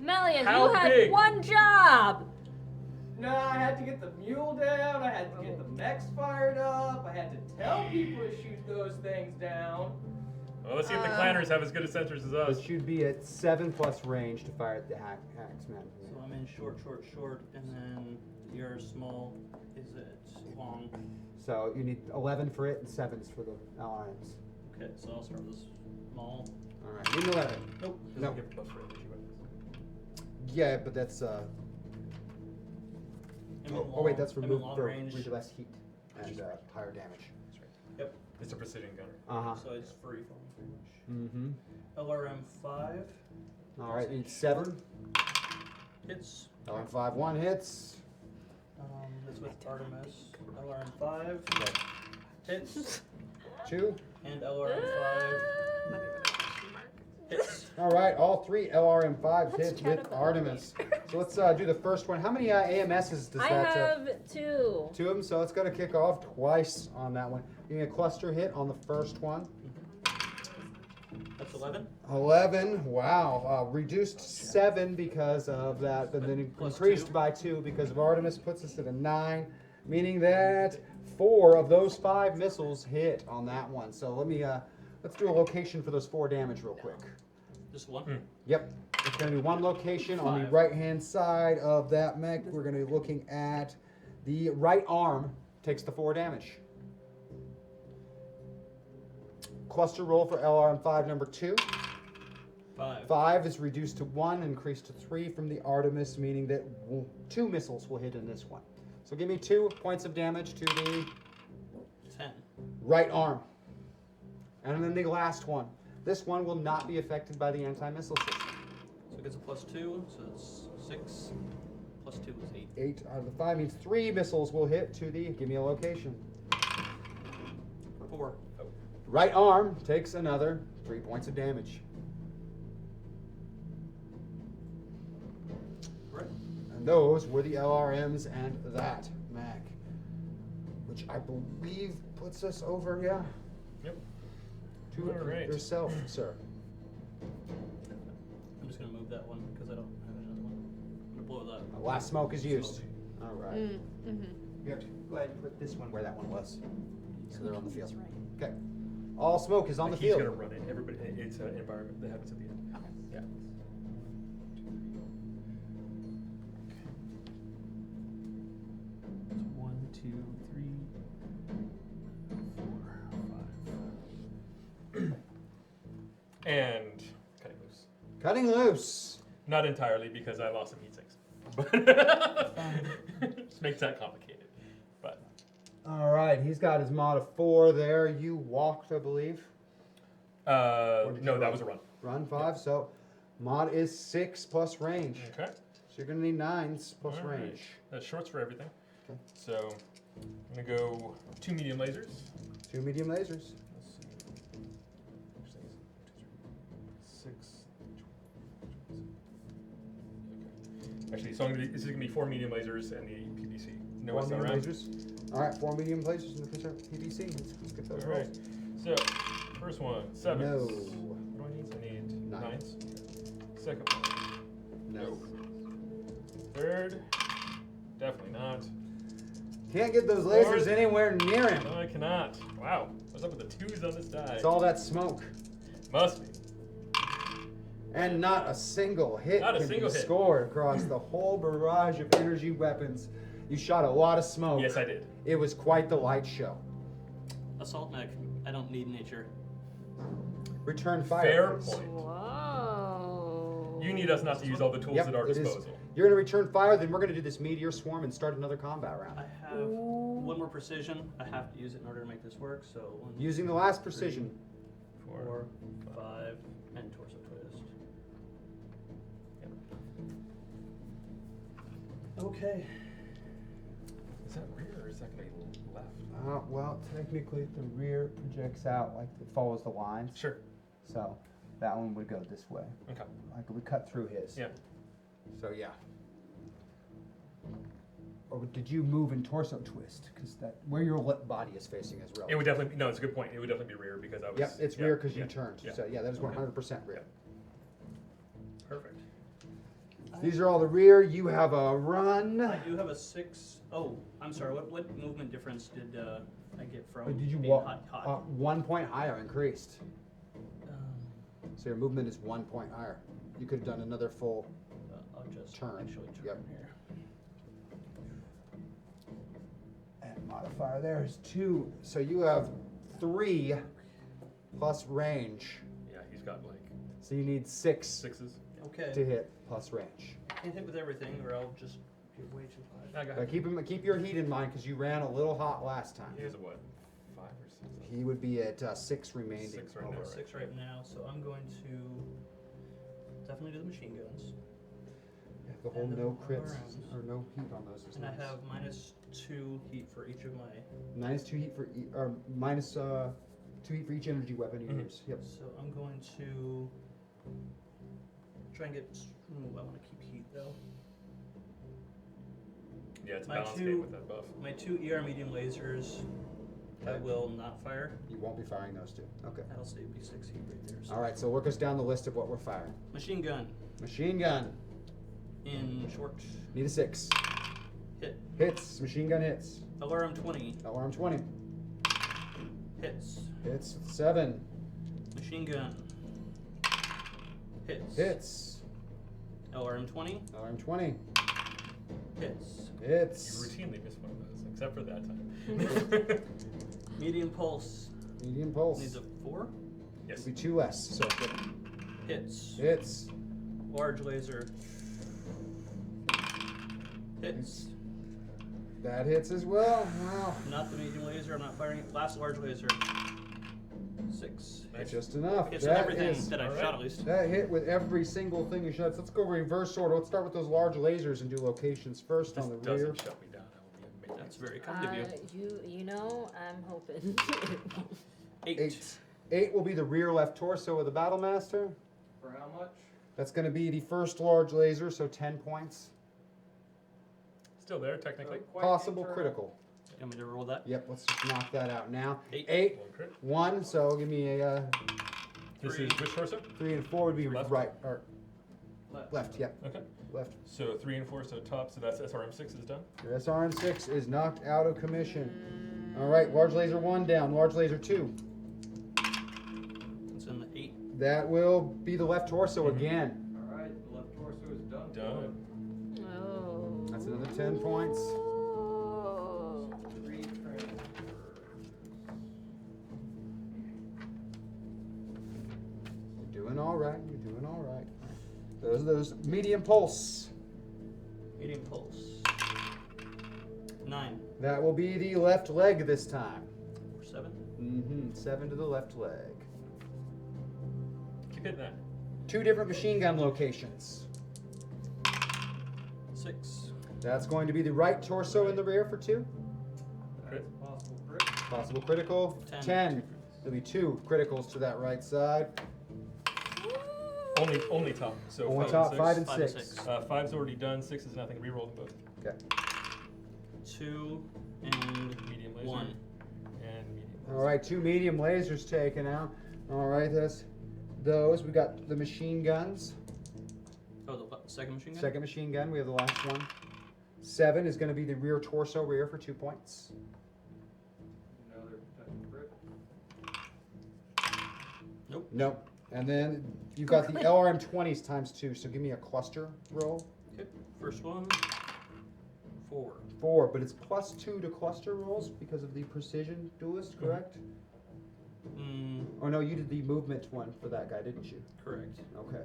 Melian, How you had big? one job. No, I had to get the mule down, I had to get the mechs fired up, I had to tell people to shoot those things down. Well, let's see if the clanners have as good a sensors as us. It should be at 7 plus range to fire at the Axeman. So I'm in short, and then your small is it long. So you need 11 for it and 7s for the LRMs. Okay, so I'll start with this small. All right, need an 11. Nope. No. Doesn't give plus range. Yeah, but that's I'm in oh wait, that's I'm in removed long for range. less heat and higher damage. That's right. Yep. It's a precision gunner. So it's free for me pretty much. Mm-hmm. LRM 5 All right, need 7. hits. LRM 5 1 hits. That's with Artemis. LRM 5 hits. 2. And LRM 5 hits. All right, all 3 LRM 5s Let's hit chat with about Artemis. So let's do the first one. How many AMSs does I that? have 2. 2 of them, so it's going to kick off twice on that one. Give me a cluster hit on the first one. That's 11. 11, wow. Reduced 7 because of that, but then Plus increased 2. by 2 because of Artemis, puts us at a 9, meaning that 4 of those 5 missiles hit on that one. So let me, let's do a location for those 4 damage real quick. Just one. Yep, it's going to be 1 location on the 5. right-hand side of that mech. We're going to be looking at the right arm, takes the 4 damage. Cluster roll for LRM 5 number 2. 5. 5 is reduced to 1, increased to 3 from the Artemis, meaning that 2 missiles will hit in this one. So give me 2 points of damage to the 10. right arm. And then the last one. This one will not be affected by the anti-missile system. So it gets a plus 2, so it's 6. Plus 2 is 8. 8 out of the 5 means 3 missiles will hit to the, give me a location. 4. Right arm takes another 3 points of damage. Right. And those were the LRMs and that mag. Which I believe puts us over, yeah? Yep. To All right. yourself, sir. I'm just going to move that one because I don't have another one. I'm going to blow that. Last smoke is used. Smoke. All right. You have to go ahead and put this one where that one was. So they're on the field. Okay. All smoke is on the He's field. gonna run it. Everybody, it's an environment that happens at the end. Yeah. So 1, 2, 3, 4, 5. Cutting loose. Not entirely because I lost some heat sinks. But just makes that complicated. But All right, he's got his mod of 4 there. You walked, I believe. did no, you that run? was a run. Run 5, so mod is 6 plus range. Okay. So you're going to need 9s plus All right. range. That's shorts for everything. Okay. So I'm gonna go 2 medium lasers. 2 medium lasers. Let's see. Six. Okay. Actually, so this is gonna be 4 medium lasers and the PVC. No 4 medium SRM. lasers. All right, 4 medium lasers and the PVC. Let's get those All right. rolls. So first one, 7s. No. What do I need? I need 9s. 9s. Second one. No. Third. Definitely not. Can't get those lasers Fourth. anywhere near him. No, I cannot. Wow. What's up with the 2s on this die? It's all that smoke. Must be. And not a single hit Not a can single be hit. scored across the whole barrage of energy weapons. You shot a lot of smoke. Yes, I did. It was quite the light show. Assault mech. I don't need nature. Return fire. Fair please. point. Whoa. You need us not to use all the tools Yep, at our it is. disposal. You're going to return fire, then we're going to do this meteor swarm and start another combat round. I have 1 more precision. I have to use it in order to make this work. So 1, Using the last precision. 4, 5, and torso twist. Okay. Is that rear or is that going to be left? Well, technically the rear projects out, like it follows the lines. Sure. So that one would go this way. Okay. Like we cut through his. Yeah. So yeah. Or did you move in torso twist? Because that where your body is facing is relevant. It would definitely be, no, it's a good point. It would definitely be rear because I was. Yep, it's yeah, rear because yeah, you turned. Yeah. So yeah, that is 100% rear. Perfect. These are all the rear. You have a run. I do have a 6. Oh, I'm sorry. What movement difference did I get from Did you being walk? hot? 1 point higher, increased. Um, So your movement is 1 point higher. You could have done another full. I'll just Turn. actually turn Yep. here. And modifier there is 2. So you have 3 plus range. Yeah, he's got like So you need 6 6s. Okay. to hit plus range. Can't hit with everything, or I'll just get way too high. I got Now keep your heat in mind because you ran a little hot last time. He's a what? 5 or 6? He would be at 6 remaining. 6 right I'm now. at 6 right now, so I'm going to definitely do the machine guns. The whole And the no crits arms. or no heat on those. Is And I nice. have -2 heat for each of my. -2 heat for or minus 2 heat for each energy weapon you use. Yep. So I'm going to try and get. Ooh, I want to keep heat though. Yeah, it's a My balance 2 game with that buff. My 2 ER medium lasers that will not fire. You won't be firing those 2. Okay. That'll save me 6 heat right there. So. All right. So work us down the list of what we're firing. Machine gun Machine gun. in short. Need a 6. Hit. Hits. Machine gun hits. LRM 20 Alarm 20. hits. Hits. 7. Machine gun hits. Hits. LRM 20 Alarm 20. hits. You Hits. routinely miss one of those, except for that time. Medium pulse Medium pulse. needs a 4. Yes. It'll be 2 less. So Hits. hits. Large laser hits. That hits as well. Wow. Not the medium laser. I'm not firing it. Last large laser. 6. Nice. Just enough. Hits That everything is- that I alright. shot at least. That hit with every single thing you shot. So let's go reverse order. Let's start with those large lasers and do locations first This on the doesn't rear. shut me down. That would be amazing. That's very kind of you. You know, I'm hoping. 8. 8 will be the rear left torso of the Battlemaster. For how much? That's going to be the first large laser, so 10 points. Still there, technically. Quite Possible internal. critical. You want me to roll that? Yep, let's just knock that out now. 8. 8, One crit. 1, so give me a This 3. is which torso? 3 and 4 would be Left? right, or Left. left, yep, Okay. left. So 3 and 4, so top, so that's SRM6 is done. Your SRM6 is knocked out of commission. All right, large laser 1 down, large laser 2. It's in the 8. That will be the left torso Mhm. again. All right, the left torso is done. Done. Oh. That's another 10 points. Oh. 3 transfers. You're doing all right, you're doing all right. Those medium pulse. Medium pulse. 9. That will be the left leg this time. 7. 7 to the left leg. Keep hitting that. 2 different machine gun locations. 6. That's going to be the right torso in the rear for 2. Crit. Possible crit. Possible critical. 10. 10. There'll be 2 criticals to that right side. Only top. So Only 5 top, and 5 6. and 6. 5's already done. 6 is nothing. Reroll them both. Okay. 2 and Medium laser. 1. And medium laser. All right, 2 medium lasers taken out. All right, that's those. We got the machine guns. Oh, the second machine gun? Second machine gun. We have the last one. 7 is going to be the rear torso rear for 2 points. Another potential crit. Nope. Nope. And then you've got the LRM 20s times 2. So give me a cluster roll. Okay. First one. 4. 4, but it's +2 to cluster rolls because of the precision duelist, correct? Or no, you did the movement one for that guy, didn't you? Correct. Okay.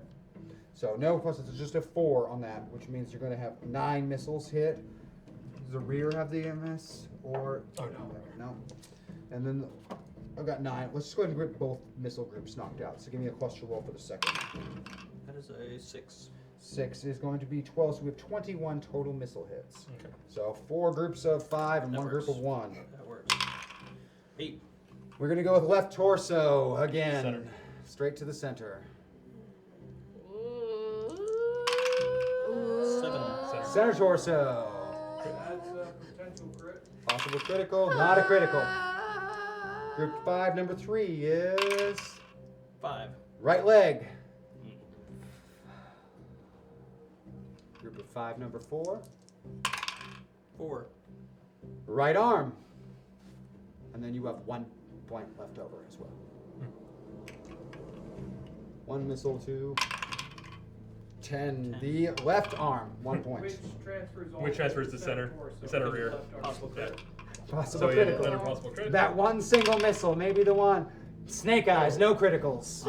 So no plus, it's just a 4 on that, which means you're going to have 9 missiles hit. Does the rear have the MS? Or no. And then I've got 9. Let's just go ahead and get both missile groups knocked out. So give me a cluster roll for the second. That is a 6. 6 is going to be 12, so we have 21 total missile hits. Okay. So 4 groups of 5 and That 1 group works. of 1. That works. 8. We're going to go with left torso again. Center. Straight to the center. 7. Center torso. That's a potential crit. Possible critical, not a critical. Group 5, number 3 is 5. right leg. Group of 5, number 4, 4. right arm. And then you have 1 point left over as well. 1 missile to 10. The left arm, 1 point. Which transfers to center, torso. center rear. Left arm. Possible crit. Possible So yeah, critical. another possible crit. That 1 single missile, maybe the one. Snake eyes, no criticals.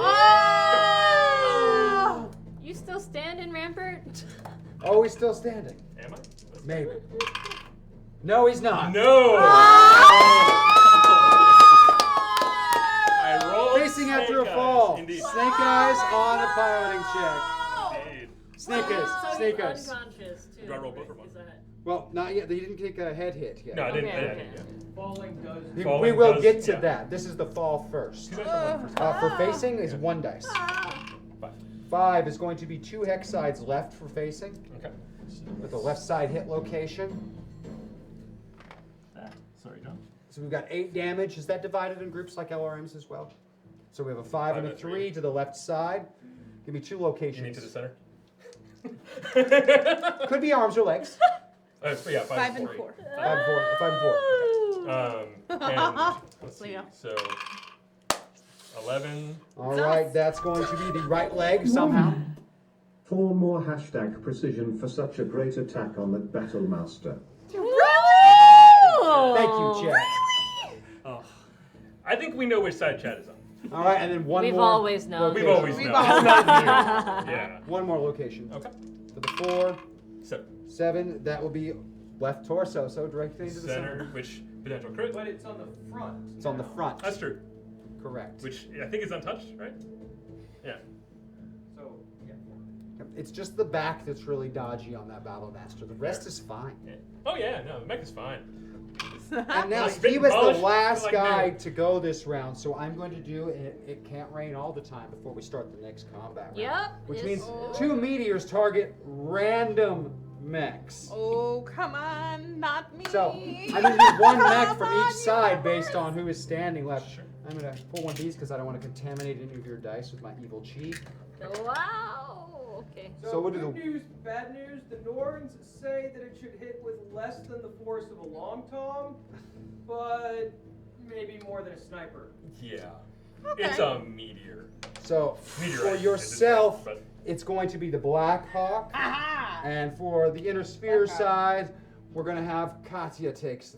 You still standing, Rampart? Oh, he's still standing. Am I? Maybe. No, he's not. No! I rolled Facing after a snake fall. eyes. Indeed. Snake eyes on a piloting check. Indeed. Snake eyes. So Snake he's eyes. unconscious too. Do I roll both or one? Is that? Well, not yet. He didn't take a head hit yet. No, I didn't. Okay, I okay. didn't. Falling does. We Falling will does- get to yeah. that. This is the fall first. 2 dice or 1 For facing is 1 dice. 5. 5 is going to be 2 hex sides left for facing, Okay. with the left side hit location. Sorry, John. So we've got 8 damage. Is that divided in groups like LRMs as well? So we have a 5 and a 3 to the left side. Give me 2 You locations. mean to the center? Could be arms or legs. Yeah, 5 and 4. 4. 5 and 4. 5 and 4. And let's see. Leo. So 11. All right, that's going to be the right leg somehow. 4 more #precision for such a great attack on the Battlemaster. Thank you, Chad. Oh, I think we know which side Chad is on. All right, and then one We've more. always known. We've location. always We've known. always It's not new. Yeah. One more location. Okay. For the 4, 7. 7, that will be left torso, so directly into the center. Which potential crit? But it's on the front. It's on the front. That's true. Correct. Which I think is untouched, right? Yeah. So, yeah. It's just the back that's really dodgy on that Battlemaster. The rest is fine. Yeah. Oh yeah, no, the mech is fine. And now Like he spit was polish, the last like guy new. to go this round, so I'm going to do it can't rain all the time before we start the next combat round. Yep. Which it's- means 2 meteors target random mechs. Oh, come on, not me. So I'm going to do 1 mech from each side based on who is standing left. Sure. I'm going to pull one of these because I don't want to contaminate any of your dice with my evil cheat. Wow. Okay. So what do good the- news, bad news. The Norns say that it should hit with less than the force of a long tom, but maybe more than a sniper. Yeah. Okay. It's a meteor. So Meteorite for at this yourself, point, it's going to be the Black Hawk. Aha! And for the inner sphere Black Hawk. side, we're going to have Katya takes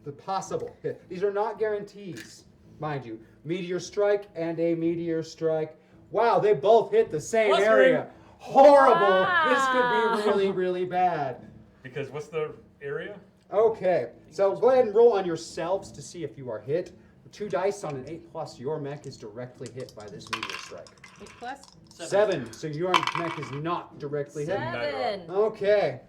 the possible hit. These are not guarantees, mind you. Meteor strike and a meteor strike. Wow, they both hit the same Clustering. area. Horrible. This could be really, really bad. Because what's the area? Okay, so go ahead and roll on yourselves to see if you are hit. 2 dice on an 8+, your mech is directly hit by this meteor strike. 8 plus? 7, so your mech is not directly hit. 7. Okay.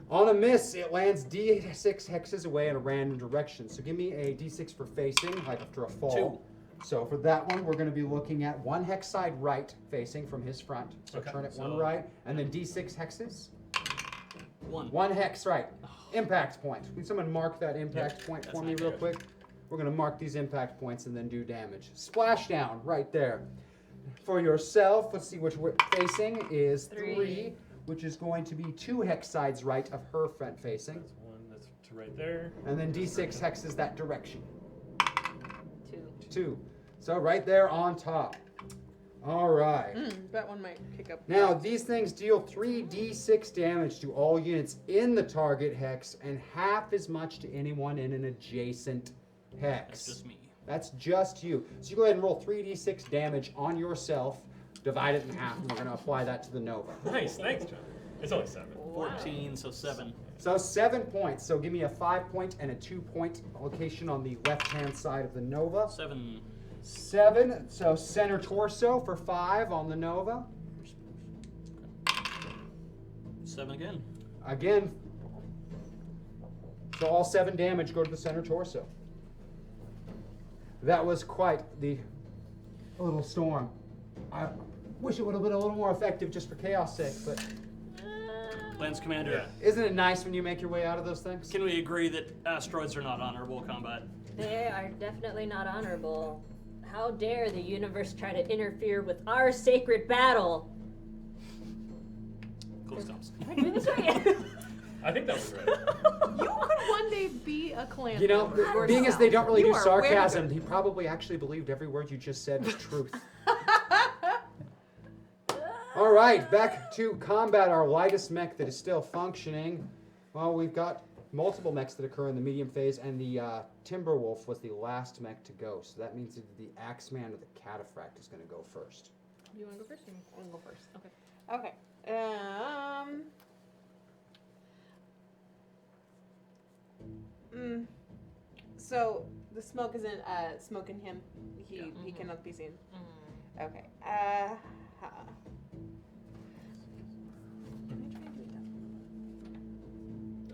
On a miss, it lands D6 hexes away in a random direction. So give me a D6 for facing, like after a fall. 2. So for that one, we're going to be looking at 1 hex side right facing from his front. So Okay, turn it so- 1 right, and then D6 hexes. 1. 1 hex right. Impact point. Can someone mark that impact point that's for me not real good. quick? We're going to mark these impact points and then do damage. Splashdown right there. For yourself, let's see which we're facing is 3, which is going to be 2 hex sides right of her front facing. That's 1, that's to right there. And then D6 hexes that direction. 2. 2. So right there on top. All right. That one might kick up. Now, these things deal 3d6 damage to all units in the target hex and half as much to anyone in an adjacent hex. That's just me. That's just you. So you go ahead and roll 3d6 damage on yourself, divide it in half, and we're going to apply that to the Nova. Nice, thanks, John. It's only 7. 14, so 7. So 7 points. So give me a 5-point and a 2-point location on the left-hand side of the Nova. 7. 7, so center torso for 5 on the Nova. 7 again. Again. So all 7 damage go to the center torso. That was quite the little storm. I wish it would have been a little more effective just for chaos sake, but Lance Commander, isn't it nice when you make your way out of those things? can we agree that asteroids are not honorable combat? They are definitely not honorable. How dare the universe try to interfere with our sacred battle? Close thumbs. Am I doing this right? I think that was right. You could one day be a clan You know, member being as they don't really yourself. do You are very sarcasm, good. he probably actually believed every word you just said was truth. All right, back to combat, our lightest mech that is still functioning. Well, we've got multiple mechs that occur in the medium phase, and the Timberwolf was the last mech to go. So that means that the Axeman or the Cataphract is going to go first. You want to go first? I can go first. Okay. Okay. So the smoke isn't smoking him. He cannot be seen. Okay.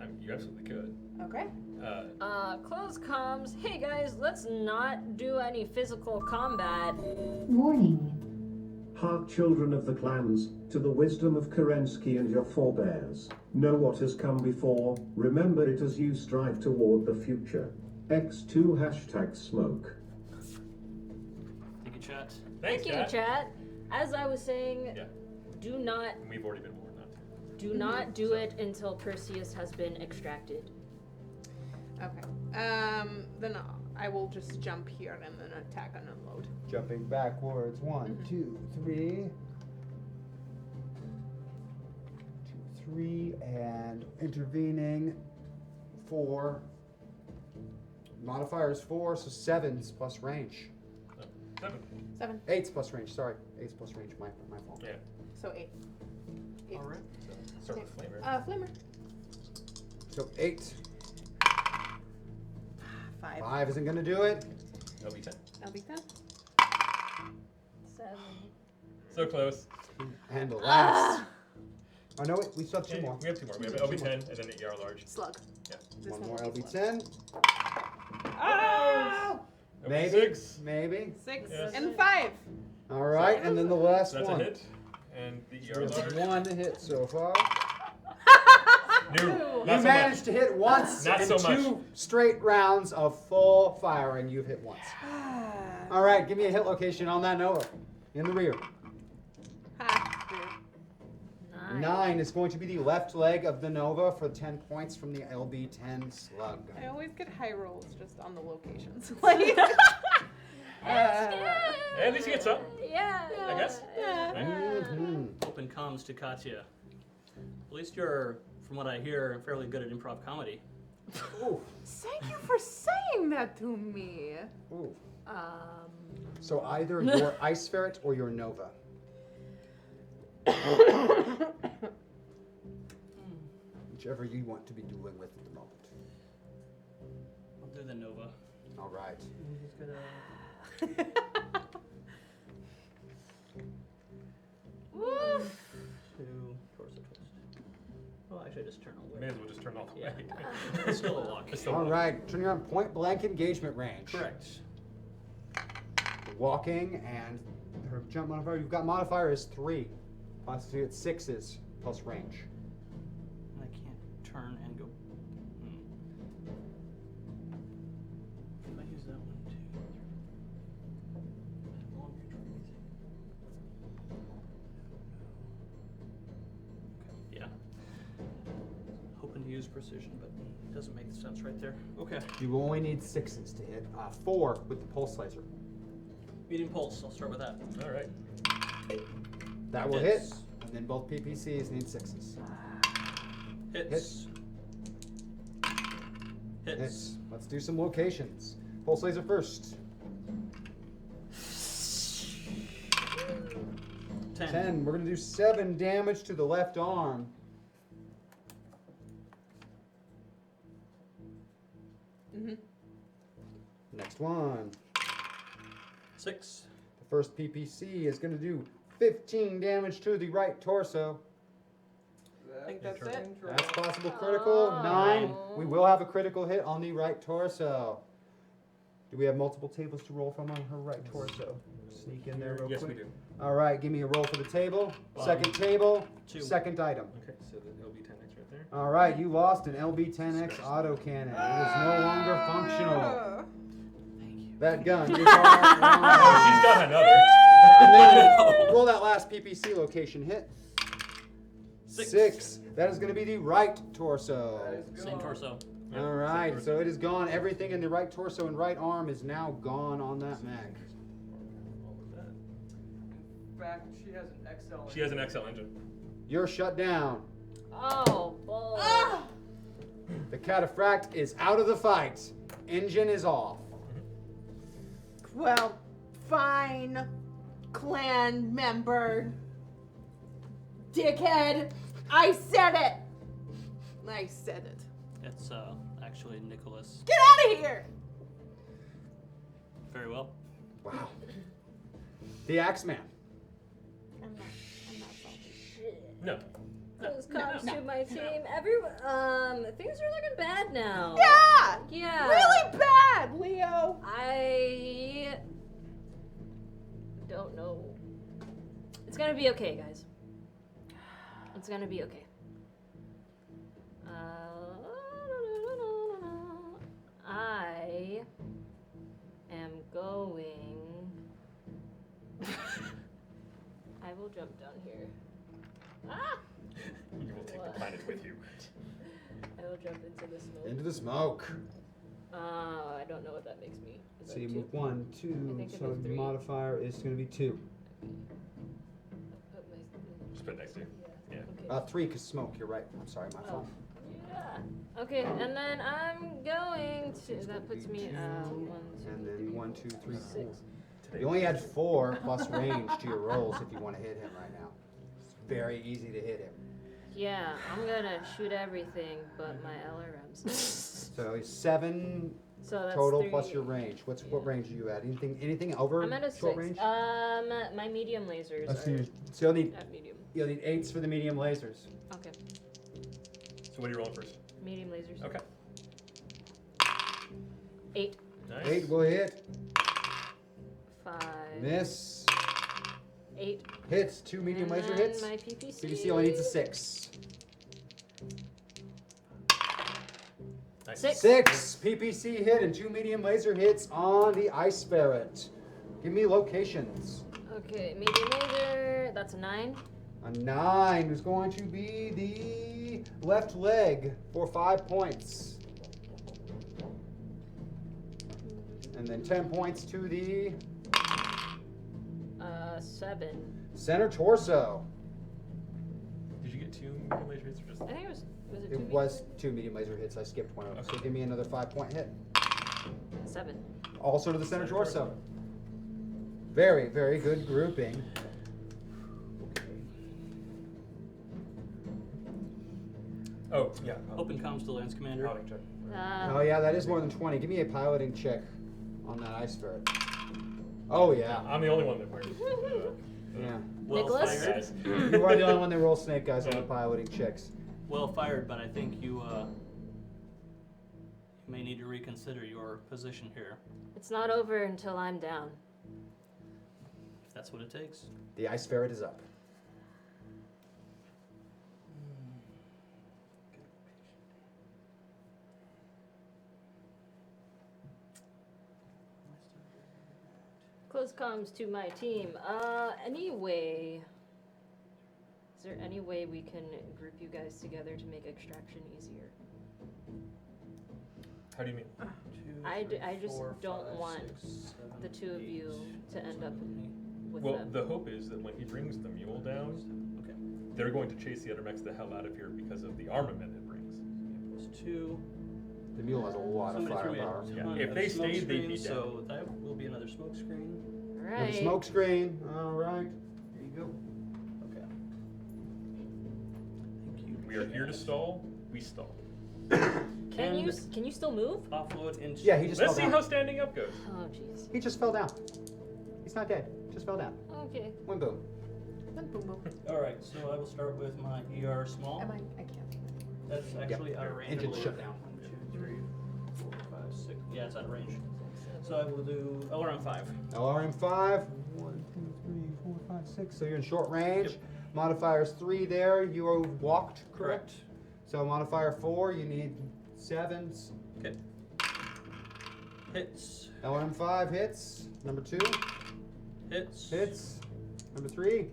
I mean, you absolutely could. Okay. Close comms. Hey guys, let's not do any physical combat. Warning. Hark, children of the clans, to the wisdom of Kerensky and your forebears. Know what has come before, remember it as you strive toward the future. X2 hashtag smoke. Thank you, chat. Thanks, Thank you, Chad. chat. As I was saying, Yeah, do not we've already been warned not to. do not do it until Perseus has been extracted. Okay. Then I will just jump here and then attack and unload. Jumping backwards. 1, 2, 3. 2, 3, and intervening 4. Modifier is 4, so 7's plus range. 7. 8's plus range, sorry. 8's plus range, my fault. Yeah. So 8. All right. So start with Flamer. Flamer. So 8. 5. 5 isn't going to do it. That'll be 10. I'll be 10. 7. So close. And the last. Oh, no, wait, we still have 2 Yeah, more. we have 2 more. We have LB10 and then the ER large. Slug. Yeah. This One one more will be slug. LB10. Oh! Maybe. 6. Maybe. 6 Yes. and 5. All right, and then the last That's one. a hit. And the ER We have large. 1 hit so far. No, You not so managed much. to hit once Not in so 2 straight rounds of full firing. You've hit once. All right, give me a hit location on that Nova. In the rear. Ha. 9 is going to be the left leg of the Nova for 10 points from the LB10 slug. I always get high rolls just on the locations. Like, Yeah, at least you get some, Yeah. I guess. yeah. Mhm. Open comms to Katya. At least you're, from what I hear, fairly good at improv comedy. Ooh, Thank you for saying that to me. ooh. Um, So either your Ice Ferret or your Nova. Whichever you want to be dueling with at the moment. I'll do the Nova. All right. He's gonna. Two torso twist. Well, actually, just turn away. May as well just turn all the way. It's still a lock. It's still All a lock. right. Turn your on point blank engagement range. Correct. Walking and her jump modifier. You've got modifier is 3. Possibly it's 6s plus range. And I can't turn and go. If I use that one too. Long range for anything. Okay, yeah. Hoping to use precision, but it doesn't make sense right there. Okay. You only need 6s to hit. 4 with the pulse laser. Medium pulse. I'll start with that. All right. That will Hits. hit. And then both PPCs need 6s. Hits. Hits. Hits. Let's do some locations. Pulse laser first. 10. We're going to do 7 damage to the left arm. Next one. 6. The first PPC is going to do 15 damage to the right torso. I think that's it. That's possible critical. 9. We will have a critical hit on the right torso. Do we have multiple tables to roll from on her right torso? Sneak in there real Yes, quick. we do. All right, give me a roll for the table. Bottom. Second table, 2. second item. Okay, so the LB10X right there. All right, you lost an LB10X autocannon. It is no longer functional. Thank you. That gun is all Oh, she's got another. And then roll that last PPC location hit. 6. That is going to be the right torso. Same torso. Yeah, All same right, torso. so it is gone. Everything in the right torso and right arm is now gone on that mag. All of that. In fact, she has an XL. She has an XL engine. You're shut down. Oh, bull. The cataphract is out of the fight. Engine is off. Well, fine, clan member. Dickhead. I said it. I said it. It's actually Nicholas. Get out of here. Very well. Wow. The Axeman. I'm not salty. No. Those cops to my team. Things are looking bad now. Yeah. Yeah. Really bad, Leo. I don't know. It's gonna be okay, guys. It's gonna be okay. I am going. I will jump down here. Ah! You will take What? the planet with you. I will jump into the smoke. Into the smoke. I don't know what that makes me. Is So that you 2? move 1, 2. think I So moved the 3. modifier is going to be 2. Put my- Just put it next to you. Yeah. Yeah. Okay. 3 because smoke. You're right. I'm sorry, my Oh. fault. Yeah. Okay, and then I'm going to. That puts me 2, 1, 2, and then 3, 1, 2, 3, 4. 6. You only had 4 plus range to your rolls if you want to hit him right now. It's very easy to hit him. Yeah, I'm gonna shoot everything but my LRMs. So he's 7 So that's total 3. plus your range. What range are you at? Anything over I'm at a short 6. range? My medium lasers Let's are do. So you'll at medium. need 8s for the medium lasers. Okay, So what are you rolling first? medium lasers. Okay. 8, Nice. 8 will hit. 5, Miss. 8. Hits. 2 medium and laser then hits. My PPC. PPC only needs a 6. Nice. 6 PPC hit and 2 medium laser hits on the Ice Ferret. Give me locations. Okay, medium laser. That's a 9. A 9 is going to be the left leg for 5 points. And then 10 points to the 7. center torso. Did you get 2 medium laser hits or just? I think it was. Was it 2? It was 2 medium laser hits. I skipped one over. So Okay. give me another 5-point hit. 7. Also to the center torso. Very, very good grouping. Oh, yeah. Open comms to Lance Commander. Piloting check. Oh yeah, that is more than 20. Give me a piloting check on that ice ferret. Oh yeah. I'm the only one that wears. Yeah. Well Nicholas? fired. You are the only one that rolls snake eyes on the piloting checks. Well fired, but I think you may need to reconsider your position here, It's not over until I'm down. if that's what it takes. The ice ferret is up. Close comms to my team. Anyway. Is there any way we can group you guys together to make extraction easier? How do you mean? I just don't want the two of you to end up with Well, them. the hope is that when he brings the mule down, Okay. they're going to chase the other mechs the hell out of here because of the armament it brings. +2. The mule has a lot of Somebody threw a firepower. Yeah, ton if of they smoke stayed, they'd be screens, dead. So that will be another smoke screen. With Right. a smoke screen. All right. There you go. Okay. Thank you. We are here to stall. We stall. Can you still move? Offload into. Yeah, he just Let's fell see down. how standing up goes. Oh jeez. He just fell down. He's not dead. Just fell down. Okay. One boom. Then boom boom. All right, so I will start with my ER small. I can't. That's actually out of range. Engine I believe. shut down. 1, 2, 3, 4, 5, 6. Yeah, it's out of range. So I will do LRM 5. LRM5. 1, 2, 3, 4, 5, 6. So you're in short range. Modifiers 3 there. You are walked, correct? So modifier 4, you need 7s. Okay. Hits. LRM5 hits. Number 2 Hits. hits. Number 3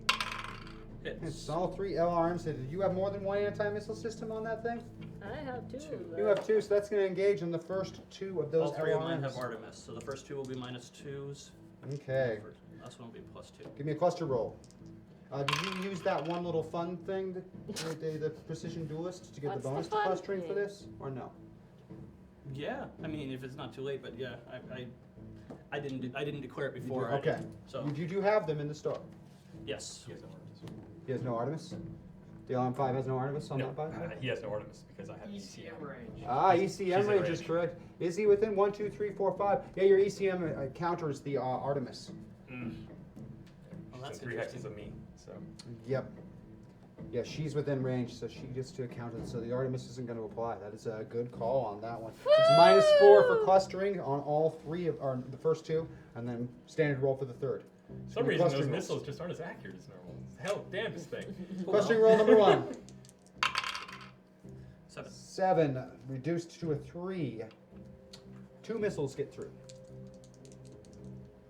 Hits. hits. All 3 LRMs hit. Do you have more than one anti-missile system on that thing? I have two. You have 2, so that's going to engage on the first 2 of those All 3 of mine LRMs. have Artemis, so the first 2 will be -2s. Okay. Last one will be +2. Give me a cluster roll. Did you use that one little fun thing, the precision duelist, to get What's the the bonus to fun clustering for thing? this, or no? Yeah, I mean, if it's not too late, but yeah, I didn't declare it before. I Okay. did, so You do have them in the store. yes. He has no Artemis. The LM5 has no Artemis on No, that bike. he has no Artemis because I have ECM ECM. range. Ah, ECM She's in range is range. correct. Is he within 1, 2, 3, 4, 5? Yeah, your ECM counters the Artemis. Well, that's So 3 hexes of me. So Yep. Yeah, she's within range, so she gets to account it. So the Artemis isn't going to apply. That is a good call on that one. It's -4 for clustering on all 3 of, or the first 2, and then standard roll for the third. for some Give me reason those clustering rolls. missiles just aren't as accurate as normal. Hell, damn this thing. Clustering roll number 1. 7. 7 reduced to a 3. 2 missiles get through.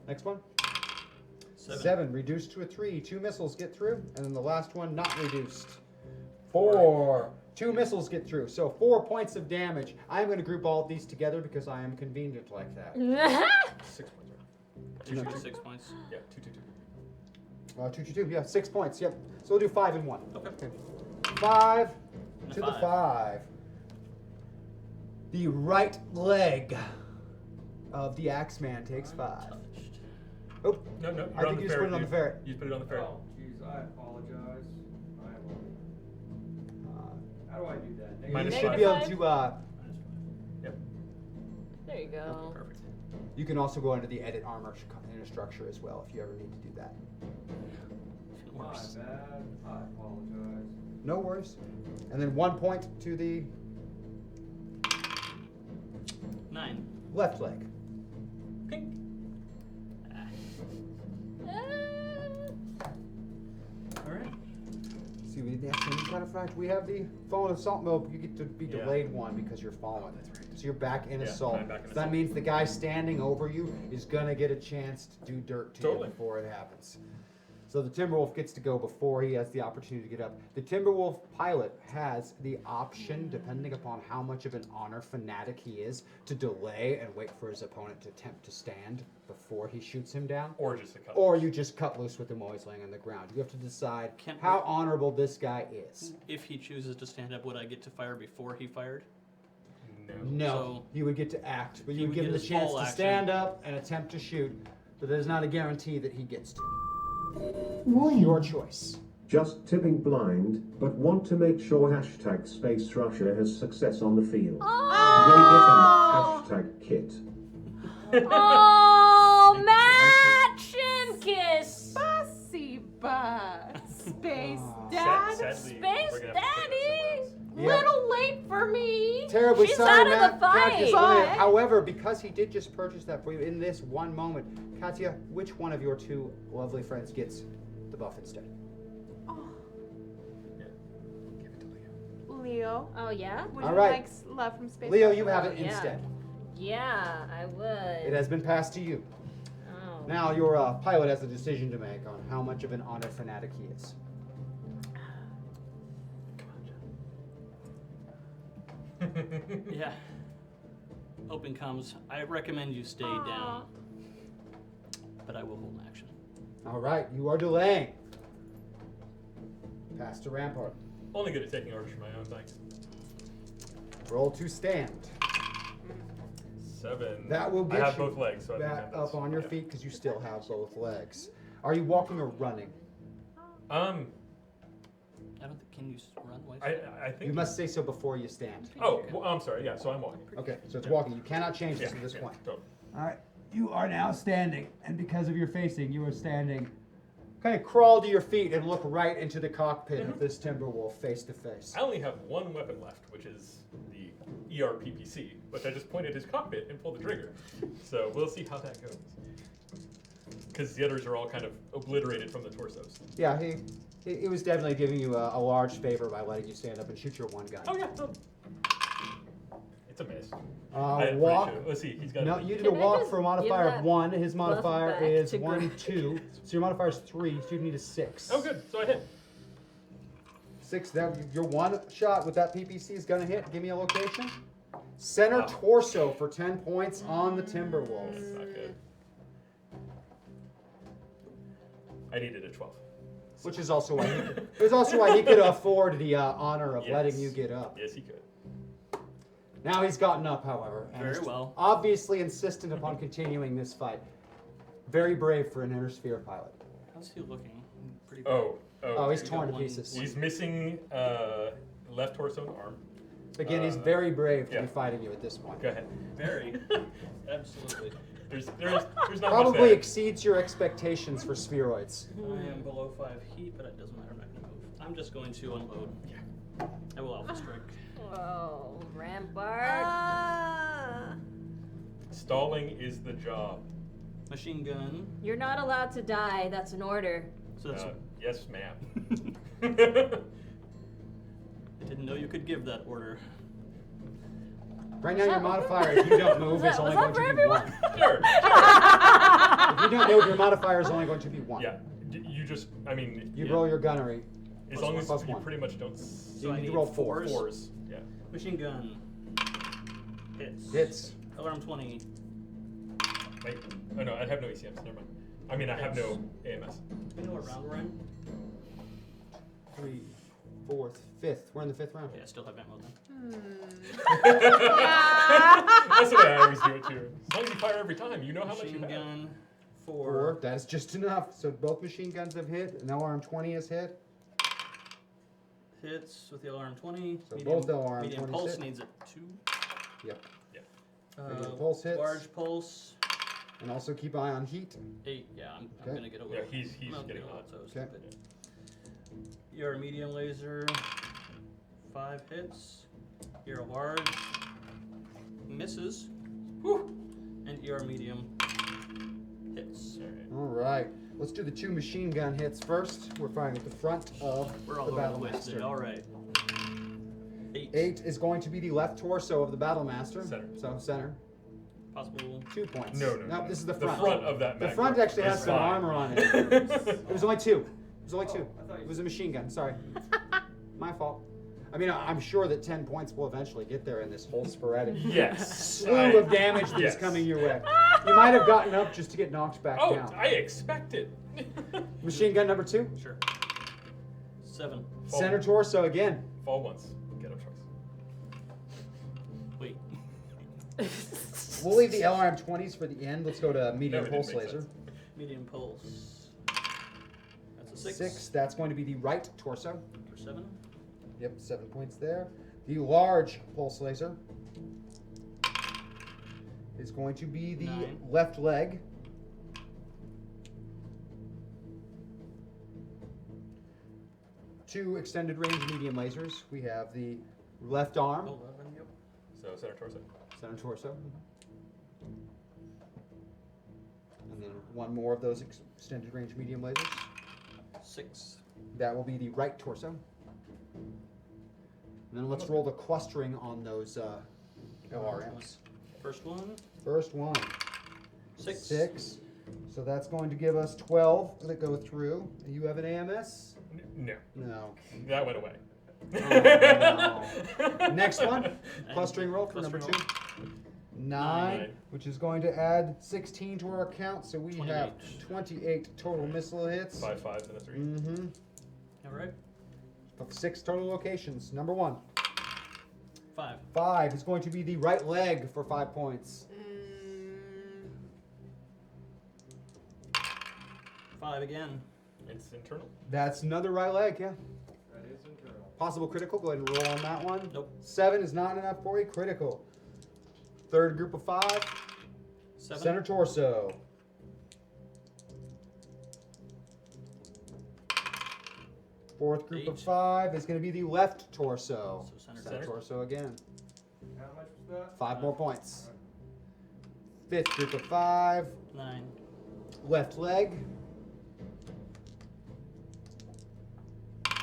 Next one. 7 reduced to a 3. 2 missiles get through, and then the last one not reduced. 4. 2 missiles get through. So 4 points of damage. I'm going to group all of these together because I am convenient like that. 6 points, right? 2 shoot 6 points. Yeah, 2, 2, 2. 2, 2, 2. Yeah, 6 points. Yep. So we'll do 5 and 1. Okay. 5 And a to 5. the 5. The right leg of the Axeman takes 5. Touched. Oh, No, no. I you're think on you the just put it on the dude. ferret. You just put it on the ferret. Oh, jeez, I apologize. How do I do that? Minus you Negative should be able five? to. Yep. There you go. Perfect. You can also go into the edit armor in a structure as well if you ever need to do that. My bad. I apologize. No worries. And then 1 point to the 9. left leg. Pink. All right. See, we got a fact. We have the fallen assault mode. You get to be Yeah. delayed 1 because you're fallen. So you're back in Yeah, assault. I'm back in So that assault. means the guy standing over you is gonna get a chance to do dirt to Totally. you before it happens. So the Timberwolf gets to go before he has the opportunity to get up. The Timberwolf pilot has the option, depending upon how much of an honor fanatic he is, to delay and wait for his opponent to attempt to stand before he shoots him down. Or just a cut. Or you just cut loose with him while he's laying on the ground. You have to decide Can't how we- honorable this guy is. If he chooses to stand up, would I get to fire before he fired? No. No, So- you would get to act, but He you would would give get him the his chance full to action. stand up and attempt to shoot, but there's not a guarantee that he gets to. Warning. Your choice. Just tipping blind, but want to make sure hashtag Space Russia has success on the field. Oh, Go get him, hashtag kit. oh, match and kiss. Spasiba. Space Aw. Dad. Sadly, Space we're gonna have to put this Daddy. somewhere else. Yep. Little late for me. Terribly She's sorry, out of the Matt. Katya's fight. late. However, because he did just purchase that for you in this one moment, Katya, which one of your two lovely friends gets the buff instead? Oh, Give it to Leo. Leo. Oh, yeah? Would All you right. like love from Space Leo, Dad? you have it Yeah. instead. Yeah, I would. It has been passed to you. Oh. Now your pilot has a decision to make on how much of an honor fanatic he is. Yeah. Open comes. I recommend you stay down. But I will hold an action. All right, you are delaying. Pass to Rampart. Only good at taking orders from my own, thanks. Roll to stand. 7. That will get I have you both legs, so I think back that's- up on your yeah. feet because you still have both legs. Are you walking or running? I don't think. Can you run away? I think You must say so before you stand. Oh, well, I'm sorry. Yeah, so I'm walking. Okay, so it's Yeah. walking. You cannot change this Yeah, at this yeah, point. totally. All right, you are now standing, and because of your facing, you are standing. Kind of crawl to your feet and look right into the cockpit of this Timberwolf face to face. I only have one weapon left, which is the ERPPC, which I just pointed his cockpit and pulled the trigger. So we'll see how that goes. Because the others are all kind of obliterated from the torsos. Yeah, he was definitely giving you a large favor by letting you stand up and shoot your one gun. Oh yeah, no. It's a miss. I'm Walk. pretty sure. Let's see. He's got. No, a you did a Can I walk just for a give modifier of that 1. His buff modifier back is to 1, Greg? 2. So your modifier is 3, so you need a 6. Oh good. So I hit. 6. That your one shot with that PPC is gonna hit. Give me a location. Center Oh. torso for 10 points on the Timberwolf. That's not good. I needed a 12. Which is also why it was also why he could afford the honor of Yes. letting you get up. Yes, he could. Now he's gotten up, however, and Very is well. obviously insistent upon continuing this fight. Very brave for an inner sphere pilot. How's he looking? Pretty bad. Oh, he's you torn got to one- pieces. He's missing left torso and arm. Again, he's very brave to yeah. be fighting you at this point. Go ahead. Very. Absolutely. There's not much Probably there. exceeds your expectations for spheroids. I am below 5 heat, but it doesn't matter. I'm not going to move. I'm just going to unload. Yeah. I will alpha strike. Oh, Rampart. Stalling is the job. Machine gun. You're not allowed to die. That's an order. So that's. Yes, ma'am. I didn't know you could give that order. Right now, your modifier, if you don't move, Was is that- only was going that to for be everyone? 1. Sure. If you don't move, your modifier is only going to be 1. Yeah. You just. I mean. You yeah. roll your gunnery. As Plus long one. as Plus you one. pretty much don't. So You I need to need roll 4s. Fours. Yeah. Machine gun. Hits. Hits. Alarm 20. Wait. Oh no, I have no ECMs. Never mind. I mean, I have no AMS. You know what round we're in? 3, 4th, 5th. We're in the 5th round. Okay, I still have ammo then. That's the way I always do it too. As long as you fire every time, you know how much you Machine have. gun. 4. That is just enough. So both machine guns have hit. An LRM 20 has hit. Hits with the alarm 20. So both LRM medium 20s pulse hit. needs a 2. Yep. Medium Uh, pulse hits. Large pulse. And also keep an eye on heat. 8. Yeah, I'm Okay. gonna get a Yeah, little. he's I'm gonna getting get a hot. little Okay. stupid. You're medium laser. 5 hits. You're large. Misses. Whew. And you're medium. Hits. All right. Let's do the 2 machine gun hits first. We're firing at the front of We're all the over Battle the twisted. Master. All right. 8. 8 is going to be the left torso of the Battle Master. Center. So center. Possible. 2 points. No. Nope, this is the The front. front of that. The mag front grip actually is has some fine. armor on it. It was only 2. It was only 2. I thought you It was a machine gun. Sorry. My fault. I mean, I'm sure that 10 points will eventually get there in this whole sporadic Yes. slew of damage that is yes. coming your way. You might have gotten up just to get knocked back Oh, down. I expect it. Machine gun number 2. Sure. 7. Fall. Center torso again. Fall once. Get up twice. Wait. We'll leave the LRM 20s for the end. Let's go to medium No, it pulse didn't make laser. sense. Medium pulse. That's a 6. That's going to be the right torso. For 7. Yep, 7 points there. The large pulse laser is going to be the 9. left leg. Two extended range medium lasers. We have the left arm, 11, yep. So center torso. center torso. And then one more of those extended range medium lasers. 6. That will be the right torso. And then let's roll the clustering on those LRMs. First one, First one. 6. 6. So that's going to give us 12 that go through. You have an AMS? No, No. that went away. Oh, no. Next one. Clustering roll for number 2. Clustering 9, Nine. which is going to add 16 to our count. So we have 28 total missile hits. 5 5s and a 3. Mm-hmm. Alright. Of 6 total locations. Number 1. 5. 5 is going to be the right leg for 5 points. 5 again. It's internal. That's another right leg, yeah. That is internal. Possible critical. Go ahead and roll on that one. Nope. 7 is not enough for you. Critical. Third group of 5. 7. Center torso. Fourth group of 8. 5 is going to be the left torso. So center Center torso. torso again. How much was that? 5 more points. Fifth group of 5. 9. Left leg.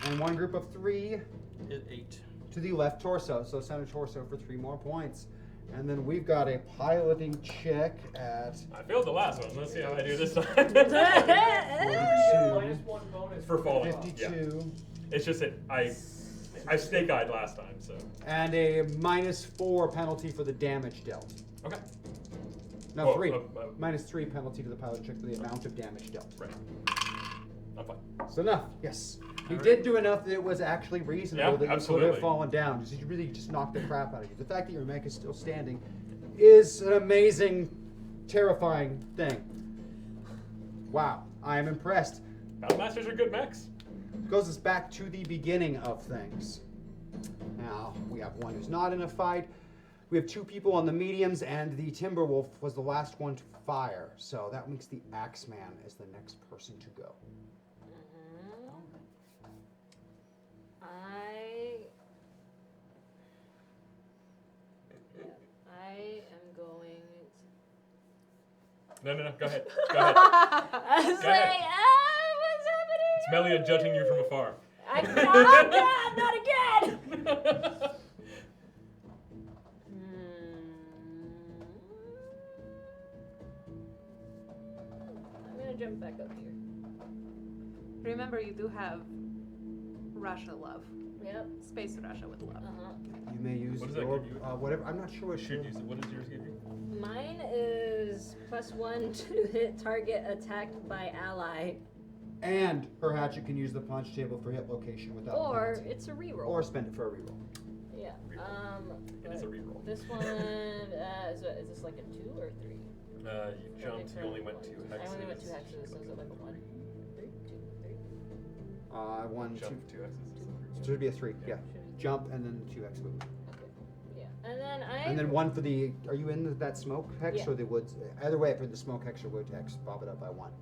And one group of 3 Hit 8. to the left torso. So center torso for 3 more points. And then we've got a piloting check at I failed the last one. Let's see how I do this time. 42, Minus 1 bonus. For falling off. 52, It's just that I snake eyed last time, so. and a -4 penalty for the damage dealt. Okay. No, Oh, 3. -3 -3 penalty to the pilot check for the amount of damage dealt. Right. I'm fine. So enough, yes. He Alright. did do enough that it was actually reasonable Yeah, that you could absolutely. have fallen down. Just you really just knocked the crap out of you. The fact that your mech is still standing is an amazing, terrifying thing. Wow, I am impressed. Battlemasters are good mechs. Goes us back to the beginning of things. Now, we have one who's not in a fight. We have 2 people on the mediums, and the Timberwolf was the last one to fire. So that makes the Axeman as the next person to go. I am going No. Go ahead. Go ahead. I was Go like, ahead. what's happening? It's Melia judging you from afar. Not again! I'm gonna jump back up here. Remember, you do have Russia love. Yep. Space Russia with love. You may use What does that your give you? whatever. I'm not sure what Should use it. What does yours give you? Mine is +1 to hit target attacked by ally. And her hatchet can use the punch table for hit location without Or penalty. it's a reroll. Or spend it for a reroll. Yeah. It is a reroll. This one, is this like a 2 or 3? You jumped. You only went 2 hexes. I only went 2 hexes, so is it like a 1? 3? 2? 3? 1, 2. Jumped 2 hexes. So it'd be a 3. Yeah. Jump and then 2x movement. Okay. Yeah. And then And then 1 for the. Are you in that smoke hex Yeah. or the woods? Either way, if you're in the smoke hex or wood hex, bump it up by 1.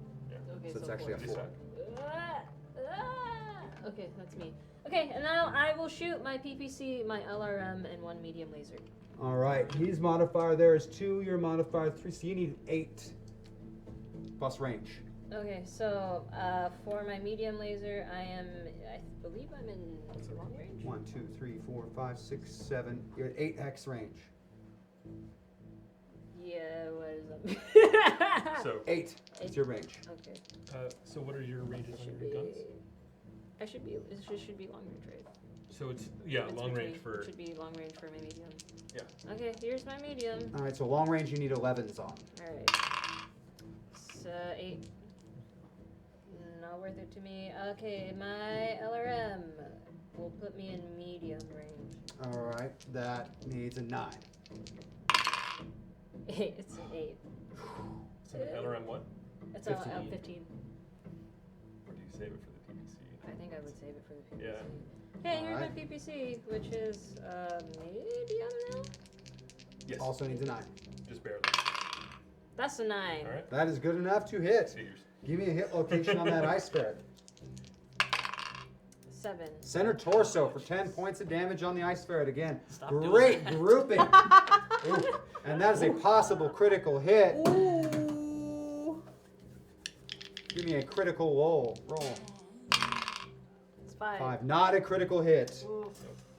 Okay, So it's actually a 4. 4. Okay, that's me. Okay, and now I will shoot my PPC, my LRM, and 1 medium laser. All right. His modifier there is 2. Your modifier 3. So you need 8 plus range. Okay, so for my medium laser, I believe I'm in long range. 1, 2, 3, 4, 5, 6, 7. You're at 8x range. Yeah, what is that? So, 8 is your range. Okay. so what are your ranges on Should your be. guns? It should be long range, right? So it's It's long range between- for It should be long range for my medium. yeah. Okay, here's my medium. All right. So long range, you need 11s on. All right. So 8. Not worth it to me. Okay, my LRM will put me in medium range. All right. That needs a 9. 8. It's an 8. So the LRM what? It's 15. a 15. Or do you save it for the I think I would save it for the PPC. Yeah. Hey, here's Alright. my PPC, which is maybe on an L? Yes. Also needs a 9. Just barely. That's a 9. All right. That is good enough to hit. Figures. Give me a hit location on that ice ferret. 7. Center torso for 10 points of damage on the ice ferret again. Stop doing Great that. grouping. Ooh. And that is a possible critical hit. Ooh. Give me a critical roll. It's 5. 5. Not a critical hit.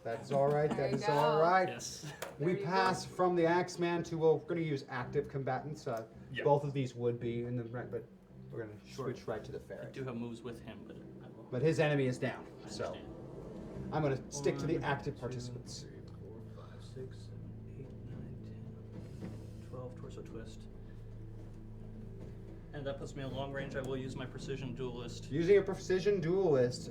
That's all right. There That you is go. all right. Yes. We pass from the Axeman to, well, we're going to use active combatants. Yeah. Both of these would be in the right, but we're going to Sure. switch right to the I ferret. do have moves with him, but I will. But his enemy is down, I so understand. I'm going to stick to the 1, active 2, participants. 3, 4, 5, 6, 7, 8, 9, 10, 12, torso twist. And that puts me in long range. I will use my precision duelist. Using a precision duelist,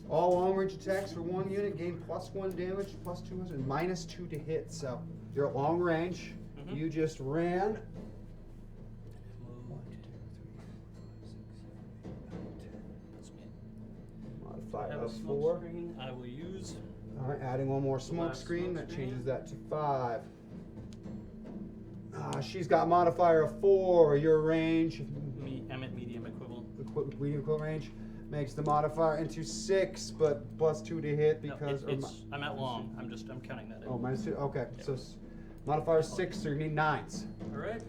all long range attacks for 1 unit gain +1 damage, +2 and -2 to hit. So you're at long range. Mhm. You just ran. Puts me Modify I have a of smoke 4. screen. I will use. All right, adding one more smoke Last screen. smoke That screen. changes that to 5. She's got modifier of 4. Your range, I'm at medium equivalent. medium equivalent range, makes the modifier into 6, but +2 to hit No, because. I'm at long. I'm counting that in. Oh, -2. Okay, so modifier 6, so you need 9s. All right.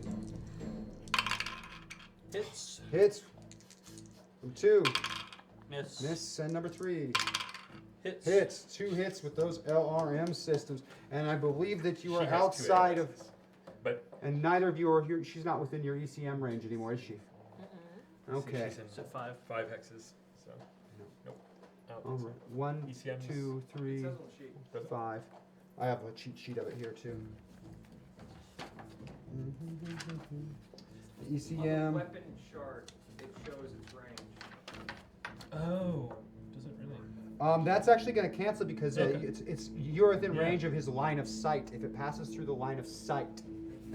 Hits. Hits. Number 2. Miss. Miss. And number 3. Hits. Hits. 2 hits with those LRM systems. And I believe that you She are has 2 outside of. AXs. But And neither of you are here. She's not within your ECM range anymore, is she? Okay. she's in It's at 5. 5 hexes. So nope. I don't All think right. 1, ECMs. 2, It 3, says on the sheet. so. Does it? 5. I have a cheat sheet of it here too. The On the ECM. weapon chart, it shows its range. Oh, does it really? That's actually going to cancel because Okay. it's you're within Yeah. range of his line of sight. If it passes through the line of sight,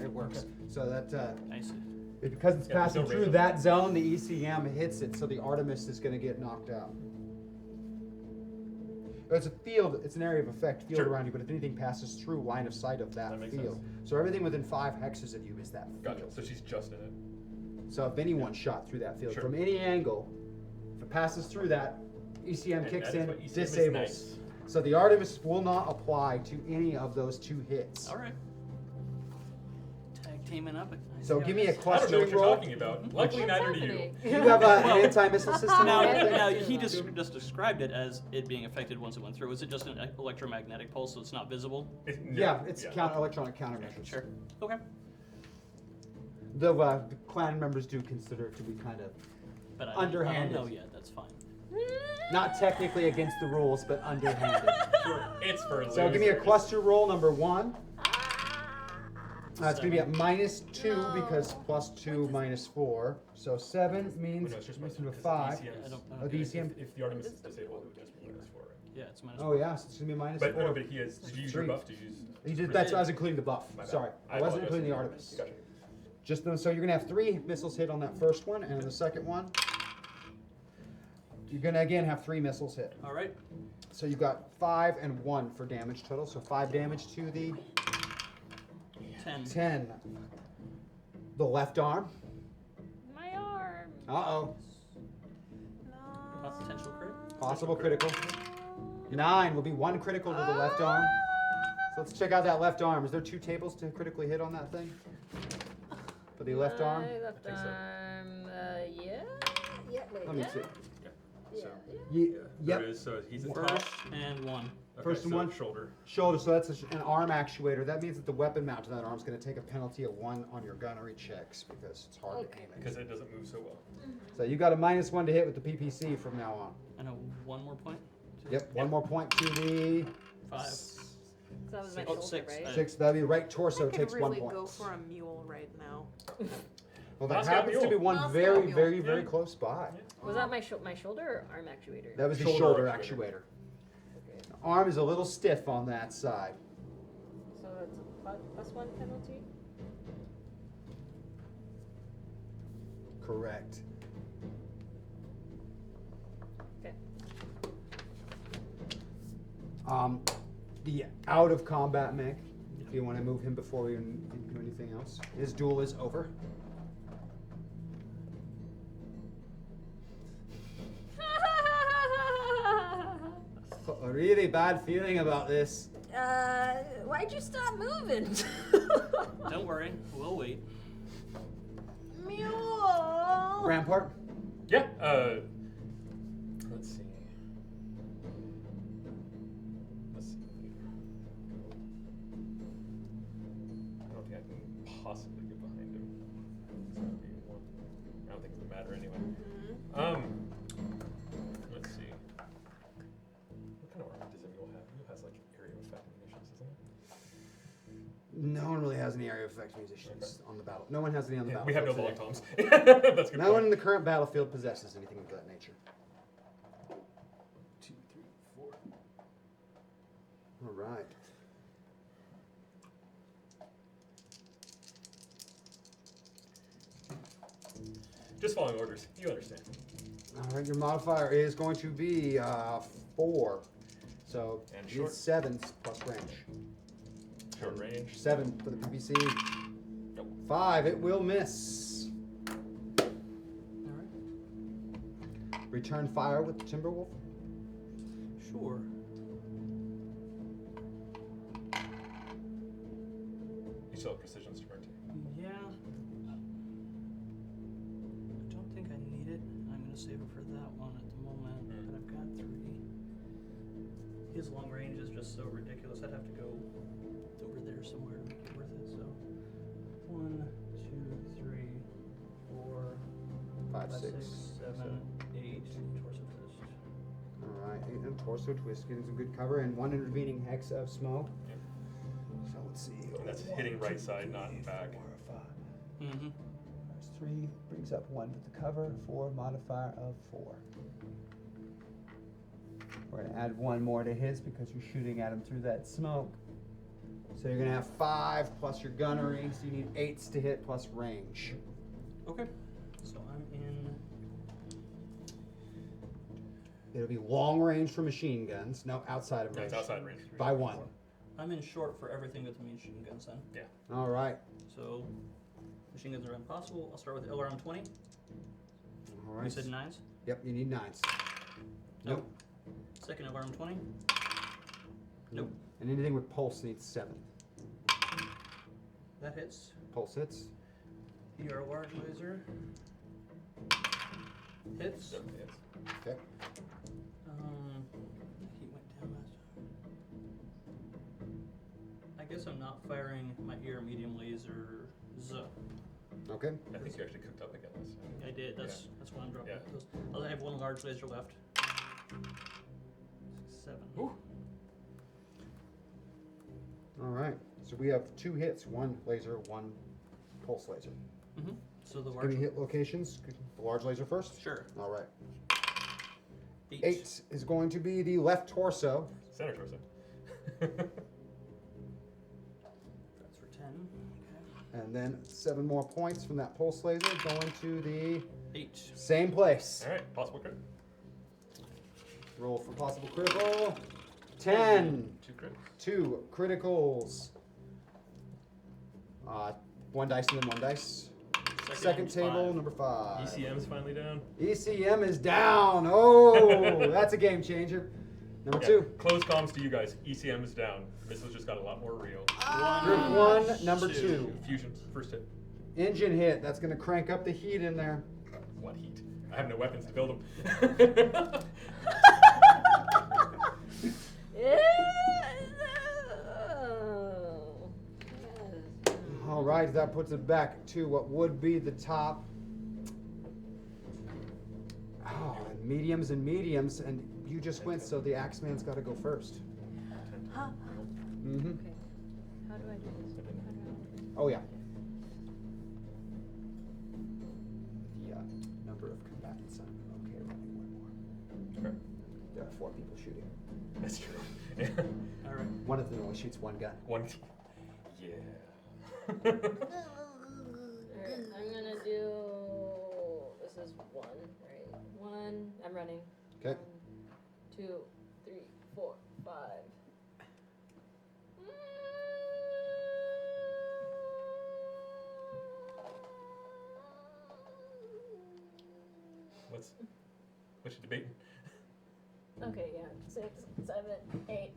it works. So that I see. because it's Yeah, there's passing no through range. that zone, the ECM hits it. So the Artemis is going to get knocked out. It's a field. It's an area of effect field Sure. around you. But if anything passes through line of sight of that, That makes field, sense. so everything within 5 hexes of you is that field. Gotcha. So she's just in it. So if anyone shot through that field Sure. from any angle, if it passes through that, ECM And kicks that is in, what ECM is disables. nice. So the Artemis will not apply to any of those 2 hits. All right. Tag teaming up. I So see give how me a it is. I don't know what clustering you're roll. talking about. Luckily, What's neither do you. happening? Do you have an anti-missile system? Now, or anything? now he just described it as it being affected once it went through. Is it just an electromagnetic pulse, so it's not visible? Yeah, it's electronic countermeasures. Sure. Okay. The clan members do consider it to be kind of But I Underhanded. don't know yet. That's fine. not technically against the rules, but underhanded. It's for losers. So give me a cluster roll number 1. It's going to be at -2 because +2 -4. So 7 means Well, no, it's just it's minus a 1, 'cause 5. the I ECMs don't- Oh, the ECM. If the Artemis is disabled, it would just be -4. Right? Yeah, it's minus. Oh yeah, so it's going to be -4. But no, but he has. Did you use your 3. buff? Did you use? He did, that's I was including the buff. My bad. Sorry, I wasn't apologize. including the Artemis. Gotcha. Just so you're gonna have 3 missiles hit on that first one, and the second one, you're gonna again have 3 missiles hit. All right. So you've got 5 and 1 for damage total. So 5 damage to the 10. 10. The left arm. My arm. Uh-oh. Potential crit. Possible critical. 9 will be 1 critical to the left arm. So let's check out that left arm. Is there 2 tables to critically hit on that thing? For the left arm? My left I think so. arm. Yeah. Yeah. Wait. Let me yeah. see. Yeah. So Ye- there yep. it is. So he's in First top. and 1. Okay, First and so 1. shoulder. Shoulder, so that's an arm actuator. That means that the weapon mount to that arm is going to take a penalty of 1 on your gunnery checks because it's hard to Okay. aim it. Because it doesn't move so well. So you got a -1 to hit with the PPC from now on. And a 1 more point. Yep, 1 more point to the 5. So that was my Oh, shoulder, 6. right? 6. That'd be right torso I could takes 1 really point. go for a mule right now. Well, that Moscow happens to be Mule. one Moscow very, Mule. very, very Yeah. close by. Was that my my shoulder or arm actuator? That was the Shoulder shoulder actuator. actuator. The arm is a little stiff on that side. So that's a +1 penalty. Correct. Okay. The out of combat mech, if you want to move him before we do anything else. His duel is over. A really bad feeling about this. Why'd you stop moving? Don't worry, we'll wait. Mule. Rampart? Yeah, let's see. I don't think I can possibly get behind him. It's gonna be one. I don't think it would matter anyway. Let's see. What kind of armor does Emil have? Emil has like area of effect munitions, doesn't he? No one really has any area of effect musicians on the battle. No one has any on the We have no battlefield. long today. toms. That's a good No one point. in the current battlefield possesses anything of that nature. 2, 3, 4. All right. Just following orders. You understand. All right, your modifier is going to be 4. So And it's short. 7 plus range. Short range. 7 for the PPC. Nope. 5, it will miss. Alright. Return fire with the Timberwolf. Sure. You still have precision sprint. Yeah. I don't think I need it. I'm gonna save it for that one at the moment. But I've got 3. His long range is just so ridiculous. I'd have to go over there somewhere to make it worth it. So 1, 2, 3, 4, 5, 6, 7, 8. Torso twist. All right, 8 and torso twist, getting some good cover, and 1 intervening hex of smoke. Yep. So let's see. And that's hitting right side, not back. 4, 5. Mm-hmm. There's 3, brings up 1 with the cover, 4, modifier of 4. We're gonna add 1 more to his because you're shooting at him through that smoke. So you're gonna have 5 plus your gunnery, so you need 8s to hit plus range. Okay. So I'm in. It'll be long range for machine guns. No, outside of No, range. it's outside range. By 1. I'm in short for everything with the machine guns then. Yeah. All right. So machine guns are impossible. I'll start with LRM 20. All right. You said 9s. Yep, you need 9s. Nope. Second LRM 20. Nope. And anything with pulse needs 7. That hits. Pulse hits. ER large laser. Hits. Definitely is. Okay. He went down last time. I guess I'm not firing my ear medium lasers. Okay. I think you actually cooked up again this time. I did. That's why I'm dropping Yeah. those. I have 1 large laser left. 7. Ooh. All right. So we have 2 hits, 1 laser, 1 pulse laser. Mm-hmm. So the Give large. me hit locations. The large laser first. Sure. All right. 8. 8 is going to be the left torso. Center torso. That's for 10. Okay. And then 7 more points from that pulse laser going to the 8. same place. All right. Possible crit. Roll for possible critical. 10. 2 crits. 2 criticals. 1 dice and then 1 dice. Second table, 5. number 5. ECM's finally down. ECM is down. Oh, that's a game changer. Number 2. Close comms to you guys. ECM is down. Missiles just got a lot more real. Group 1, number 2. Fusion. First hit. Engine hit. That's going to crank up the heat in there. What heat? I have no weapons to build them. All right, that puts it back to what would be the top. Oh, and mediums, and you just went, so the Axeman's got to go first. Mm-hmm. Okay. How do I do this? How do I... Oh, yeah. The number of combatants. I'm okay running 1 more. Okay. There are 4 people shooting. That's true. All right. One of them only shoots 1 gun. One. Yeah. Alright, I'm gonna do. This is 1, right? 1. I'm running. Okay. 1, 2, 3, 4, 5. What's you debating? Okay, yeah. 6, 7, 8.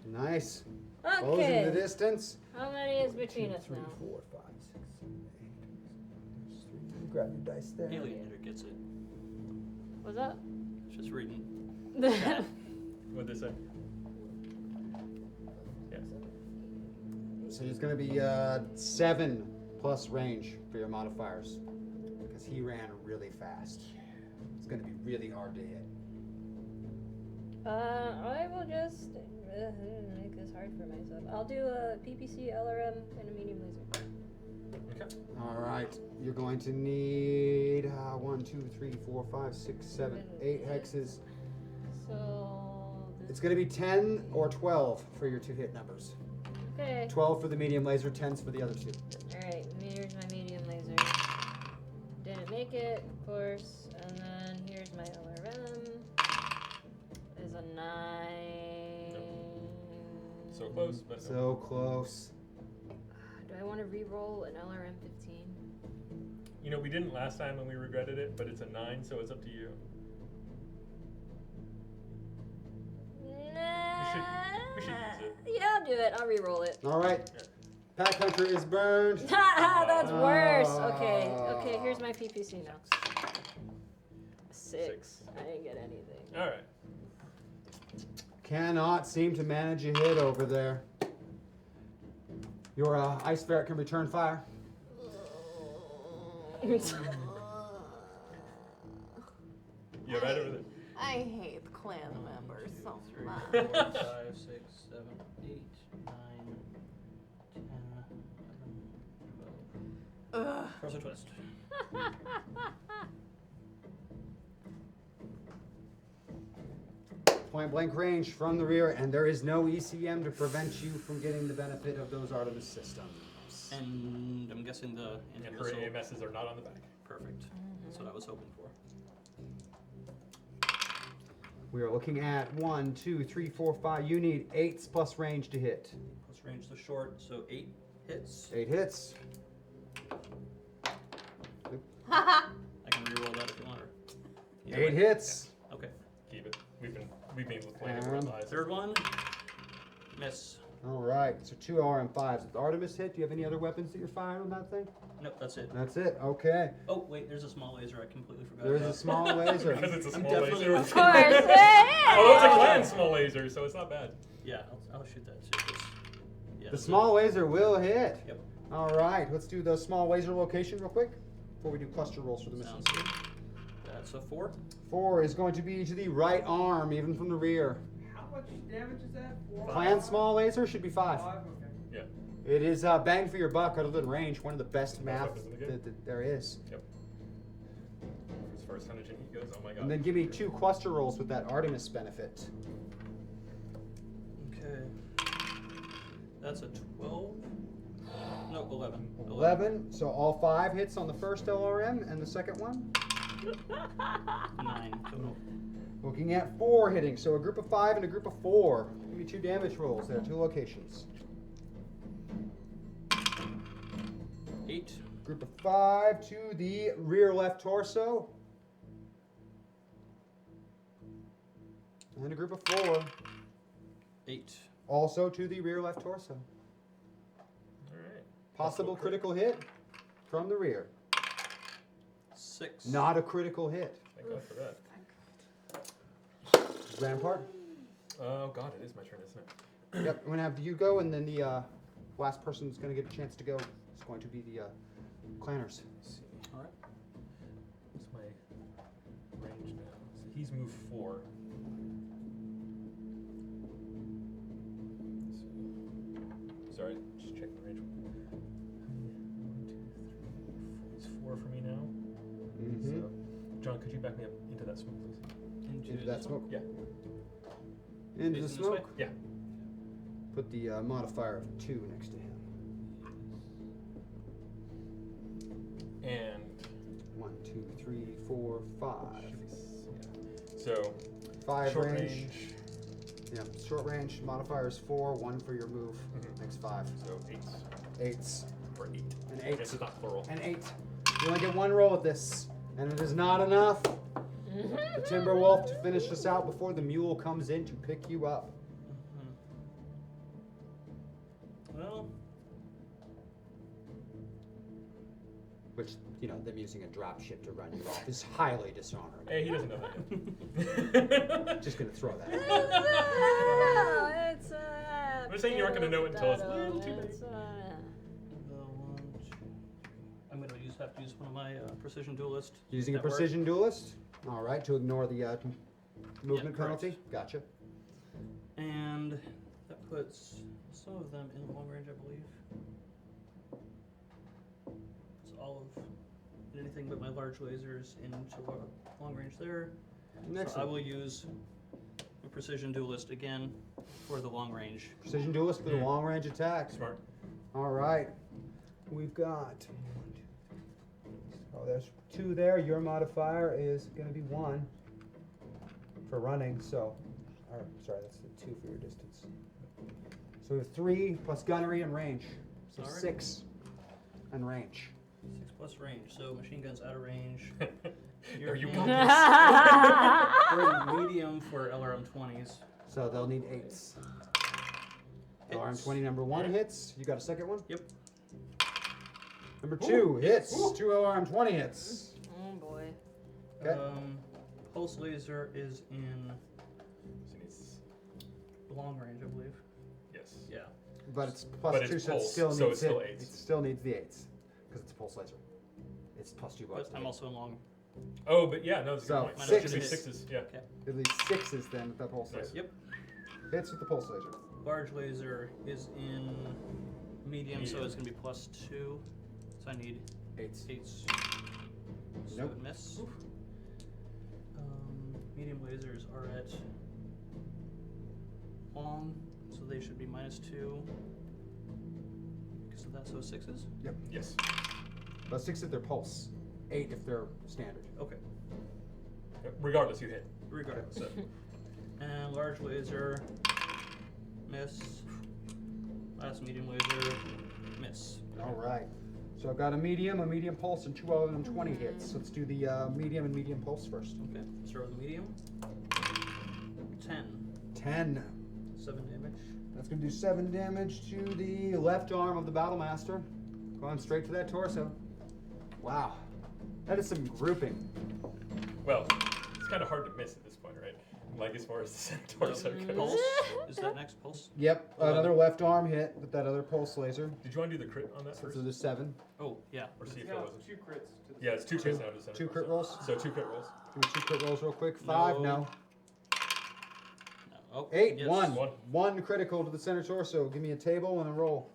Nice. Closing the Okay. distance. How many is between us 3, now? 4, 5, 6, 7, 8. There's 3. Grab your dice there. Alienator gets it. What's up? Just reading. What'd they say? Yeah. So it's going to be 7 plus range for your modifiers because he ran really fast. It's going to be really hard to hit. I will just make this hard for myself. I'll do a PPC, LRM, and a medium laser. Okay. All right, you're going to need 1, 2, 3, 4, 5, 6, 7, 8 hexes. So. It's going to be 10 or 12 for your 2 hit numbers. Okay. 12 for the medium laser, 10s for the other 2. Alright, here's my medium laser. Didn't make it, of course. And then here's my LRM. Is a 9. So close, but So close. Do I want to re-roll an LRM 15? You know, we didn't last time when we regretted it, but it's a 9, so it's up to you. We should use it. Yeah, I'll do it. I'll re-roll it. All right. Pack Hunter is burned. That's worse. Okay, here's my PPC now. 6. I didn't get anything. All right. Cannot seem to manage a hit over there. Your ice ferret can return fire. You right over there. I hate clan members so 3, much. 4, 5, 6, 7, 8, 9, 10, 11, 12. Ugh. Cross a twist. Point blank range from the rear, and there is no ECM to prevent you from getting the benefit of those Artemis systems. And I'm guessing the And her missile. AMSs are not on the back. Perfect. That's what I was hoping for. We are looking at 1, 2, 3, 4, 5. You need 8s plus range to hit. Plus range the short, so 8 hits. 8 hits. I can reroll that if you want. Or either 8 way. hits. Okay. Keep it. We've been playing And it. Third one. Miss. All right, so 2 RM5s. With Artemis hit, do you have any other weapons that you're firing on that thing? Nope, that's it. That's it. Okay. Oh wait, there's a small laser. I completely forgot. There's a about. small laser. Because it's a I'm small definitely laser. Of course. Oh, it's a clan small laser, so it's not bad. Yeah, I'll shoot that too. 'Cause, yeah, The that's small laser will hit. Yep. All right, let's do the small laser location real quick before we do cluster rolls for the it. missiles. Sounds good. That's a 4. 4 is going to be to the right arm, even from the rear. How much damage is that? 4? Clan small laser should be 5. 5, okay. Yeah. It is bang for your buck, other than range, one of the best math weapons in the game. that there is. Yep. As far as tonnage and heat goes, oh my god. And then give me 2 cluster rolls with that Artemis benefit. Okay. That's a 12. No, 11. 11, so all 5 hits on the first LRM, and the second one? 9 total. Looking at 4 hitting, so a group of 5 and a group of 4. Give me 2 damage rolls there, 2 locations. 8. Group of 5 to the rear left torso. And a group of 4 8. also to the rear left torso. Alright. Possible critical hit from the rear. 6. Not a critical hit. Thank God for that. Rampart? Oh god, it is my turn, isn't it? Yep, I'm going to have you go, and then the last person who's going to get a chance to go is going to be the clanners. Let's see. Alright. What's my range now? So he's moved 4. Let's see. Sorry, just check the range. 1, 2, 3, 4. He's 4 for me now. Mm-hmm. So, John, could you back me up into that smoke, please? Into that this smoke. one? Yeah. Into the Facing this way? smoke. Yeah. Put the modifier of 2 next to him. And 1, 2, 3, 4, 5. yeah. So 5 short range. range. Yeah, short range modifier is 4, 1 for your move. Mhm. Makes 5. So 8s. 8s. Or 8. An I 8. guess it's not plural. An 8. You only get 1 roll of this, And it is not enough. The Timberwolf to finish us out before the mule comes in to pick you up. Well, Which, you know, them using a drop ship to run you off is highly dishonorable. Hey, he doesn't know that. Just gonna throw that. It's I'm just saying you aren't gonna know it until it's a little too late. I'm gonna have to use one of my precision duelist. Using a network. precision duelist. All right, to ignore the movement correct. penalty. Gotcha. And that puts some of them in long range, I believe. It's all of anything but my large lasers into long range there. Next So I one. will use a precision duelist again for the long range. Precision duelist for the long range attack. Smart. All right. We've got. Oh, there's 2 there. Your modifier is going to be 1 for running. So, or, sorry, that's the 2 for your distance. So we have 3 plus gunnery and range. So All right. 6 and range. 6 plus range, so machine guns out of range. Are you in- got We're medium for LRM 20s. So they'll need 8s. Hits. LRM-20 number 1 hits. You got a second one? Yep. Number 2 hits. 2 LRM-20 hits. Oh boy. Okay. Pulse laser is in So it's- long range, I believe. Yes. Yeah. But it's plus But it's 2, so it pulse, still so needs it's still it. 8s. It still needs the 8s. Because it's a pulse laser. It's plus 2 bucks. But I'm also in long. Oh, but yeah, no, that's a So, good point. Minus It 6 should be hits. 6s, yeah. Okay. At least 6s then with that pulse Nice. laser. Yep. Hits with the pulse laser. Large laser is in medium, so it's going to be plus 2. So I need 8s. 8s. So Nope. it miss. Medium lasers are at long, so they should be minus 2. Because of that, so 6s? Yep. Yes. But 6 if they're pulse. 8 if they're standard. Okay. Regardless, you hit. Regardless. So, And large laser, miss. Last medium laser, miss. All right. So I've got a medium pulse, and 2 LRM-20 hits. Let's do the medium and medium pulse first. Okay, start with the medium. 10. 10. 7 damage. That's going to do 7 damage to the left arm of the Battlemaster. Going straight to that torso. Wow. That is some grouping. well, it's kind of hard to miss at this point, right? Like as far as the centaur so goes. Pulse. Is that next pulse? Yep, 11. another left arm hit with that other pulse laser. Did you want to do the crit on that So first? there's 7. Oh, yeah. Or see if it Now wasn't? it's 2 crits to the Yeah, it's 2 crits now to the centaur. 2 crit rolls. So 2 crit rolls. Give me 2 crit rolls real quick. 5, no. No. Oh, 8, yes. 1. One. 1 critical to the center torso. Give me a table and a roll.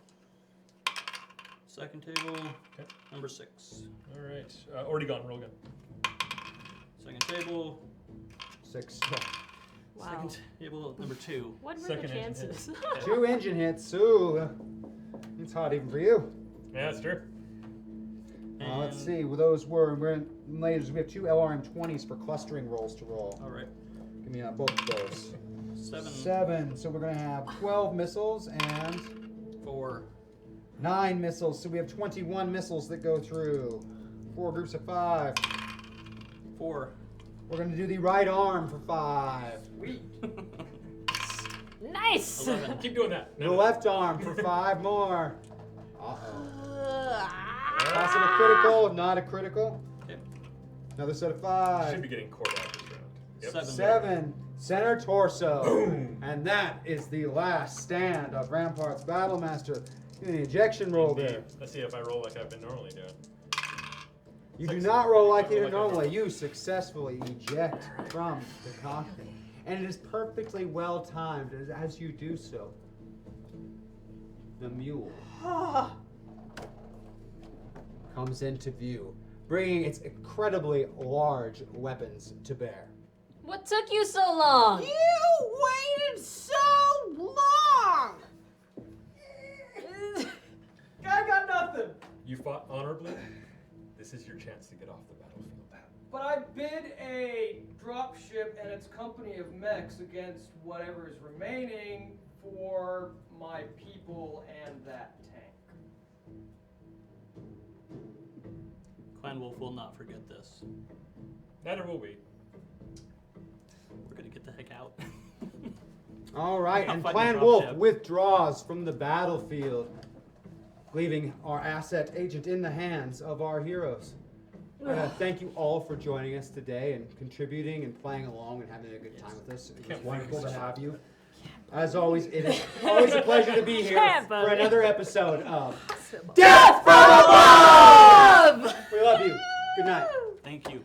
Second table, Okay. number 6. All right. Already gone. Roll again. Second table, 6. Wow. second table, number 2. What were Second the engine chances? 2 engine hits. Ooh. It's hot even for you. Yeah, that's true. Let's see. Well, those we're in lasers. We have 2 LRM-20s for clustering rolls to roll. All right. Give me both of those. 7, 7. So we're going to have 12 missiles and 4. 9 missiles. So we have 21 missiles that go through. 4 groups of 5. 4. We're going to do the right arm for 5. Sweet. Nice! 11. Keep doing that. The left arm for 5 more. Uh-oh. Toss it a critical, not a critical. Okay. Another set of Should 5. be getting cord out this round. Yep. 7. 7. Center torso. Boom. And that is the last stand of Rampart's Battlemaster. Give me an ejection roll Indeed. there. Let's see if I roll like I've been normally doing. You do 6. not roll like you Roll do like I normally. roll. You successfully eject from the cockpit. And it is perfectly well timed as you do so. The mule comes into view, bringing its incredibly large weapons to bear. What took you so long? You waited so long! I got nothing. You fought honorably. This is your chance to get off the battlefield. But I bid a dropship and its company of mechs against whatever is remaining for my people and that tank. Clan Wolf will not forget this. Neither will we. We're gonna get the heck out. All right, I'll and find the Clan drop Wolf ship. withdraws from the battlefield, leaving our asset agent in the hands of our heroes. Thank you all for joining us today and contributing and playing along and having a good time with us. It was Can't wonderful believe to it. have you. As always, it is always a pleasure to be here Can't for believe another episode of Possible. Death from Above! We love you. Good night. Thank you.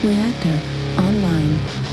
Reactor online.